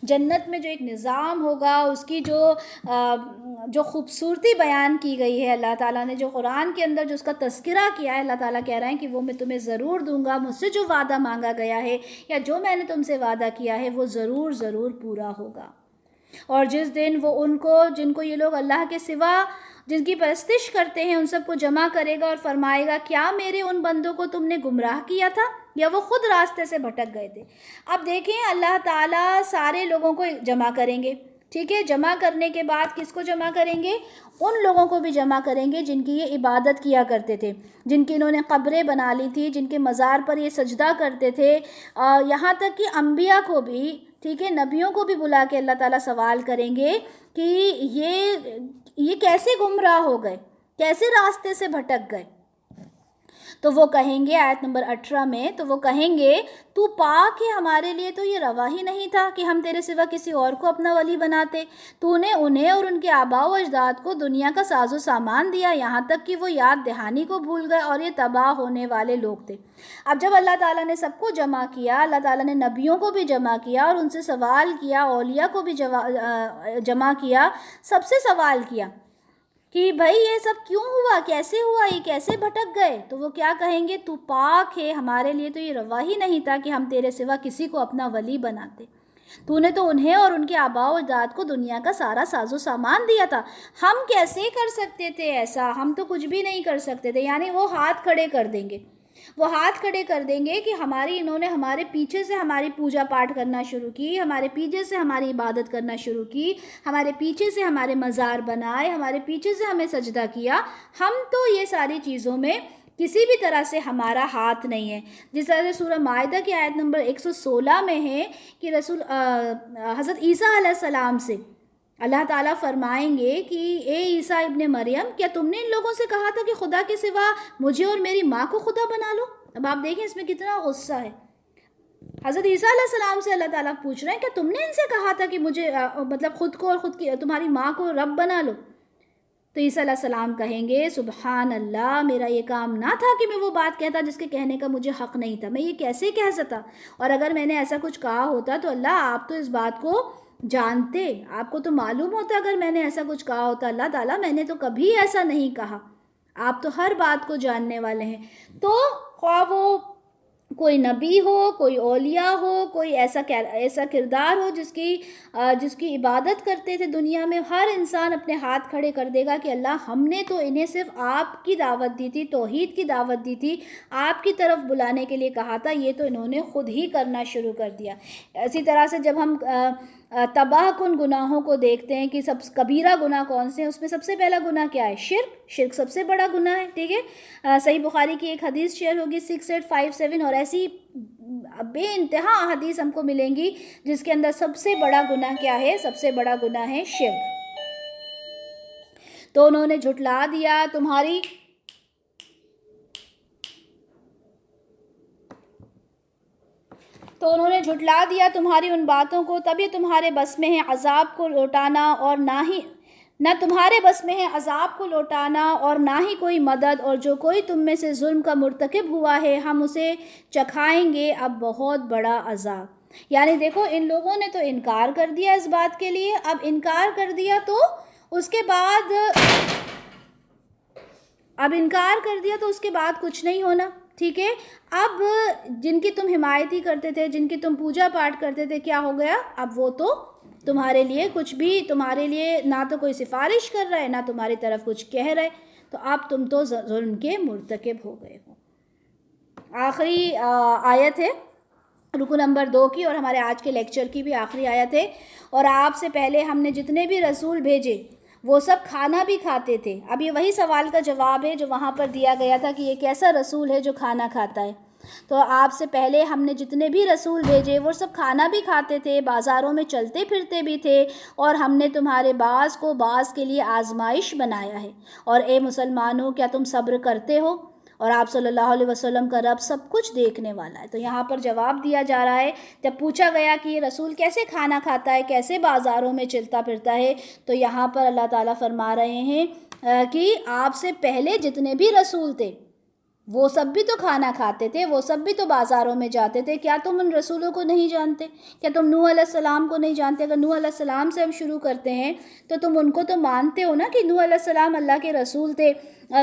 جنت میں جو ایک نظام ہوگا، اس کی جو خوبصورتی بیان کی گئی ہے، اللہ تعالیٰ نے جو قرآن کے اندر جو اس کا تذکرہ کیا ہے، اللہ تعالیٰ کہہ رہے ہیں کہ وہ میں تمہیں ضرور دوں گا، مجھ سے جو وعدہ مانگا گیا ہے یا جو میں نے تم سے وعدہ کیا ہے وہ ضرور ضرور پورا ہوگا۔ اور جس دن وہ ان کو جن کو یہ لوگ اللہ کے سوا جن کی پرستش کرتے ہیں ان سب کو جمع کرے گا اور فرمائے گا کیا میرے ان بندوں کو تم نے گمراہ کیا تھا یا وہ خود راستے سے بھٹک گئے تھے؟ اب دیکھیں اللہ تعالیٰ سارے لوگوں کو جمع کریں گے، ٹھیک ہے، جمع کرنے کے بعد کس کو جمع کریں گے؟ ان لوگوں کو بھی جمع کریں گے جن کی یہ عبادت کیا کرتے تھے، جن کی انہوں نے قبریں بنا لی تھی، جن کے مزار پر یہ سجدہ کرتے تھے، یہاں تک کہ انبیاء کو بھی، ٹھیک ہے، نبیوں کو بھی بلا کے اللہ تعالیٰ سوال کریں گے کہ یہ کیسے گمراہ ہو گئے، کیسے راستے سے بھٹک گئے، تو وہ کہیں گے آیت نمبر 18 میں، تو وہ کہیں گے تو پاک ہے، ہمارے لیے تو یہ روا ہی نہیں تھا کہ ہم تیرے سوا کسی اور کو اپنا ولی بناتے. تو نے انہیں اور ان کے آباء و اجداد کو دنیا کا ساز و سامان دیا، یہاں تک کہ وہ یاد دہانی کو بھول گئے اور یہ تباہ ہونے والے لوگ تھے. اب جب اللہ تعالیٰ نے سب کو جمع کیا، اللہ تعالیٰ نے نبیوں کو بھی جمع کیا اور ان سے سوال کیا، اولیاء کو بھی جمع کیا، سب سے سوال کیا کہ بھائی یہ سب کیوں ہوا، کیسے ہوا، یہ کیسے بھٹک گئے. تو وہ کیا کہیں گے، تو پاک ہے، ہمارے لیے تو یہ روا ہی نہیں تھا کہ ہم تیرے سوا کسی کو اپنا ولی بناتے. تو نے تو انہیں اور ان کے آباء و اجداد کو دنیا کا سارا ساز و سامان دیا تھا. ہم کیسے کر سکتے تھے ایسا، ہم تو کچھ بھی نہیں کر سکتے تھے. یعنی وہ ہاتھ کھڑے کر دیں گے، وہ ہاتھ کھڑے کر دیں گے کہ انہوں نے ہمارے پیچھے سے ہماری پوجا پاٹ کرنا شروع کی، ہمارے پیچھے سے ہماری عبادت کرنا شروع کی، ہمارے پیچھے سے ہمارے مزار بنائے، ہمارے پیچھے سے ہمیں سجدہ کیا. ہم تو یہ ساری چیزوں میں کسی بھی طرح سے ہمارا ہاتھ نہیں ہے. جس طرح سے سورہ مائدہ کی آیت نمبر 116 میں ہے کہ حضرت عیسیٰ علیہ السلام سے اللہ تعالیٰ فرمائیں گے کہ اے عیسیٰ ابن مریم، کیا تم نے ان لوگوں سے کہا تھا کہ خدا کے سوا مجھے اور میری ماں کو خدا بنا لو؟ اب آپ دیکھیں اس میں کتنا غصہ ہے. حضرت عیسیٰ علیہ السلام سے اللہ تعالیٰ پوچھ رہے ہیں کہ تم نے ان سے کہا تھا کہ مجھے مطلب خود کو اور خود کی تمہاری ماں کو رب بنا لو؟ تو عیسیٰ علیہ السلام کہیں گے سبحان اللہ، میرا یہ کام نہ تھا کہ میں وہ بات کہتا جس کے کہنے کا مجھے حق نہیں تھا. میں یہ کیسے کہہ سکتا، اور اگر میں نے ایسا کچھ کہا ہوتا تو اللہ آپ تو اس بات کو جانتے، آپ کو تو معلوم ہوتا اگر میں نے ایسا کچھ کہا ہوتا. اللہ تعالیٰ میں نے تو کبھی ایسا نہیں کہا، آپ تو ہر بات کو جاننے والے ہیں. تو خواہ وہ کوئی نبی ہو، کوئی اولیاء ہو، کوئی ایسا کردار ہو جس کی عبادت کرتے تھے دنیا میں، ہر انسان اپنے ہاتھ کھڑے کر دے گا کہ اللہ ہم نے تو انہیں صرف آپ کی دعوت دی تھی، توحید کی دعوت دی تھی، آپ کی طرف بلانے کے لیے کہا تھا، یہ تو انہوں نے خود ہی کرنا شروع کر دیا. اسی طرح سے جب ہم تباہ کن گناہوں کو دیکھتے ہیں کہ کبیرہ گناہ کون سے ہیں، اس میں سب سے پہلا گناہ کیا ہے؟ شرک سب سے بڑا گناہ ہے. ٹھیک ہے، صحیح بخاری کی ایک حدیث شیئر ہوگی 6857، اور ایسی بے انتہا حدیث ہم کو ملیں گی جس کے اندر سب سے بڑا گناہ کیا ہے؟ سب سے بڑا گناہ ہے شرک. تو انہوں نے جھٹلا دیا تمہاری ان باتوں کو، تب یہ تمہارے بس میں ہے عذاب کو لوٹانا اور نہ تمہارے بس میں ہے عذاب کو لوٹانا اور نہ ہی کوئی مدد، اور جو کوئی تم میں سے ظلم کا مرتکب ہوا ہے ہم اسے چکھائیں گے اب بہت بڑا عذاب. یعنی دیکھو ان لوگوں نے تو انکار کر دیا اس بات کے لیے، اب انکار کر دیا تو اس کے بعد کچھ نہیں ہونا. ٹھیک ہے، اب جن کی تم حمایتی کرتے تھے، جن کی تم پوجا پاٹ کرتے تھے، کیا ہو گیا؟ اب وہ تو تمہارے لیے کچھ بھی، تمہارے لیے نہ تو کوئی سفارش کر رہا ہے، نہ تمہاری طرف کچھ کہہ رہے، تو اب تم تو ظلم کے مرتکب ہو گئے ہو. آخری آیت ہے رکو نمبر 2 کی، اور ہمارے آج کے لیکچر کی بھی آخری آیت ہے. اور آپ سے پہلے ہم نے جتنے بھی رسول بھیجے وہ سب کھانا بھی کھاتے تھے. اب یہ وہی سوال کا جواب ہے جو وہاں پر دیا گیا تھا کہ یہ کیسا رسول ہے جو کھانا کھاتا ہے. تو آپ سے پہلے ہم نے جتنے بھی رسول بھیجے وہ سب کھانا بھی کھاتے تھے، بازاروں میں چلتے پھرتے بھی تھے، اور ہم نے تمہارے بعض کو بعض کے لیے آزمائش بنایا ہے. اور اے مسلمانوں، کیا تم صبر کرتے ہو؟ اور آپ صلی اللہ علیہ وسلم کا رب سب کچھ دیکھنے والا ہے. تو یہاں پر جواب دیا جا رہا ہے، جب پوچھا گیا کہ یہ رسول کیسے کھانا کھاتا ہے، کیسے بازاروں میں چلتا پھرتا ہے، تو یہاں پر اللہ تعالیٰ فرما رہے ہیں کہ آپ سے پہلے جتنے بھی رسول تھے وہ سب بھی تو کھانا کھاتے تھے، وہ سب بھی تو بازاروں میں جاتے تھے. کیا تم ان رسولوں کو نہیں جانتے؟ کیا تم نوح علیہ السلام کو نہیں جانتے؟ اگر نوح علیہ السلام سے ہم شروع کرتے ہیں تو تم ان کو تو مانتے ہو نا کہ نوح علیہ السلام اللہ کے رسول تھے.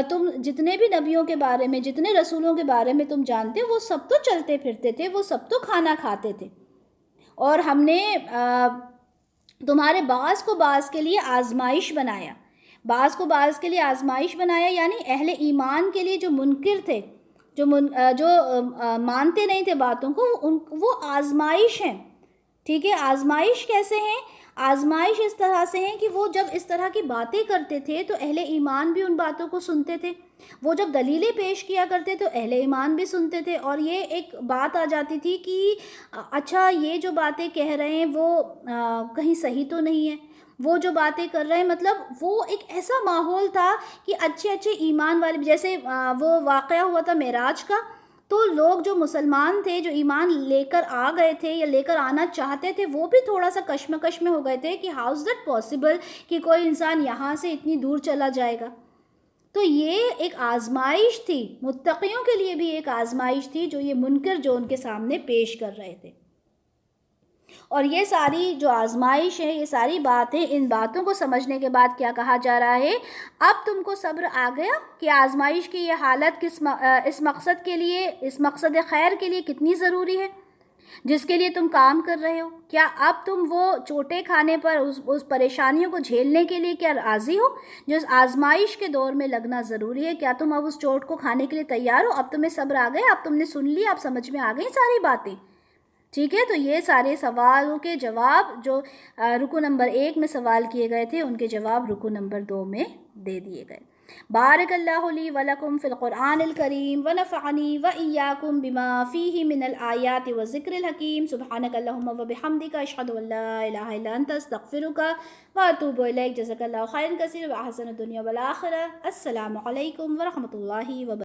تم جتنے بھی نبیوں کے بارے میں، جتنے رسولوں کے بارے میں تم جانتے وہ سب تو چلتے پھرتے تھے، وہ سب تو کھانا کھاتے تھے. اور ہم نے تمہارے بعض کو بعض کے لیے آزمائش بنایا. بعض کو بعض کے لیے آزمائش بنایا یعنی اہل ایمان کے لیے جو منکر تھے، جو مانتے نہیں تھے باتوں کو، وہ آزمائش ہیں. ٹھیک ہے، آزمائش کیسے ہیں؟ آزمائش اس طرح سے ہیں کہ وہ جب اس طرح کی باتیں کرتے تھے تو اہل ایمان بھی ان باتوں کو سنتے تھے. وہ جب دلیلیں پیش کیا کرتے تو اہل ایمان بھی سنتے تھے، اور یہ ایک بات آ جاتی تھی کہ اچھا یہ جو باتیں کہہ رہے ہیں وہ کہیں صحیح تو نہیں ہے. وہ جو باتیں کر رہے ہیں، مطلب وہ ایک ایسا ماحول تھا کہ اچھے اچھے ایمان والے، جیسے وہ واقعہ ہوا تھا معراج کا، تو لوگ جو مسلمان تھے، جو ایمان لے کر آ گئے تھے یا لے کر آنا چاہتے تھے، وہ بھی تھوڑا سا کشمکش میں ہو گئے تھے کہ ہاؤ از دیٹ پاسبل کہ کوئی انسان یہاں سے اتنی دور چلا جائے گا. تو یہ ایک آزمائش تھی، متقیوں کے لیے بھی ایک آزمائش تھی جو یہ منکر جو ان کے سامنے پیش کر رہے تھے. اور یہ ساری جو آزمائش ہے، یہ ساری باتیں، ان باتوں کو سمجھنے کے بعد کیا کہا جا رہا ہے، اب تم کو صبر آ گیا کہ آزمائش کی یہ حالت اس مقصد کے لیے، اس مقصد خیر کے لیے کتنی ضروری ہے جس کے لیے تم کام کر رہے ہو. کیا اب تم وہ چوٹیں کھانے پر، اس پریشانیوں کو جھیلنے کے لیے کیا راضی ہو جو اس آزمائش کے دور میں لگنا ضروری ہے؟ کیا تم اب اس چوٹ کو کھانے کے لیے تیار ہو؟ اب تمہیں صبر آ گیا، اب تم نے سن لی، اب سمجھ میں آ گئی ساری باتیں. ٹھیک ہے، تو یہ سارے سوالوں کے جواب جو رکو نمبر 1 میں سوال کیے گئے تھے، ان کے جواب رکو نمبر 2 میں دے دیے گئے. بارک اللہ لی ولکم فی القرآن الکریم ونفعنی وإیاکم بما فیہ من الآیات والذکر الحکیم. سبحانک اللہم وبحمدک، اشہد ان لا الہ الا انت، استغفرک واتوب الیک. جزاک اللہ خیرا کثیرا وأحسن الدنیا والآخرہ. السلام علیکم ورحمۃ اللہ وبرکاتہ.